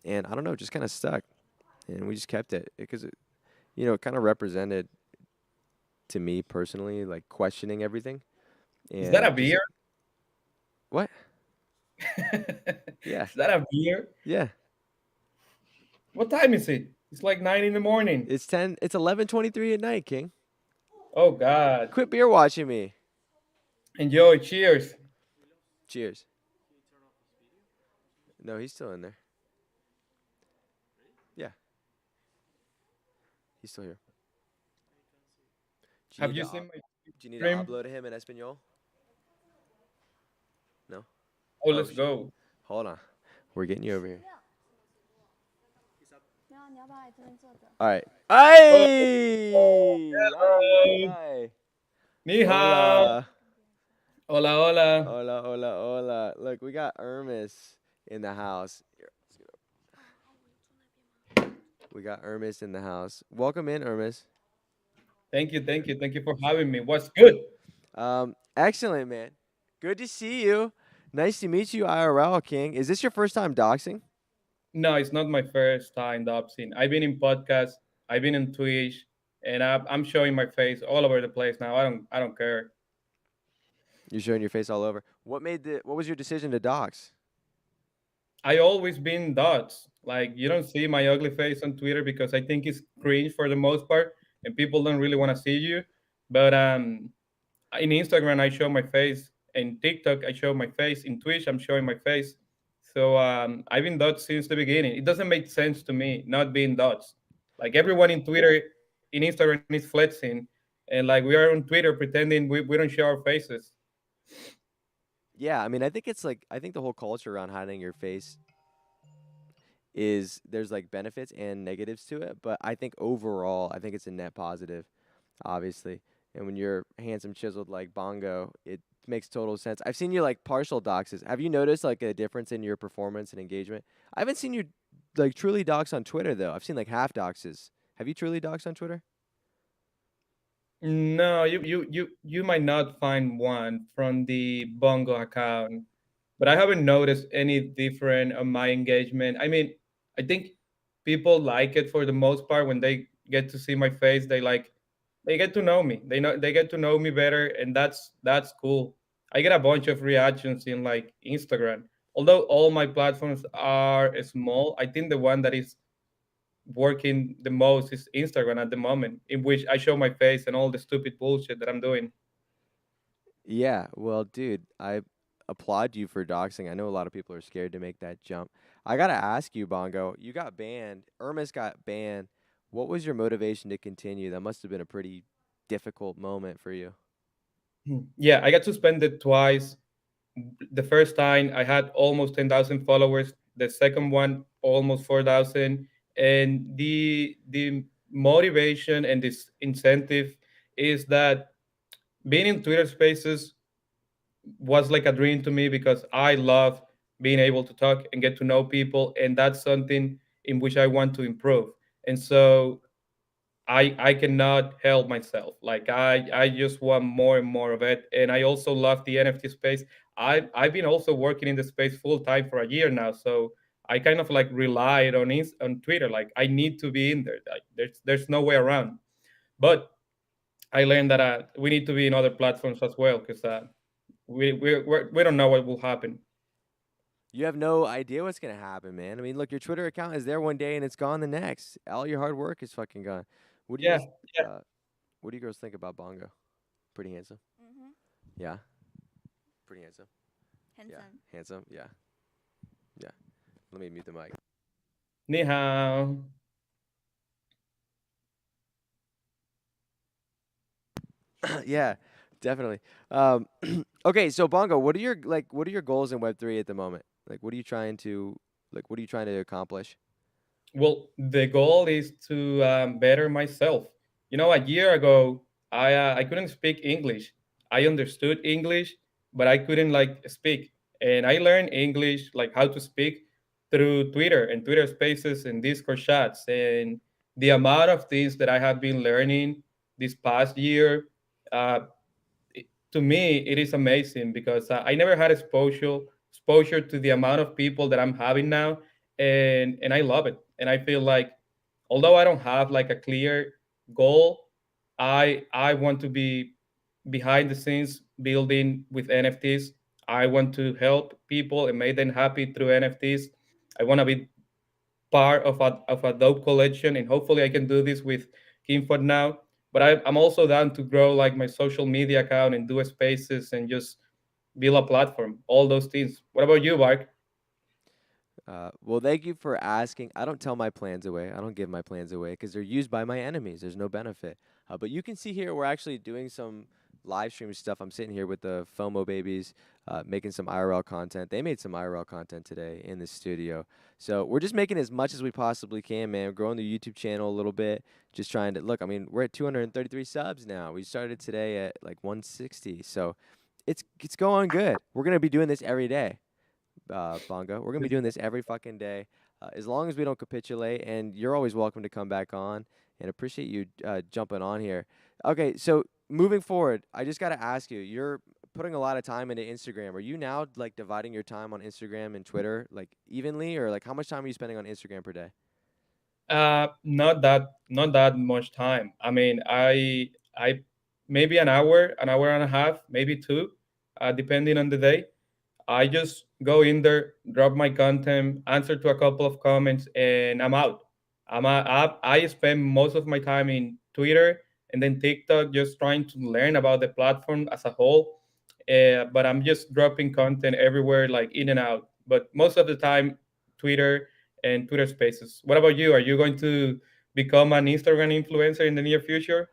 and I don't know, it just kind of stuck, and we just kept it because it, it kind of represented to me personally like questioning everything. Is that a And just beer? what? Yeah. Is that a beer? Yeah. What time is it? It's like 9 in the morning. It's 11:23 at night, King. Oh God. Quit beer watching me. Enjoy. Cheers. Cheers. No, he's still in there. Yeah. He's still here. Do Have need you to seen up- my Do you need stream? to upload him in Espanol? No. Oh, let's shit. go. Hold on. We're getting you over here. 没有，你要不要来这边坐着？ All right. Hey! Hello. Ay, Ni hao. Hola. Hola, hola. Hola, hola, hola. Look, we got Hermes in the house. Here, let's get over. We got Hermes in the house. Welcome in, Hermes. Thank you for having me. What's good? Excellent, man. Good to see you. Nice to meet you, IRL King. Is this your first time doxing? No, it's not my first time doxing. I've been in podcasts, I've been in Twitch, and I'm showing my face all over the place now. I don't care. You're showing your face all over. What was your decision to dox? I always been dots. Like you don't see my ugly face on Twitter because I think it's cringe for the most part, and people don't really want to see you. But in Instagram I show my face, in TikTok I show my face, in Twitch I'm showing my face. So I've been dots since the beginning. It doesn't make sense to me not being dots. Like everyone in Twitter, in Instagram is flexing, and like we are on Twitter pretending we don't show our faces. Yeah, I mean, I think the whole culture around hiding your face is there's like benefits and negatives to it, but I think overall, I think it's a net positive, obviously. And when you're handsome, chiseled like Bongo, it makes total sense. I've seen you like partial doxes. Have you noticed like a difference in your performance and engagement? I haven't seen you like truly dox on Twitter though. I've seen like half doxes. Have you truly doxed on Twitter? No, you might not find one from the Bongo account, but I haven't noticed any different on my engagement. I mean, I think people like it for the most part when they get to see my face. They get to know me. They get to know me better, and that's cool. I get a bunch of reactions in like Instagram. Although all my platforms are small, I think the one that is working the most is Instagram at the moment, in which I show my face and all the stupid bullshit that I'm doing. Yeah, well, dude, I applaud you for doxing. I know a lot of people are scared to make that jump. I gotta ask you, Bongo, you got banned. Irmis got banned. What was your motivation to continue? That must have been a pretty difficult moment for you. Yeah, I got suspended twice. The first time I had almost 10,000 followers. The second one almost 4,000. And the motivation and this incentive is that being in Twitter Spaces was like a dream to me because I love being able to talk and get to know people, and that's something in which I want to improve. And so I cannot help myself. Like I just want more and more of it. And I also love the NFT space. I've been also working in the space full time for a year now. So I kind of like relied on Twitter. Like I need to be in there. Like there's no way around. But I learned that we need to be in other platforms as well because we don't know what will happen. You have no idea what's gonna happen, man. I mean, look, your Twitter account is there one day and it's gone the next. All your hard work is fucking gone. What do you Yeah, guys, yeah. what do you girls think about Bongo? Pretty handsome. Mhm. Yeah. Pretty handsome. Handsome. Handsome. Yeah. Yeah. Let me mute the mic. Ni hao. Yeah, definitely. Um, okay, so Bongo, what are your goals in Web3 at the moment? Like, what are you trying to accomplish? Well, the goal is to better myself. You know, a year ago, I couldn't speak English. I understood English, but I couldn't like speak. And I learned English, like how to speak, through Twitter and Twitter Spaces and Discord chats. And the amount of things that I have been learning this past year, uh, to me, it is amazing because I never had exposure to the amount of people that I'm having now, and I love it. And I feel like, although I don't have like a clear goal, I want to be behind the scenes building with NFTs. I want to help people and make them happy through NFTs. I want to be part of a dope collection, and hopefully I can do this with Kimfort now. But I'm also down to grow like my social media account and do spaces and just build a platform. All those things. What about you, Mark? Well, thank you for asking. I don't tell my plans away. I don't give my plans away because they're used by my enemies. There's no benefit. But you can see here we're actually doing some live stream stuff. I'm sitting here with the FOMO babies, making some IRL content. They made some IRL content today in the studio. So we're just making as much as we possibly can, man. We're growing the YouTube channel a little bit. Just trying to look. I mean, we're at 233 subs now. We started today at like 160. So it's going good. We're gonna be doing this every day, Bongo. We're gonna be doing this every fucking day, as long as we don't capitulate. And you're always welcome to come back on, and appreciate you jumping on here. Okay, so moving forward, I just gotta ask you. You're putting a lot of time into Instagram. Are you now like dividing your time on Instagram and Twitter like evenly, or like how much time are you spending on Instagram per day? Not that much time. I mean, I maybe an hour and a half, maybe two, depending on the day. I just go in there, drop my content, answer to a couple of comments, and I'm out. I spend most of my time in Twitter and then TikTok, just trying to learn about the platform as a whole. But I'm just dropping content everywhere, like in and out. But most of the time, Twitter and Twitter Spaces. What about you? Are you going to become an Instagram influencer in the near future?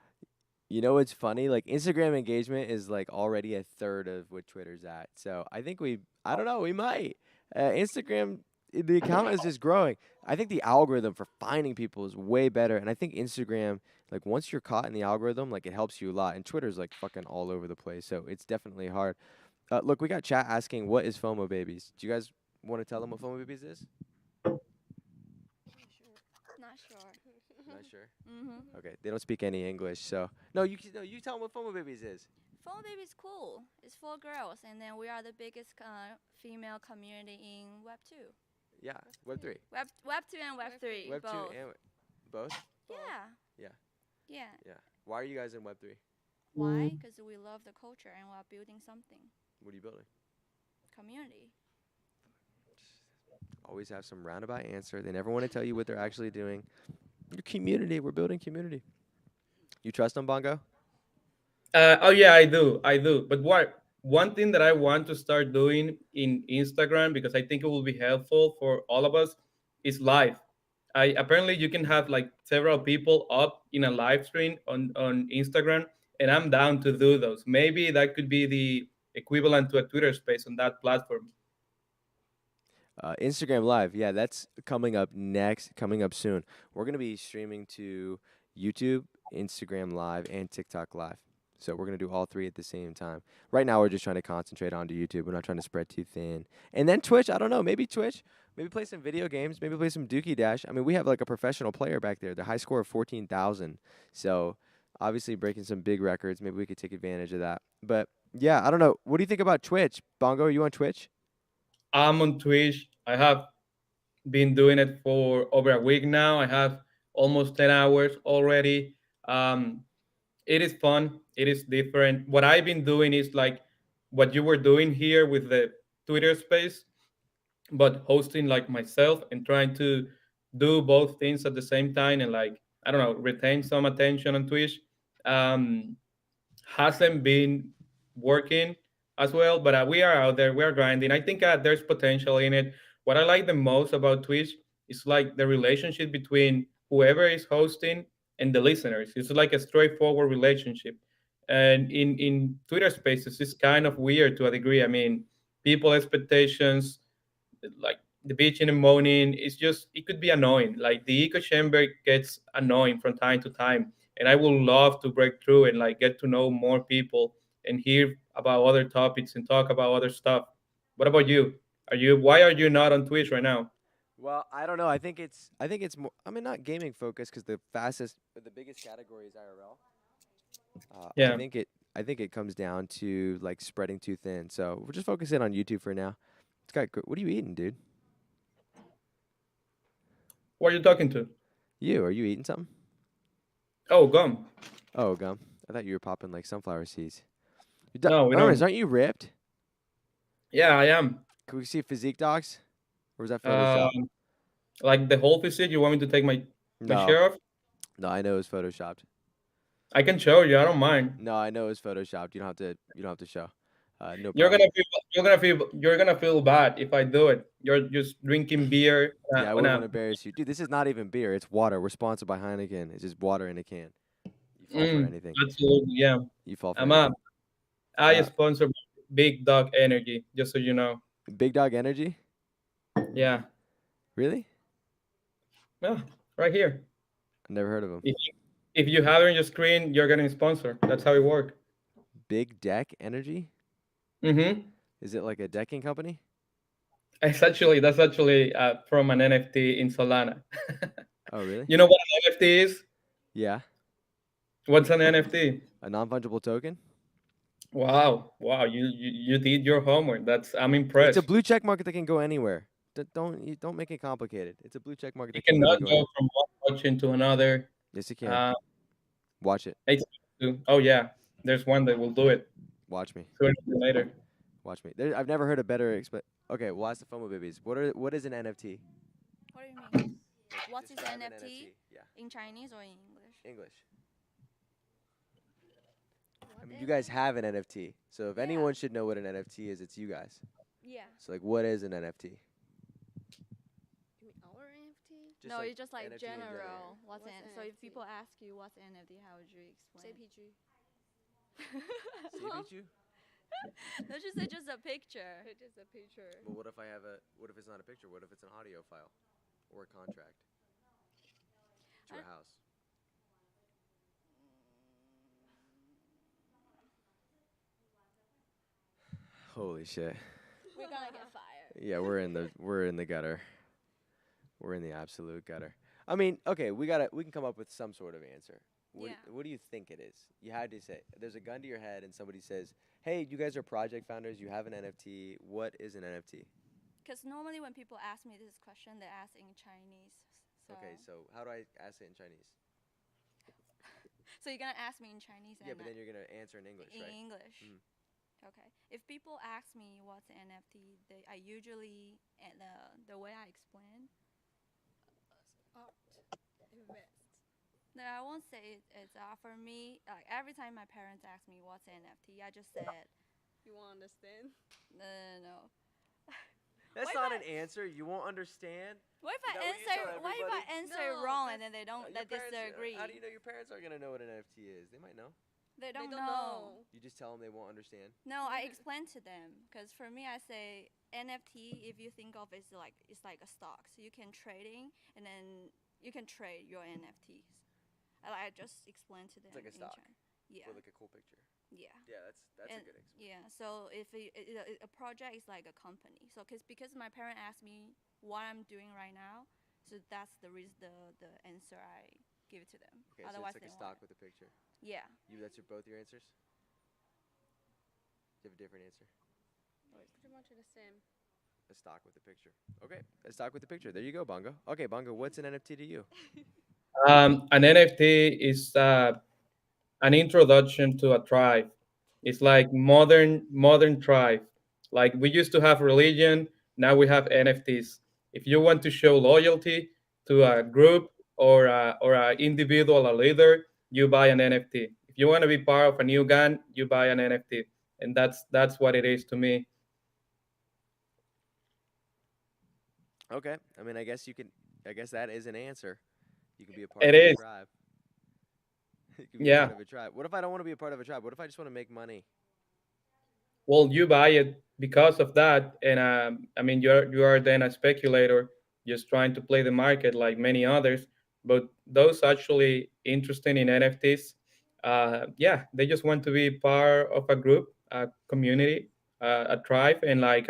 You know what's funny? Like Instagram engagement is like already a third of what Twitter's at. So I think I don't know, we might. Instagram, the account is just growing. I think the algorithm for finding people is way better. And I think Instagram, like once you're caught in the algorithm, like it helps you a lot. And Twitter's like fucking all over the place. So it's definitely hard. Look, we got chat asking, what is FOMO babies? Do you guys want to tell them what FOMO babies is? Not sure. Not sure. Mm-hmm. Okay, they don't speak any English, so no. You tell them what FOMO babies is. Phone Baby is cool. It's for girls, and then we are the biggest female community in Web 2. Yeah, Web3. Web 2 and Web 3. Web2 both. and both. Yeah. Yeah. Yeah. Yeah. Why are you guys in Web3? Why? Because we love the culture and we're building something. What are you building? Community. Always have some roundabout answer. They never want to tell you what they're actually doing. Your community. We're building community. You trust them, Bongo? Oh yeah, I do. But one thing that I want to start doing in Instagram, because I think it will be helpful for all of us, is live. I apparently you can have like several people up in a live stream on Instagram, and I'm down to do those. Maybe that could be the equivalent to a Twitter space on that platform. Instagram Live. Yeah, that's coming up next, coming up soon. We're going to be streaming to YouTube, Instagram Live, and TikTok Live. So we're going to do all three at the same time. Right now, we're just trying to concentrate onto YouTube. We're not trying to spread too thin. And then Twitch, I don't know, maybe Twitch. Maybe play some video games. Maybe play some Dookie Dash. I mean, we have like a professional player back there. The high score of 14,000. So obviously breaking some big records. Maybe we could take advantage of that. But yeah, I don't know. What do you think about Twitch? Bongo, are you on Twitch? I'm on Twitch. I have been doing it for over a week now. I have almost 10 hours already. Um, it is fun. It is different. What I've been doing is like what you were doing here with the Twitter space, but hosting like myself and trying to do both things at the same time and like, I don't know, retain some attention on Twitch. Um, hasn't been working as well. But we are out there, we are grinding. I think there's potential in it. What I like the most about Twitch is like the relationship between whoever is hosting and the listeners. It's like a straightforward relationship. And in Twitter Spaces, it's kind of weird to a degree. I mean, people expectations, like the bitching and moaning, it's just it could be annoying. Like the echo chamber gets annoying from time to time, and I would love to break through and like get to know more people and hear about other topics and talk about other stuff. What about you? Are you why are you not on Twitch right now? Well, I don't know. I think it's more. I mean, not gaming focused because the fastest, but the biggest category is IRL. I Yeah. think it comes down to like spreading too thin. So we're just focusing on YouTube for now. It's got. What are you eating, dude? Who are you talking to? You? Are you eating something? Oh, gum. Oh, gum. I thought you were popping like sunflower seeds. No, we Ernest, don't. aren't you ripped? Yeah, I am. Can we see physique docs? Or was that Photoshop? Um, like the whole physique. You want me to take my No, shirt off? no, I know it was photoshopped. I can show you. I don't mind. No, I know it was photoshopped. You don't have to. You don't have to show. No You're problem. gonna feel bad if I do it. You're just drinking beer Yeah, I on wouldn't a want to embarrass you, dude. This is not even beer. It's water. We're sponsored by Heineken. It's just water in a can. You fall for anything. absolutely, yeah. You fall for I'm anything. I Uh, sponsor Big Dog Energy, just so you know. Big Dog Energy? Yeah. Really? Yeah, right here. I never heard of them. If you have it on your screen, you're getting sponsored. That's how it works. Big Deck Energy? Mm-hmm. Is it like a decking company? That's actually from an NFT in Solana. Oh, really? You know what an NFT is? Yeah. What's an NFT? A non-fungible token? Wow, you did your homework. I'm It's impressed. a blue check market that can go anywhere. Don't make it complicated. It's a blue check market You that can literally cannot go go from one blockchain to another. Yes, you can. Uh, Watch it. oh yeah, there's one that will do it Watch me. sooner or later. Watch me. I've never heard a better Okay, we'll ask the FOMO babies. What is an NFT? What do you mean? What is Describe an NFT? Yeah. In Chinese or in English? English. I mean, you guys have an NFT. So if anyone should know what an NFT is, it's you guys. Yeah. So like what is an NFT? Our NFT? Just No, like it's just like NFT in general. general. What's What's an, so if NFT? people ask you what's NFT, how would you explain? Say PG. CBQ? No, just say just a picture. It is a picture. But what if it's not a picture? What if it's an audio file or a contract to a I- house? Holy shit. We're gonna get fired. Yeah, we're in the gutter. We're in the absolute gutter. I mean, okay, we can come up with some sort of answer. Yeah. What do you think it is? You had to say there's a gun to your head and somebody says, "Hey, you guys are project founders. You have an NFT. What is an NFT?" Because normally when people ask me this question, they ask in Chinese. So Okay, so how do I ask it in Chinese? so you're gonna ask me in Chinese Yeah, and but then you're gonna answer in English, in right? English. Mm. Okay. If people ask me what's an NFT, I usually the way I explain. Art. Invest. No, I won't say it's for me. Like every time my parents ask me what's an NFT, I just said You won't understand? no. That's What not if an answer. You won't understand. What if Is that what you tell what if I everybody? answer No, wrong and that's- then they don't Your they parents- disagree? How do you know your parents aren't gonna know what an NFT is? They might know. They don't They know. You just tell them they won't understand. No, I explain to them because for me, I say NFT. If you think of it's like a stock, so you can trading and then you can trade your NFTs. I just explain to them. like a in stock. China. Yeah. With like a cool picture. Yeah. Yeah, that's a And- good explanation. Yeah. So if a project is like a company, so because my parent asked me what I'm doing right now, so that's the answer I give to them. Okay, Otherwise, so it's like a they stock won't. with a picture. Yeah. That's both your answers? Do you have a different answer? Pretty much the same. A stock with a picture. Okay, a stock with a picture. There you go, Bongo. Okay, Bongo, what's an NFT to you? An NFT is an introduction to a tribe. It's like modern tribe. Like we used to have religion, now we have NFTs. If you want to show loyalty to a group or a individual, a leader, you buy an NFT. If you want to be part of a new gun, you buy an NFT. and that's what it is to me. Okay. I mean, I guess you can. I guess that is an answer. You can be a part It of a is. tribe. You can be a Yeah. part of a tribe. What if I don't want to be a part of a tribe? What if I just want to make money? Well, you buy it because of that, and I mean, you are then a speculator, just trying to play the market like many others. But those actually interested in NFTs, yeah, they just want to be part of a group, a community, a tribe, and like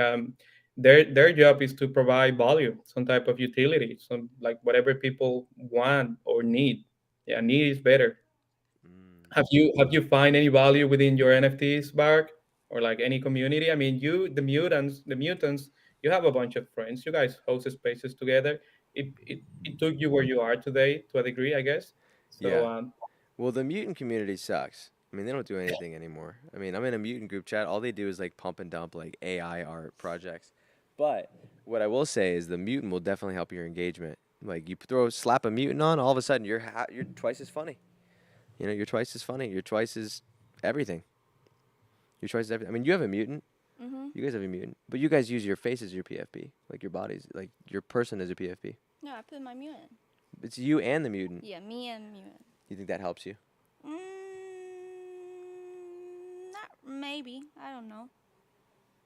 their job is to provide value, some type of utility, some like whatever people want or need. Yeah, need is better. Mm. Have you find any value within your NFTs, Bark, or like any community? I mean, you the mutants, you have a bunch of friends. You guys host spaces together. It took you where you are today to a degree, I guess. So Yeah. Well, the mutant community sucks. I mean, they don't do anything anymore. I mean, I'm in a mutant group chat. All they do is like pump and dump like AI art projects. But what I will say is the mutant will definitely help your engagement. Like you slap a mutant on, all of a sudden you're twice as funny. You know, you're twice as funny. You're twice as everything. You're twice as everything. I mean, you have a mutant. Mhm. You guys have a mutant, but you guys use your face as your PFP, like your bodies, like your person as a PFP. No, I put my mutant. It's you and the mutant. Yeah, me and mutant. You think that helps you? Not maybe. I don't know.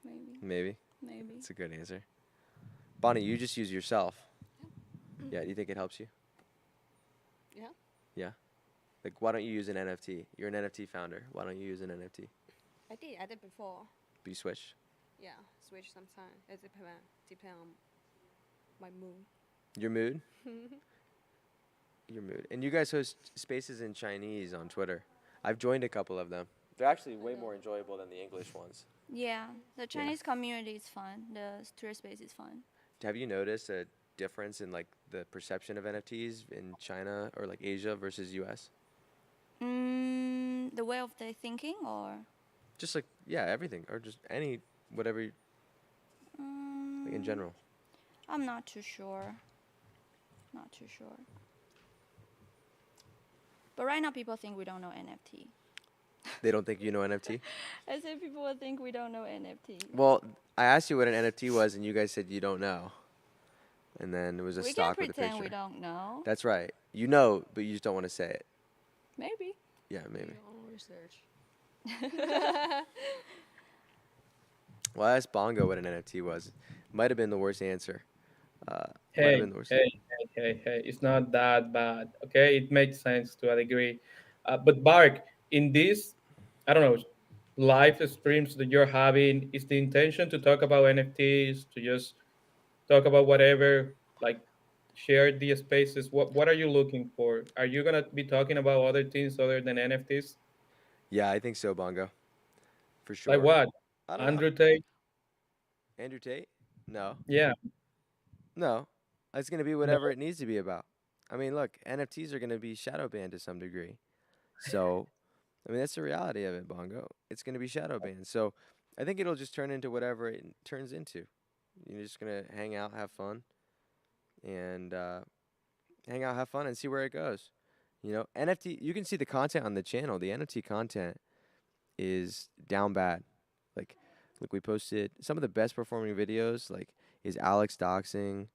Maybe. Maybe. Maybe. It's a good answer. Bonnie, you just use yourself. Yeah. Do you think it helps you? Yeah. Yeah. Like, why don't you use an NFT? You're an NFT founder. Why don't you use an NFT? I did before. But you switched. Yeah, switch sometime. It depend on my mood. Your mood. Your mood. And you guys host spaces in Chinese on Twitter. I've joined a couple of them. They're actually way more enjoyable than the English ones. Yeah, the Chinese community is fun. The tourist space is fun. Have you noticed a difference in like the perception of NFTs in China or like Asia versus US? The way of their thinking, or Just like everything or just any whatever like in general. I'm not too sure. Not too sure. But right now, people think we don't know NFT. They don't think you know NFT? I said people would think we don't know NFT. Well, I asked you what an NFT was, and you guys said you don't know. And then it was a We can stock with a pretend picture. we don't know. That's right. You know, but you just don't want to say it. Maybe. Yeah, maybe. Research. Well, I asked Bongo what an NFT was. Might have been the worst answer. Might have Hey, been the worst. hey, it's not that bad. Okay, it makes sense to a degree. But Bark, in this, I don't know, live streams that you're having, is the intention to talk about NFTs, to just talk about whatever, like share the spaces? What are you looking for? Are you gonna be talking about other things other than NFTs? Yeah, I think so, Bongo. For Like sure. what? I don't know. Andrew Tate? Andrew Tate? No. Yeah. No. It's going to be whatever it needs to be about. I mean, look, NFTs are going to be shadow banned to some degree. So, I mean, that's the reality of it, Bongo. It's going to be shadow banned. So, I think it'll just turn into whatever it turns into. You're just going to hang out, have fun, and and see where it goes. You know, NFT, you can see the content on the channel. The NFT content is down bad. Like, look, we posted some of the best performing videos, like, is Alex doxing?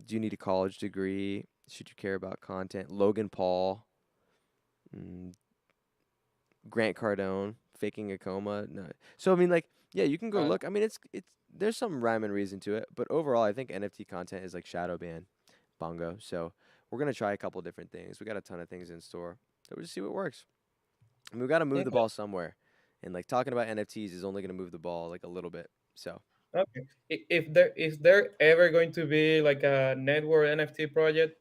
Do you need a college degree? Should you care about content? Logan Paul, Grant Cardone, faking a coma. No. So I mean, like, yeah, you can go look. I mean, it's there's some rhyme and reason to it, but overall, I think NFT content is like shadow ban, Bongo. So we're gonna try a couple different things. We got a ton of things in store. So we'll just see what works. I mean, we got to move the ball somewhere, and like talking about NFTs is only gonna move the ball like a little bit. So. Okay. If there ever going to be like a network NFT project?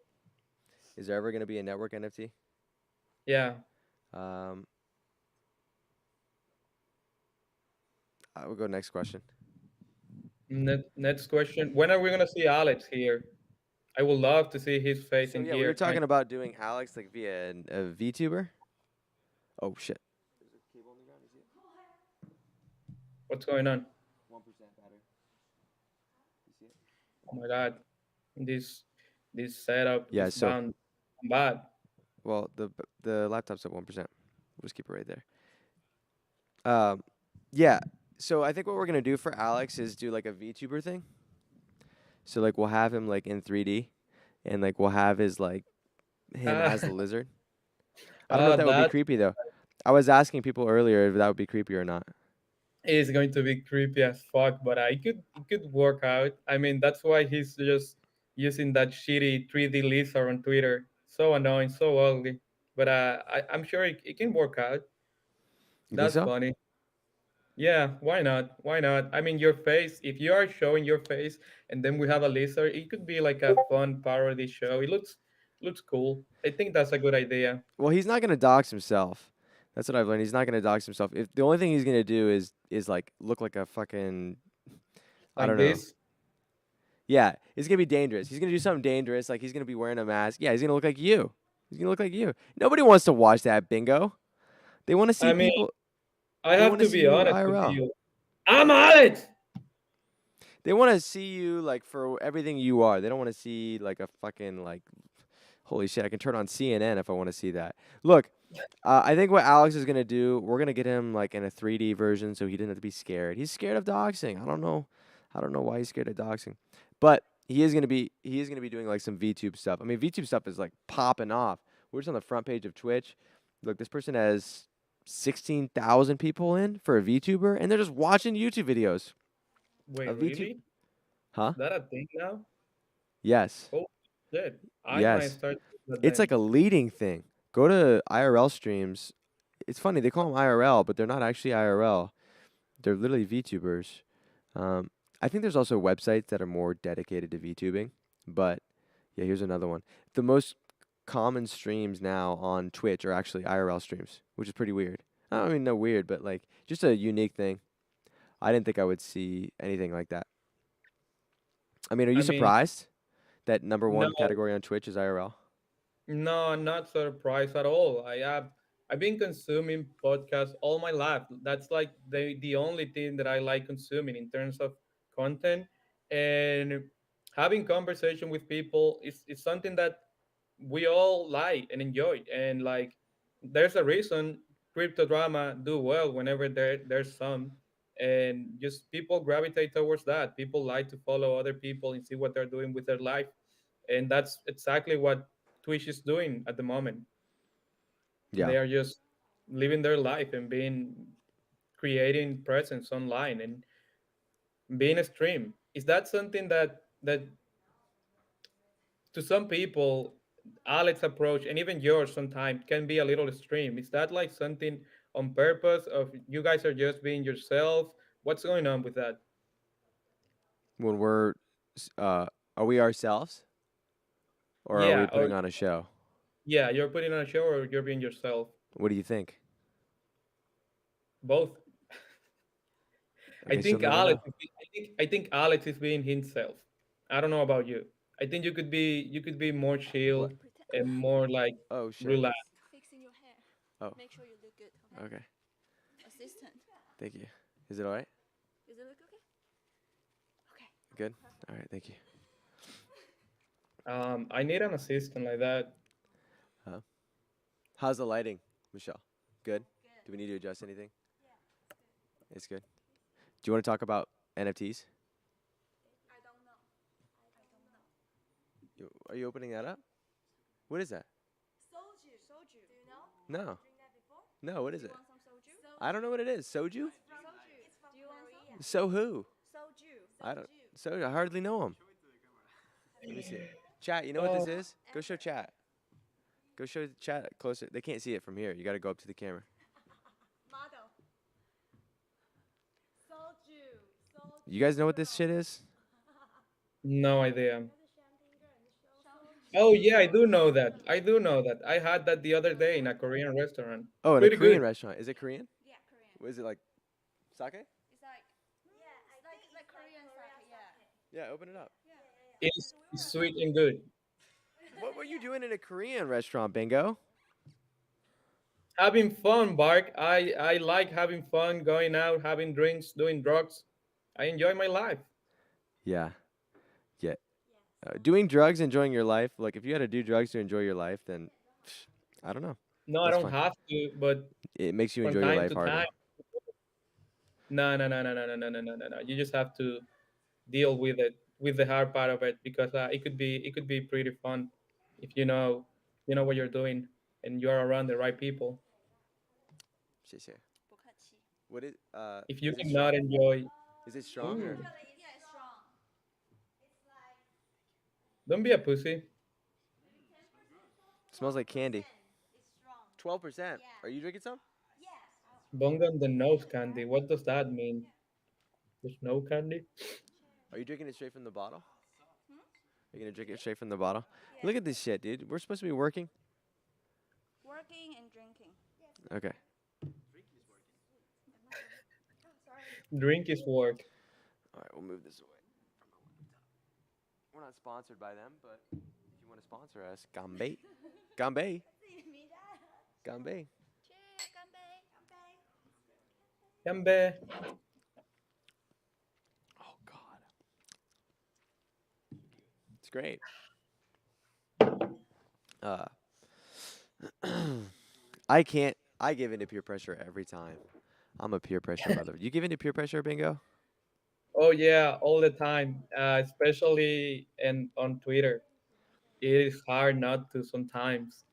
Is there ever going to be a network NFT? Yeah. I will go next question. Next question. When are we gonna see Alex here? I would love to see his face So in yeah, here. we were talking about doing Alex like via a VTuber. Oh shit. What's going on? 1% battery. You see it? Oh my God, this setup Yeah, is so- bound bad. Well, the laptop's at 1%. We'll just keep it right there. Yeah. So I think what we're gonna do for Alex is do like a VTuber thing. So like we'll have him like in 3D, and like we'll have his like him Ah, as the lizard. I don't know if that would be that creepy though. I was asking people earlier if that would be creepy or not. is going to be creepy as fuck, but it could work out. I mean, that's why he's just using that shitty 3D lizard on Twitter. So annoying, so ugly. But I'm sure it can work out. You think That's so? funny. Yeah, why not? Why not? I mean, your face, if you are showing your face and then we have a lizard, it could be like a fun parody show. It looks cool. I think that's a good idea. Well, he's not gonna dox himself. That's what I've learned. He's not gonna dox himself. If the only thing he's gonna do is like look like a fucking I Like don't know. this. Yeah, it's gonna be dangerous. He's gonna do something dangerous. Like he's gonna be wearing a mask. Yeah, he's gonna look like you. He's gonna look like you. Nobody wants to watch that bingo. They want to see I mean, people. I They have want to to see be you honest with IRL. you. I'm Alex! They want to see you like for everything you are. They don't want to see like a fucking like holy shit. I can turn on CNN if I want to see that. Look, I think what Alex is gonna do, we're gonna get him like in a 3D version so he doesn't have to be scared. He's scared of doxing. I don't know. I don't know why he's scared of doxing, but he is gonna be doing like some VTube stuff. I mean, VTube stuff is like popping off. We're just on the front page of Twitch. Look, this person has 16,000 people in for a VTuber, and they're just watching YouTube videos. Wait, A VTube, really? huh? Is that a thing now? Yes. Oh, shit. I might Yes. start doing that It's like then. a leading thing. Go to IRL streams. It's funny, they call them IRL, but they're not actually IRL. They're literally VTubers. Um, I think there's also websites that are more dedicated to VTubing. But yeah, here's another one. The most common streams now on Twitch are actually IRL streams, which is pretty weird. I don't mean no weird, but like just a unique thing. I didn't think I would see anything like that. I mean, are you I mean, surprised that number no, one category on Twitch is IRL? no, not surprised at all. I've been consuming podcasts all my life. That's like the only thing that I like consuming in terms of content, and having conversation with people is something that we all like and enjoy. And like there's a reason crypto drama do well whenever there's some, and just people gravitate towards that. People like to follow other people and see what they're doing with their life, and that's exactly what Twitch is doing at the moment. Yeah. They are just living their life and being creating presence online and being a stream. Is that something that to some people, Alex approach and even yours sometimes can be a little extreme? Is that like something on purpose of you guys are just being yourself? What's going on with that? When s- uh, are we ourselves or are we Yeah, or putting on a show? yeah, you're putting on a show or you're being yourself. What do you think? Both. I Okay, so think let me Alex. know. I think Alex is being himself. I don't know about you. I think you could be more What? chill and more like Oh shit. relaxed. Fixing your hair. Oh, Make sure you look good, okay? okay. Assistant. Thank you. Is it all right? Does it look okay? Okay. Good. All right. Thank you. I need an assistant like that. Huh? How's the lighting, Michelle? Good. Do we need to adjust anything? It's good. Do you want to talk about NFTs? I don't know. I don't know. Are you opening that up? What is that? Soju. Soju. Do you know? No. Drink that before? No. What is it? Want some soju? I don't know what it is. Soju? Soju. It's from Do you want some? So who? Soju. I don't. So I hardly know him. Let me see. Chat. You know what Oh, this is? Go show chat. Go show the chat closer. They can't see it from here. You got to go up to the camera. Model. Soju. Soju. You guys know what this shit is? no idea. Oh yeah, I do know that. I do know that. I had that the other day in a Korean restaurant. Oh, in a Pretty Korean good. restaurant. Is it Korean? Yeah, Korean. Was it like sake? It's like like Korean sake. Yeah. Yeah, open it up. It's sweet and good. What were you doing in a Korean restaurant, Bingo? Having fun, Bark. I like having fun, going out, having drinks, doing drugs. I enjoy my life. Yeah. Yeah. Doing drugs, enjoying your life. Like, if you had to do drugs to enjoy your life, then I don't know. No, I That's don't fine. have to, but It makes you from enjoy your time life to harder. time, No, no, no, no, no, no, no, no, no, no, no. You just have to deal with it, with the hard part of it, because it could be pretty fun if you know what you're doing and you're around the right people. 谢谢. What is If you is it cannot strong? enjoy, Is it strong or ooh, don't be a pussy. smells like candy? 12%. Are you drinking some? Bong on the nose candy. What does that mean? There's no candy. Are you drinking it straight from the bottle? Are you gonna drink it straight from the bottle? Look at this shit, dude. We're supposed to be working. Working and drinking. Okay. Drink is work. All right, we'll move this away. We're not sponsored by them, but if you want to sponsor us, Gambe, Gambe, Gambe. Yambe. Oh God, it's great. Uh, I can't. I give into peer pressure every time. I'm a peer pressure mother. You give into peer pressure, Bingo? Oh yeah, all the time. Especially on Twitter. It is hard not to sometimes.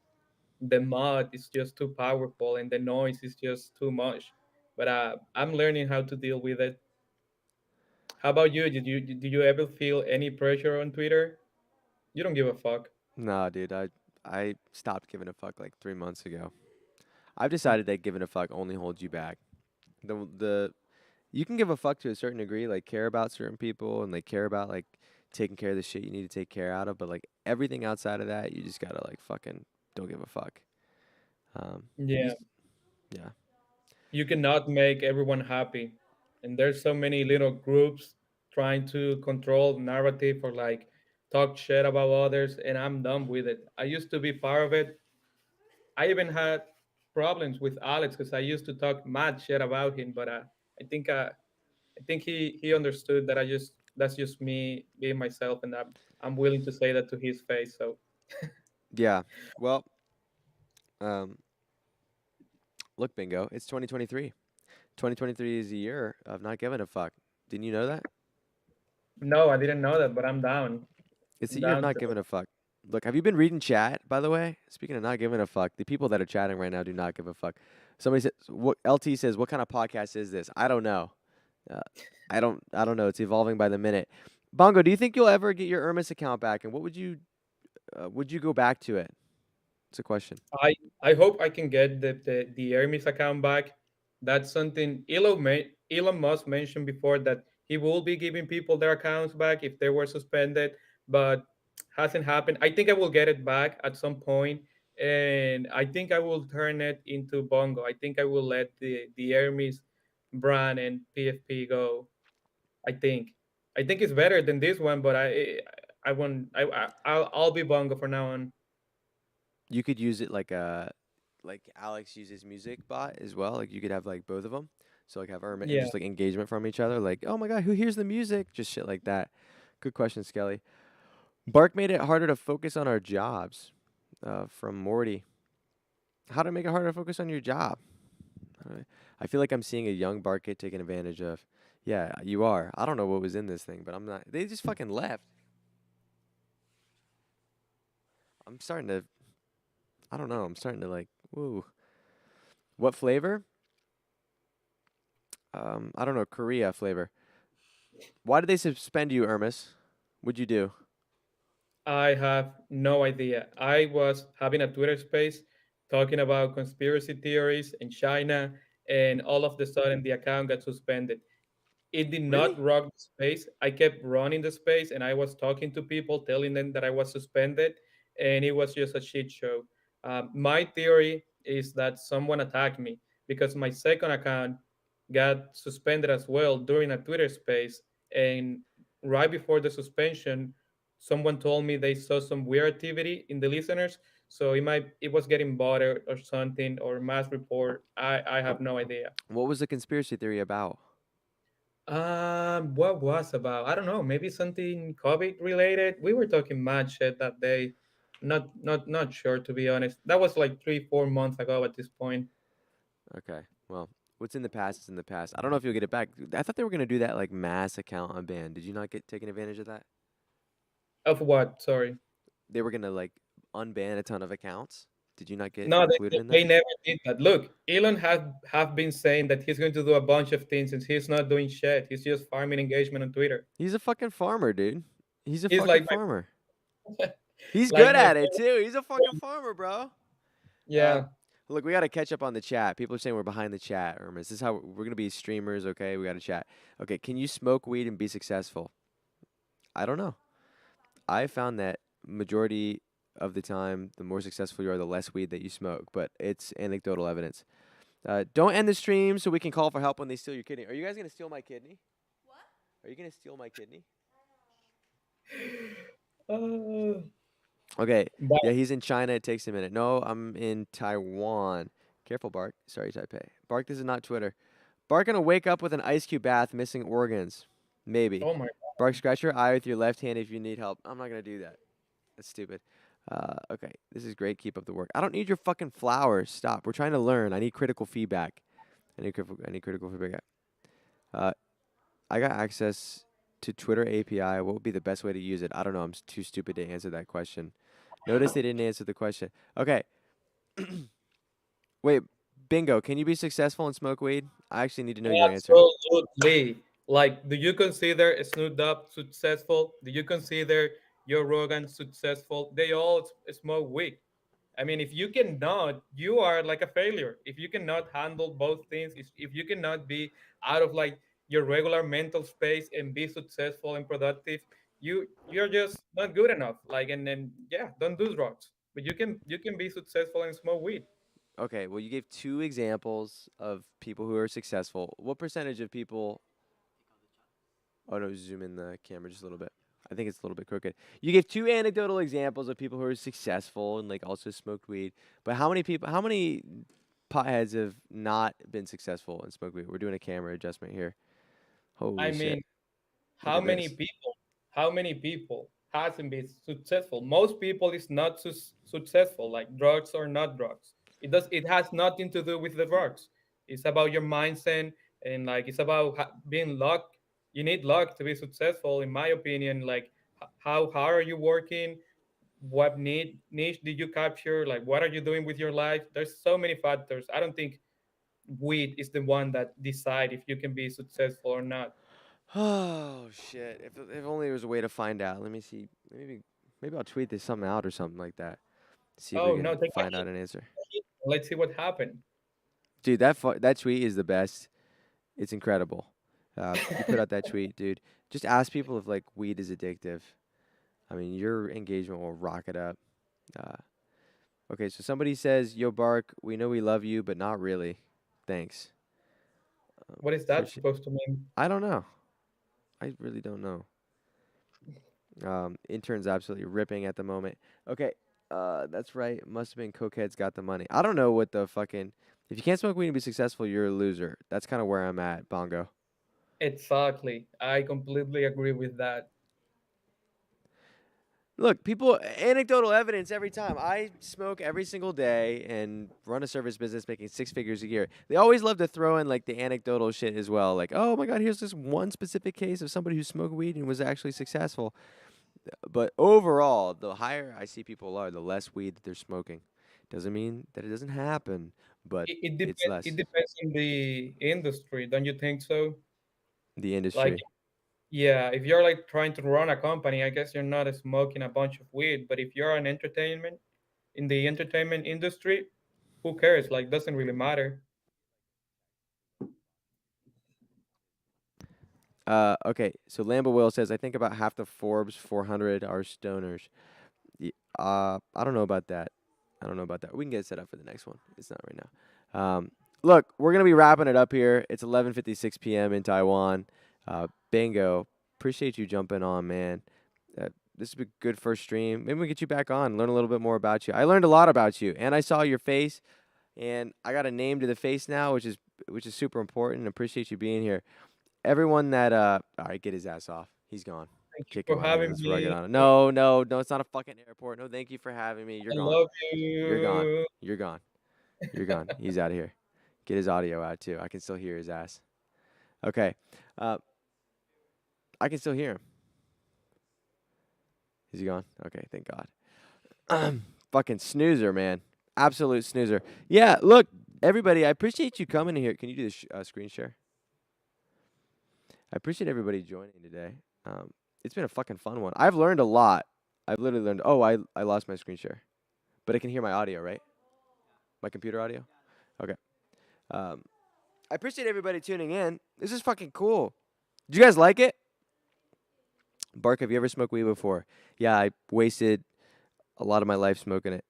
The mod is just too powerful and the noise is just too much. But I'm learning how to deal with it. How about you? Did you ever feel any pressure on Twitter? You don't give a fuck. No, dude. I stopped giving a fuck like 3 months ago. I've decided that giving a fuck only holds you back. The you can give a fuck to a certain degree, like care about certain people and like care about like taking care of the shit you need to take care out of, but like everything outside of that, you just gotta like fucking don't give a fuck. You Yeah, just, yeah. you cannot make everyone happy, and there's so many little groups trying to control narrative or like talk shit about others, and I'm done with it. I used to be part of it. I even had problems with Alex because I used to talk mad shit about him, but I think I think he understood that that's just me being myself, and I'm willing to say that to his face. So Yeah. Well, um, look, Bingo, it's 2023. 2023 is a year of not giving a fuck. Didn't you know that? no, I didn't know that, but I'm down. It's I'm a year of down not to giving a fuck. Look, have you been reading chat, by the way? Speaking of not giving a fuck, the people that are chatting right now do not give a fuck. Somebody says, "What?" LT says, "What kind of podcast is this?" I don't know. Uh, I don't know. It's evolving by the minute. Bongo, do you think you'll ever get your Irmis account back? And what would you go back to it? It's a question. I hope I can get the Hermes account back. That's something Elon Musk mentioned before that he will be giving people their accounts back if they were suspended, but hasn't happened. I think I will get it back at some point, and I think I will turn it into Bongo. I think I will let the Hermes brand and PFP go. I think I think it's better than this one, but I won't. I'll be Bongo for now on. You could use it like Alex uses music bot as well. Like you could have like both of them. So like have Irma and Yeah. just like engagement from each other. Like, oh my god, who hears the music? Just shit like that. Good question, Skelly. Bark made it harder to focus on our jobs. From Morty. How to make it harder to focus on your job? I feel like I'm seeing a young Bark get taken advantage of. Yeah, you are. I don't know what was in this thing, but I'm not. They just fucking left. I'm starting to. I don't know. I'm starting to like. Woo. What flavor? I don't know. Korea flavor. Why did they suspend you, Ermis? What'd you do? I have no idea. I was having a Twitter space talking about conspiracy theories in China, and all of the sudden the account got suspended. It did not Really? rock the space. I kept running the space and I was talking to people, telling them that I was suspended, and it was just a shit show. My theory is that someone attacked me because my second account got suspended as well during a Twitter space. And right before the suspension, someone told me they saw some weird activity in the listeners. So it was getting bought or something or mass report. I have no idea. What was the conspiracy theory about? What was about? I don't know. Maybe something COVID related. We were talking mad shit that day. Not sure to be honest. That was like 3 4 months ago at this point. Okay. Well, What's in the past is in the past. I don't know if you'll get it back. I thought they were gonna do that like mass account unban. Did you not get taken advantage of that? Of what? Sorry. They were gonna like unban a ton of accounts. Did you not get No, included in they that? never did that. Look, Elon have been saying that he's going to do a bunch of things, and he's not doing shit. He's just farming engagement on Twitter. He's a fucking farmer, dude. He's a He's fucking like farmer. He's like good my at it too. He's a fucking farmer, bro. yeah. Look, we got to catch up on the chat. People are saying we're behind the chat. Irma, is this how we're going to be streamers? Okay, we got to chat. Okay, can you smoke weed and be successful? I don't know. I found that majority of the time, the more successful you are, the less weed that you smoke. But it's anecdotal evidence. Don't end the stream so we can call for help when they steal your kidney. Are you guys going to steal my kidney? What? Are you going to steal my kidney? Okay. But Yeah, he's in China. It takes a minute. No, I'm in Taiwan. Careful, Bark. Sorry, Taipei. Bark, this is not Twitter. Bark gonna wake up with an ice cube bath, missing organs. Maybe. oh my Bark, scratch your eye with your left hand if you need help. I'm not gonna do that. That's stupid. Okay, this is great. Keep up the work. I don't need your fucking flowers. Stop. We're trying to learn. I need critical feedback. I need critical feedback. I got access to Twitter API. What would be the best way to use it? I don't know. I'm too stupid to answer that question. Notice they didn't answer the question. Okay. Wait, Bingo, can you be successful and smoke weed? I actually need to know your answer. absolutely. Like, do you consider Snoop Dogg successful? Do you consider Joe Rogan successful? They all smoke weed. I mean, if you cannot, you are like a failure. If you cannot handle both things, if you cannot be out of like your regular mental space and be successful and productive, you're just not good enough. Like, and then yeah, don't do drugs. But you can be successful and smoke weed. Okay, well, you gave 2 examples of people who are successful. What percentage of people? Oh no, zoom in the camera just a little bit. I think it's a little bit crooked. You gave 2 anecdotal examples of people who are successful and like also smoked weed. But how many people? How many potheads have not been successful and smoked weed? We're doing a camera adjustment here. Holy I shit! mean, Look how at many this. people? How many people hasn't been successful? Most people is not successful. Like drugs or not drugs. It has nothing to do with the drugs. It's about your mindset and like it's about being luck. You need luck to be successful, in my opinion. Like how hard are you working? What niche did you capture? Like what are you doing with your life? There's so many factors. I don't think weed is the one that decide if you can be successful or not. Oh shit! If only there was a way to find out. Let me see. Maybe I'll tweet this something out or something like that. See if we Oh no, can take a find out hit. an answer. Let's see what happened. Dude, that tweet is the best. It's incredible. You put out that tweet, dude. Just ask people if like weed is addictive. I mean, your engagement will rocket up. Uh, okay, so somebody says, "Yo, Bark, we know we love you, but not really. Thanks." What is that Appreciate. supposed to mean? I don't know. I really don't know. Intern's absolutely ripping at the moment. Okay, that's right. Must have been Cokehead's got the money. I don't know what the fucking. If you can't smoke weed and be successful, you're a loser. That's kind of where I'm at, Bongo. Exactly. I completely agree with that. Look, people, anecdotal evidence every time. I smoke every single day and run a service business making 6 figures a year. They always love to throw in like the anecdotal shit as well. Like, oh my God, here's this one specific case of somebody who smoked weed and was actually successful. But overall, the higher I see people are, the less weed that they're smoking. Doesn't mean that it doesn't happen, but It it's depends. less. It depends on the industry, don't you think so? The Like, industry. yeah, if you're like trying to run a company, I guess you're not smoking a bunch of weed. But if you're an entertainment in the entertainment industry, who cares? Like, doesn't really matter. Okay, so Lambo Will says, I think about half the Forbes 400 are stoners. I don't know about that. I don't know about that. We can get it set up for the next one. It's not right now. Look, we're gonna be wrapping it up here. It's 11:56 p.m. in Taiwan. Bingo, appreciate you jumping on, man. This is a good first stream. Maybe we get you back on, learn a little bit more about you. I learned a lot about you, and I saw your face, and I got a name to the face now, which is super important. Appreciate you being here. Everyone that all right, get his ass off. He's gone. Thank you Kick for him out of here. having Let's rugged me. on it. No, no, no. It's not a fucking airport. No, thank you for having me. You're I gone. love You're gone. you. You're gone. You're gone. He's out of here. get his audio out too. I can still hear his ass. Okay. I can still hear him. Is he gone? Okay, thank God. Fucking snoozer, man. Absolute snoozer. Yeah, look, everybody, I appreciate you coming in here. Can you do the screen share? I appreciate everybody joining today. It's been a fucking fun one. I've learned a lot. I've literally learned. Oh, I lost my screen share. But I can hear my audio, right? My computer audio? Okay. I appreciate everybody tuning in. This is fucking cool. Did you guys like it? Bark, have you ever smoked weed before? Yeah, I wasted a lot of my life smoking it.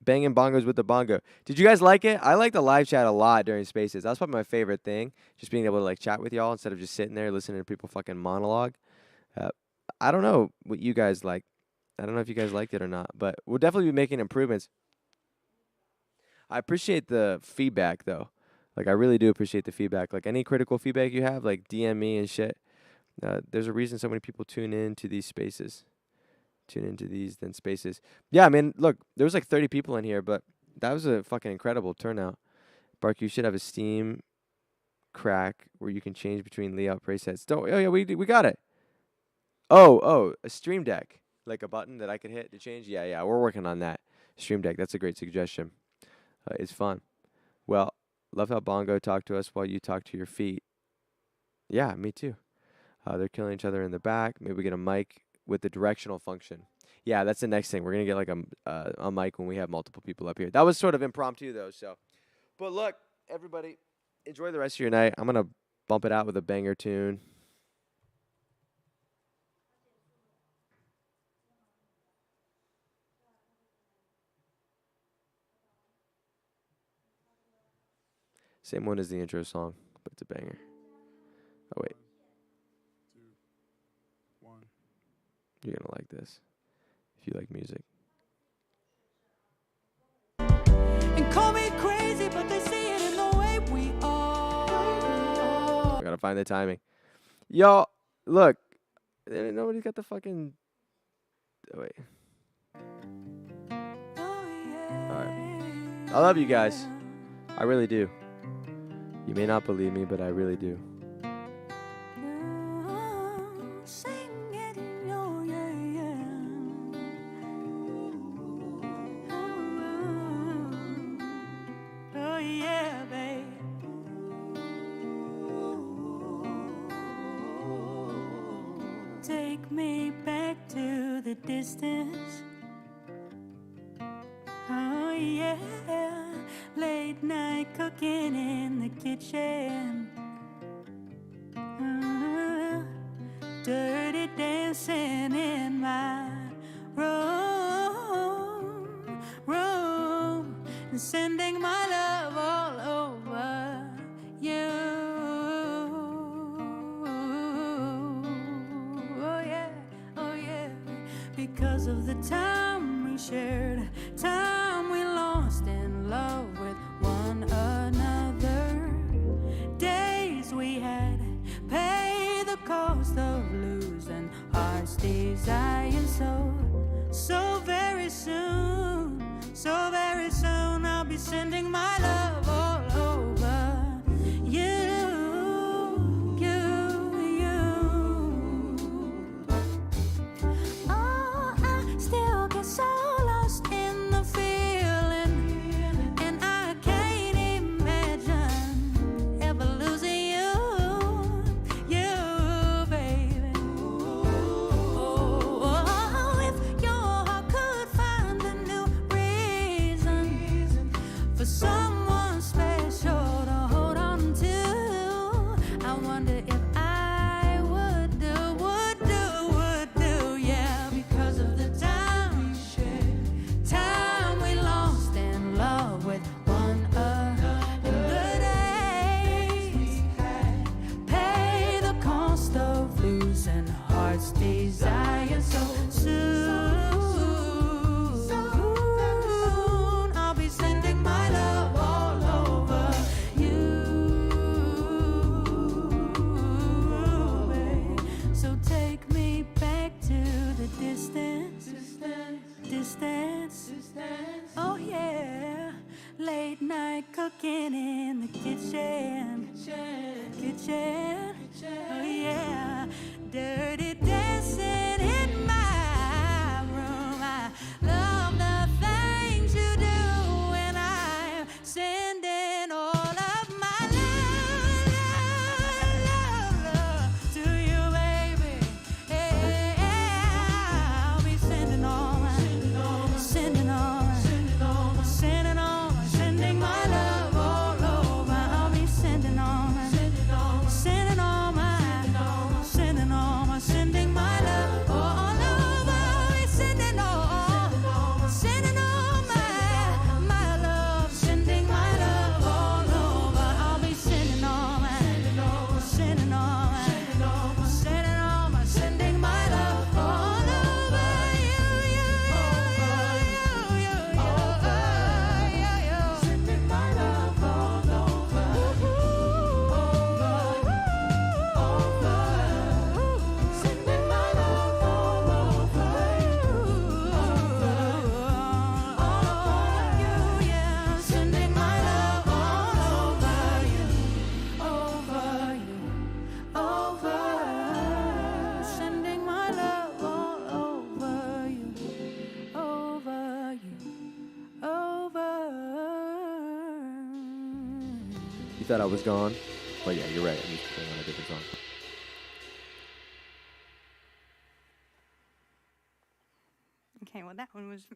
Banging bongos with the bongo. Did you guys like it? I like the live chat a lot during Spaces. That was probably my favorite thing. Just being able to like chat with y'all instead of just sitting there listening to people fucking monologue. I don't know what you guys like. I don't know if you guys liked it or not, but we'll definitely be making improvements. I appreciate the feedback though. Like I really do appreciate the feedback. Like any critical feedback you have, like DM me and shit. There's a reason so many people tune in to these spaces. Tune into these then spaces. Yeah, I mean, look, there was like 30 people in here, but that was a fucking incredible turnout. Bark, you should have a Steam crack where you can change between layout presets. Oh yeah, we got it. Oh, a Stream Deck, like a button that I could hit to change. Yeah, we're working on that. Stream Deck, that's a great suggestion. It's fun. Well, love how Bongo talked to us while you talk to your feet. Yeah, me too. They're killing each other in the back. Maybe we get a mic with the directional function. Yeah, that's the next thing. We're going to get like a mic when we have multiple people up here. That was sort of impromptu though, so. But look, everybody, enjoy the rest of your night. I'm going to bump it out with a banger tune. Same one as the intro song, but it's a banger. Oh, wait. 2, 1. You're going to like this if you like music. And call me crazy, but they see it in the way we are. I got to find the timing. Y'all, look. Nobody's got the fucking... Oh, wait. All right. I love you guys. I really do. You may not believe me, but I really do. Take me back to the distance. Oh yeah, late night cooking in the kitchen. Dirty dancing in my room, and sending my love all over you. Oh yeah, because of the time we shared, time we lost in love with one another. Days we had pay the cost of losing hearts desiring so very soon I'll be sending my love all over you. Oh, I still get so lost in the feeling, and I can't imagine ever losing you, baby. Oh, if your heart could find a new reason for someone special to hold on to, I wonder if I would do, yeah, because of the time we shared, time we lost in love with one another. Days pay the cost of losing hearts desire so soon I'll be sending my love all over you, babe. So take me back to the distance. Oh yeah, Late night cooking in the kitchen. Oh yeah. Dirty dancing in my room. I love the things you do, and I'm sending all of my love to you, baby. Yeah, I'll be sending all my, sending my love all over. I'll be sending all my, sending all my, sending my love all over. Sending all my love, sending my love all over. I'll be sending all my, sending my love all over you. Sending my love all over you. Sending my love all over you. Yeah, sending my love all over you. Sending my love all over you. You thought I was gone? But yeah, you're right. I'm just playing on a different song. Okay, well, that one was.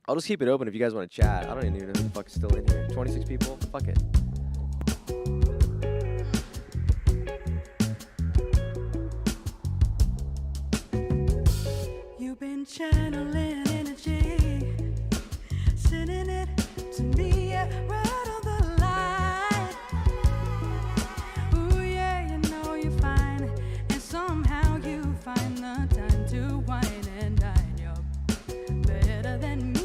I'll just keep it open if you guys want to chat. I don't even know who the fuck is still in here. 26 people? Fuck it. You've been channeling energy, sending it to me right on the line. Ooh yeah, you know you're fine, and somehow you find the time to wine and dine. You're better than me.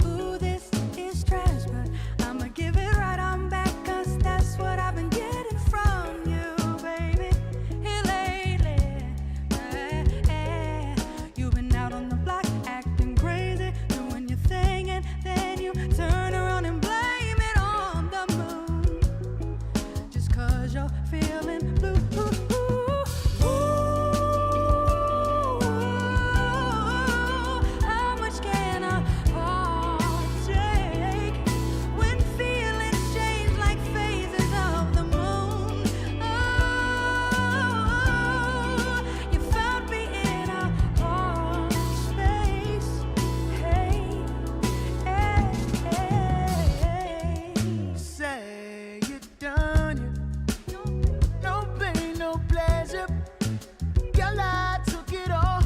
Ooh, this is trash, but I'ma give it right on back, 'cause that's what I've been getting from you, baby. Here lately, you've been out on the block acting crazy, doing your thing, and then you turn around and blame it on the moon, just 'cause you're feeling blue. How much can a heart take when feelings change like phases of the moon? Oh, you found me in a hard space. Hey, say you're done, no pain, no pleasure. Girl, I took it all.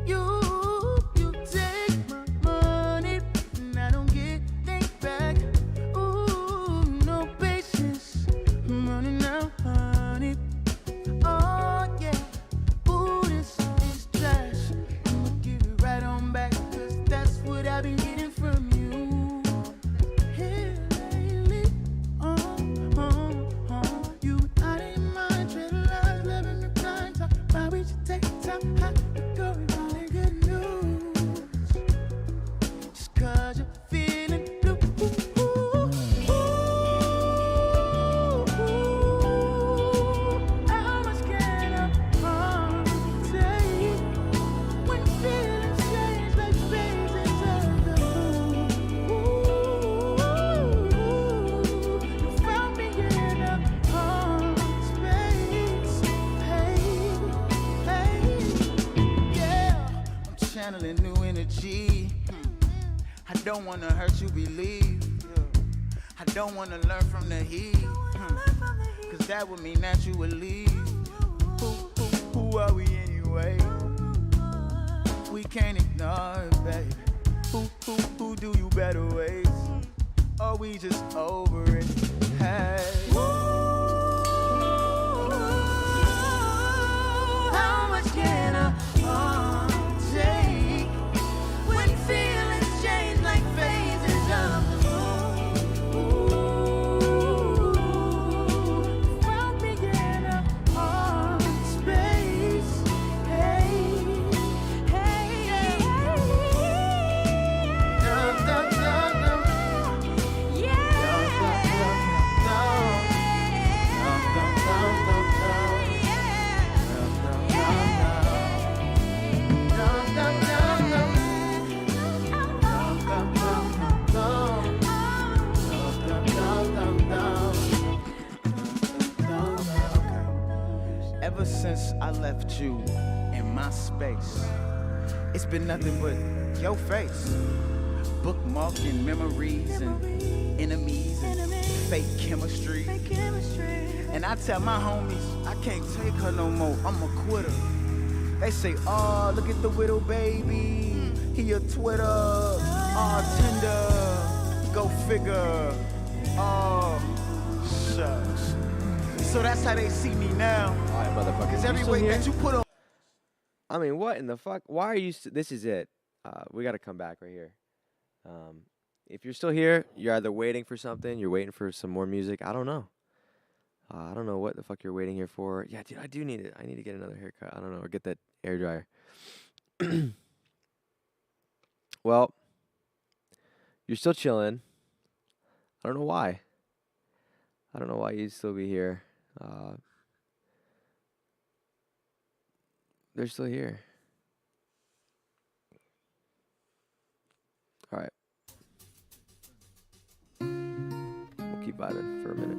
You take my money, and I don't get things back. Ooh, no patience, I'm running out, honey. Oh yeah, ooh, this is trash. I'ma give it right on back, 'cause that's what I've been getting from you. Here lately, you out of your mind, treading lies, living the blind. Talk about we should take time, how to go and all that good news. Just 'cause you're feeling blue. How much can a heart take when feelings change like phases of the moon? You found me in a hard space. Hey, yeah, I'm channeling new energy. I don't wanna hurt you, believe. I don't wanna learn from the heat, 'cause that would mean that you would leave. Who are we anyway? We can't ignore it, baby. Who do you better ways? Or we just over it? Hey. How much can I Ever since I left you in my space, it's been nothing but your face. Bookmarking memories and enemies and fake chemistry. And I tell my homies, I can't take her no more, I'm a quitter. They say, oh, look at the widow baby, he a Twitter, oh, Tinder, go figure, oh, shucks. So that's how they see me now. All right, motherfucker. Cause You every still way here? that you put on. I mean, what in the fuck? Why are you? This is it. We got to come back right here. If you're still here, you're either waiting for something, you're waiting for some more music. I don't know. I don't know what the fuck you're waiting here for. Yeah, dude, I do need it. I need to get another haircut. I don't know, or get that air dryer. Well, you're still chilling. I don't know why. I don't know why you'd still be here. They're still here. All right. We'll keep vibing for a minute.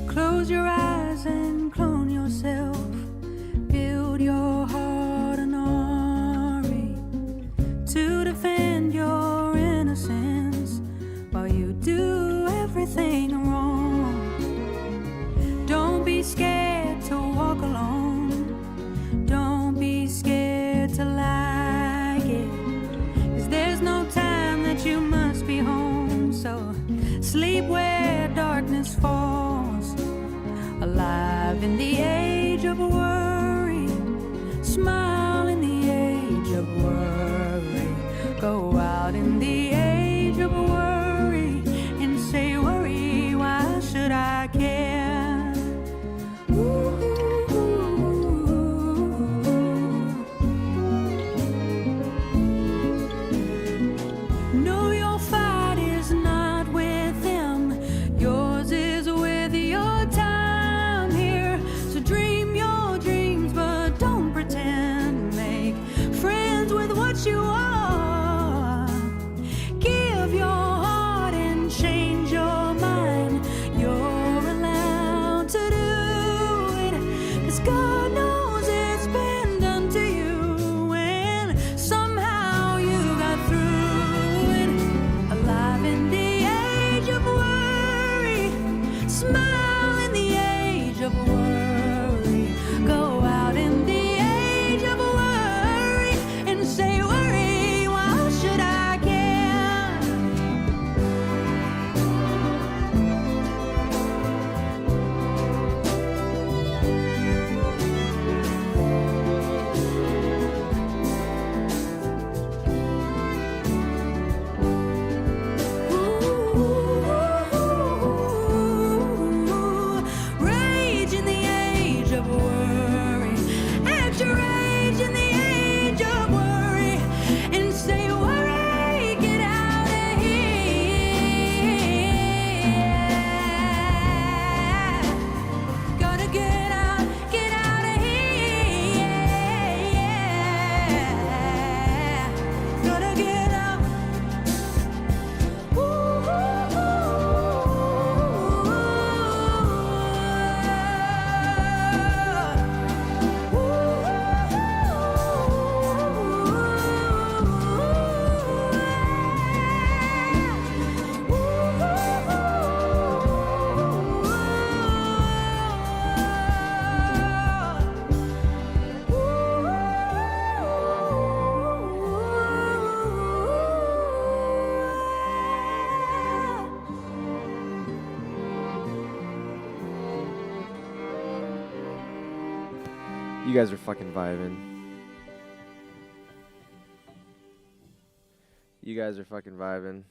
Close your eyes and clone yourself. Build your heart an army to defend your innocence while you do everything wrong. Don't be scared to walk alone. Don't be scared to like it. 'Cause there's no time that you must be home. So sleep where darkness falls. Alive in the age of worry, smile in the age of worry, go out in the age of worry and say, worry, why should I care? No, your fight is not with them. Yours is with your time here. So dream your dreams, but don't pretend. Make friends with what you are. Give your heart and change your mind. You're allowed to do it. 'Cause God knows it's been done to you. And somehow you got through it. Alive in the age of worry. Smile in the age of worry. Go out in the age of worry and say, worry, why should I care? Rage in the age of worry. Act your rage in the age of worry and say, worry, get out of here. Gotta get out of here. Gotta get out. You guys are fucking vibing. You guys are fucking vibing.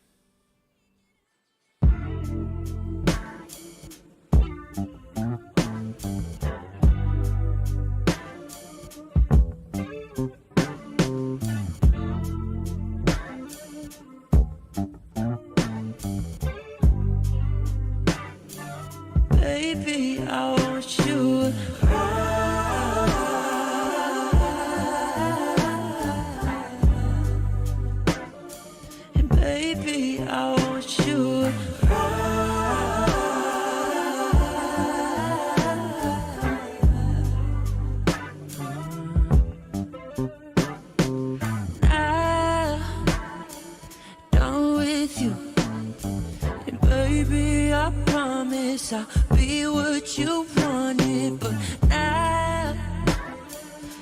I'll be what you wanted, but now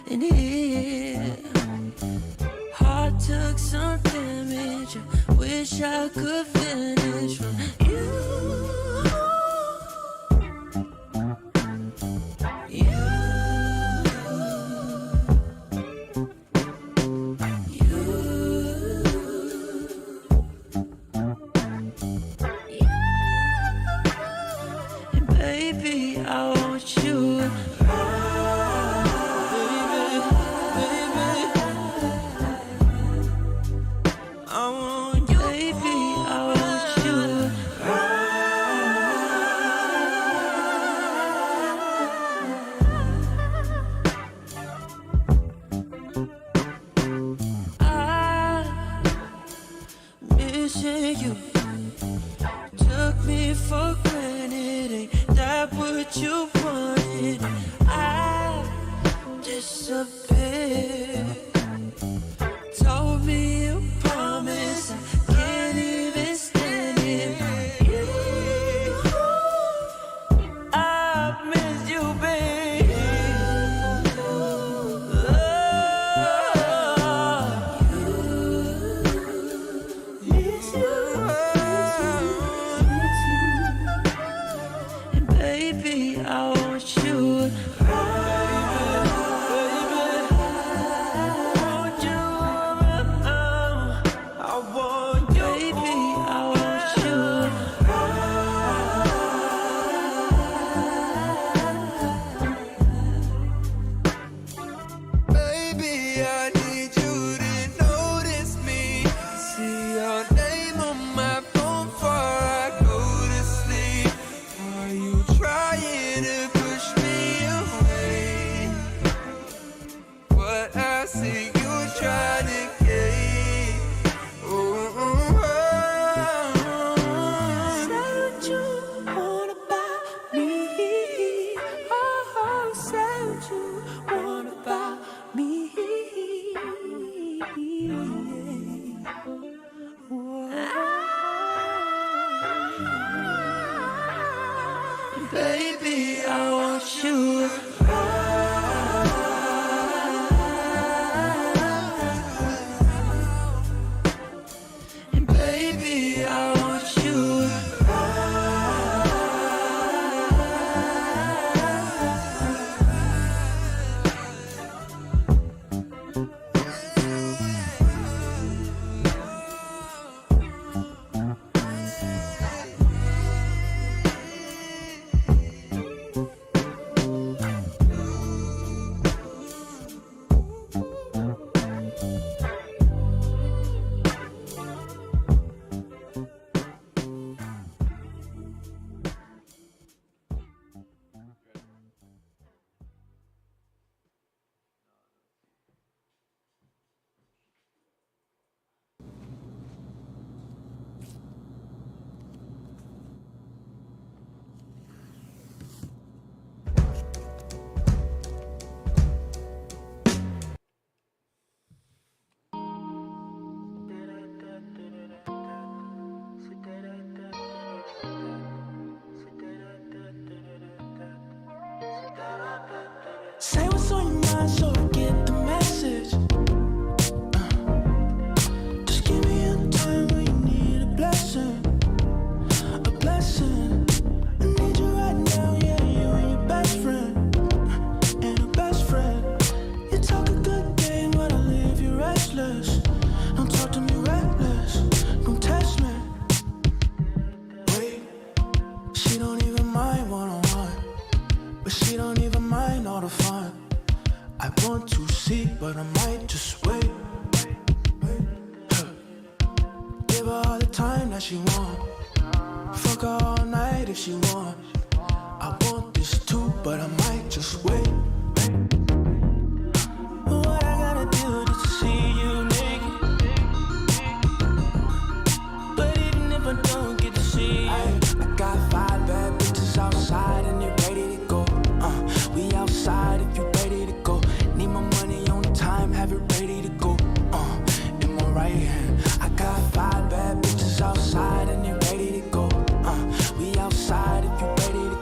in here, heart took some damage. I wish I could finish from you. Baby, I want you. I want you. Baby, I want you. I'm missing you. Took me for granted. Ain't that what you wanted? I disappeared. Told me you promised I can't even stand it. I miss you, babe. And baby, I want you. Baby, I want you. And baby, I want you. Say what's on your mind so I get the message. Just give me a time when you need a blessing. A blessing. I need you right now, yeah, you and your best friend. And a best friend. You talk a good game, but I leave you restless. Don't talk to me reckless. Don't test me. Wait, she don't even mind one-on-one. But she don't even mind all the fun. I want to see, but I might just wait. Huh. Give her all the time that she want. Fuck her all night if she want. I want this too, but I might just wait. What I gotta do just to see you naked? But even if I don't get to see you, I got 5 bad bitches outside and they're ready to go. We outside if you ready to go. Need my money on time, have it ready to go. In my right hand, I got 5 bad bitches outside and they're ready to go. We outside if you ready to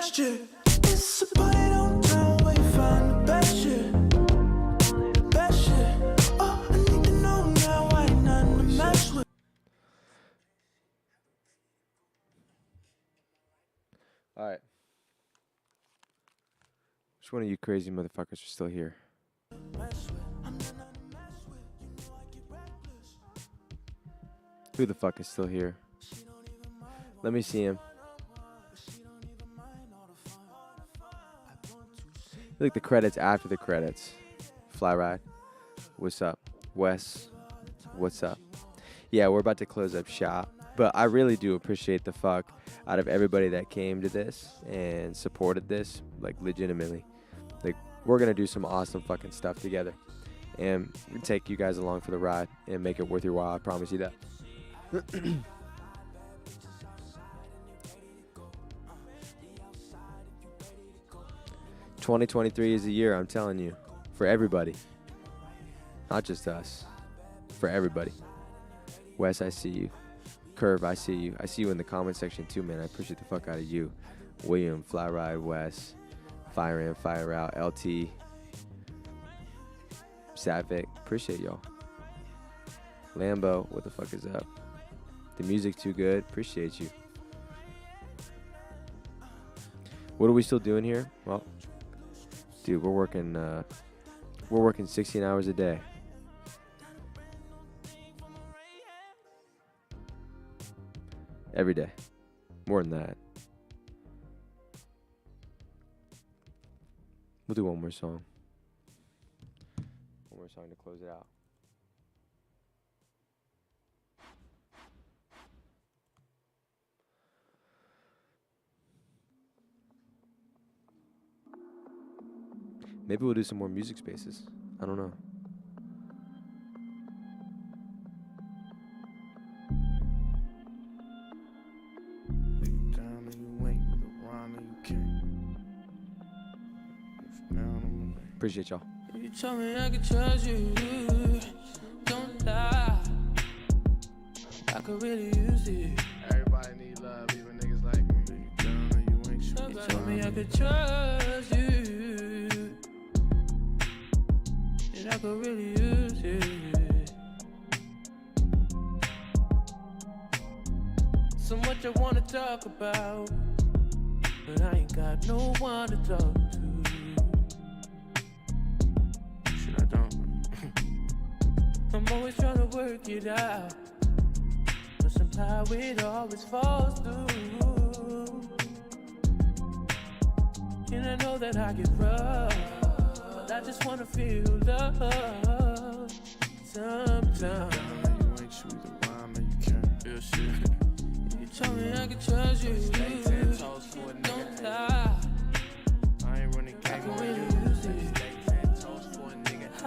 next year. It's a party downtown where you find the best shit. Best shit. Oh, I need to know now why ain't nothing to mess with. All right. Which one of you crazy motherfuckers are still here? Who the fuck is still here? Let me see him. Like the credits after the credits. Fly Ride. What's up? Wes. What's up? Yeah, we're about to close up shop. But I really do appreciate the fuck out of everybody that came to this and supported this. Like, legitimately. Like, we're going to do some awesome fucking stuff together. And take you guys along for the ride and make it worth your while. I promise you that. 2023 is a year, I'm telling you, for everybody. Not just us. For everybody. Wes, I see you. Curve, I see you. I see you in the comment section too, man. I appreciate the fuck out of you. William, Fly Ride, Wes, Fire In, Fire Out, LT, Satvik, appreciate y'all. Lambo, what the fuck is up? The music too good, appreciate you. What are we still doing here? Well, dude, we're working 16 hours a day. Every day. More than that. We'll do one more song. One more song to close it out. Maybe we'll do some more music spaces. I don't know. Appreciate y'all. You told me I could trust you. Don't lie. I could really use it. Everybody need love, even niggas like me. You told me I could trust you. And I could really use it. So much I wanna talk about, but I ain't got no one to talk to. Shit, I don't. I'm always trying to work it out, but somehow it always falls through. And I know that I get rough, but I just wanna feel love sometimes. You ain't sweet the wine, man, you can't. Real shit. You told me I could trust you. Don't lie. I ain't running I game could on really you. use it. Toast for a nigga. I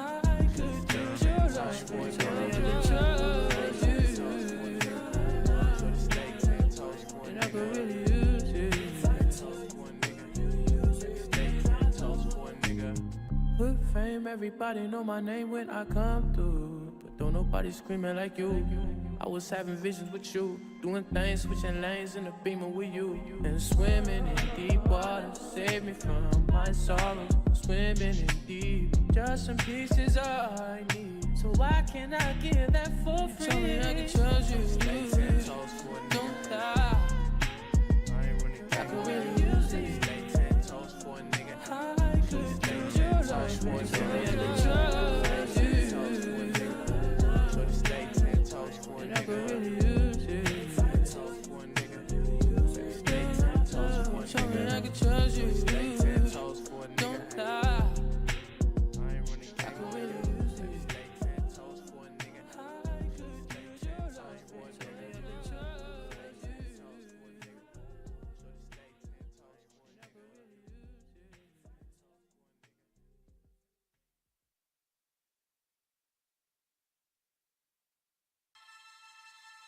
could use your love. You told me I could trust you. And I could really use it. With fame, everybody know my name when I come through, but don't nobody screaming like you. I was having visions with you, doing things, switching lanes in the Beamer with you, and swimming in deep water. Save me from my sorrows. Swimming in deep, just some pieces all I need. So why can't I give that for free? Tell me I can trust you. Don't lie. I could really use it. I could use your love. Tell me I can trust you. And I could really use it.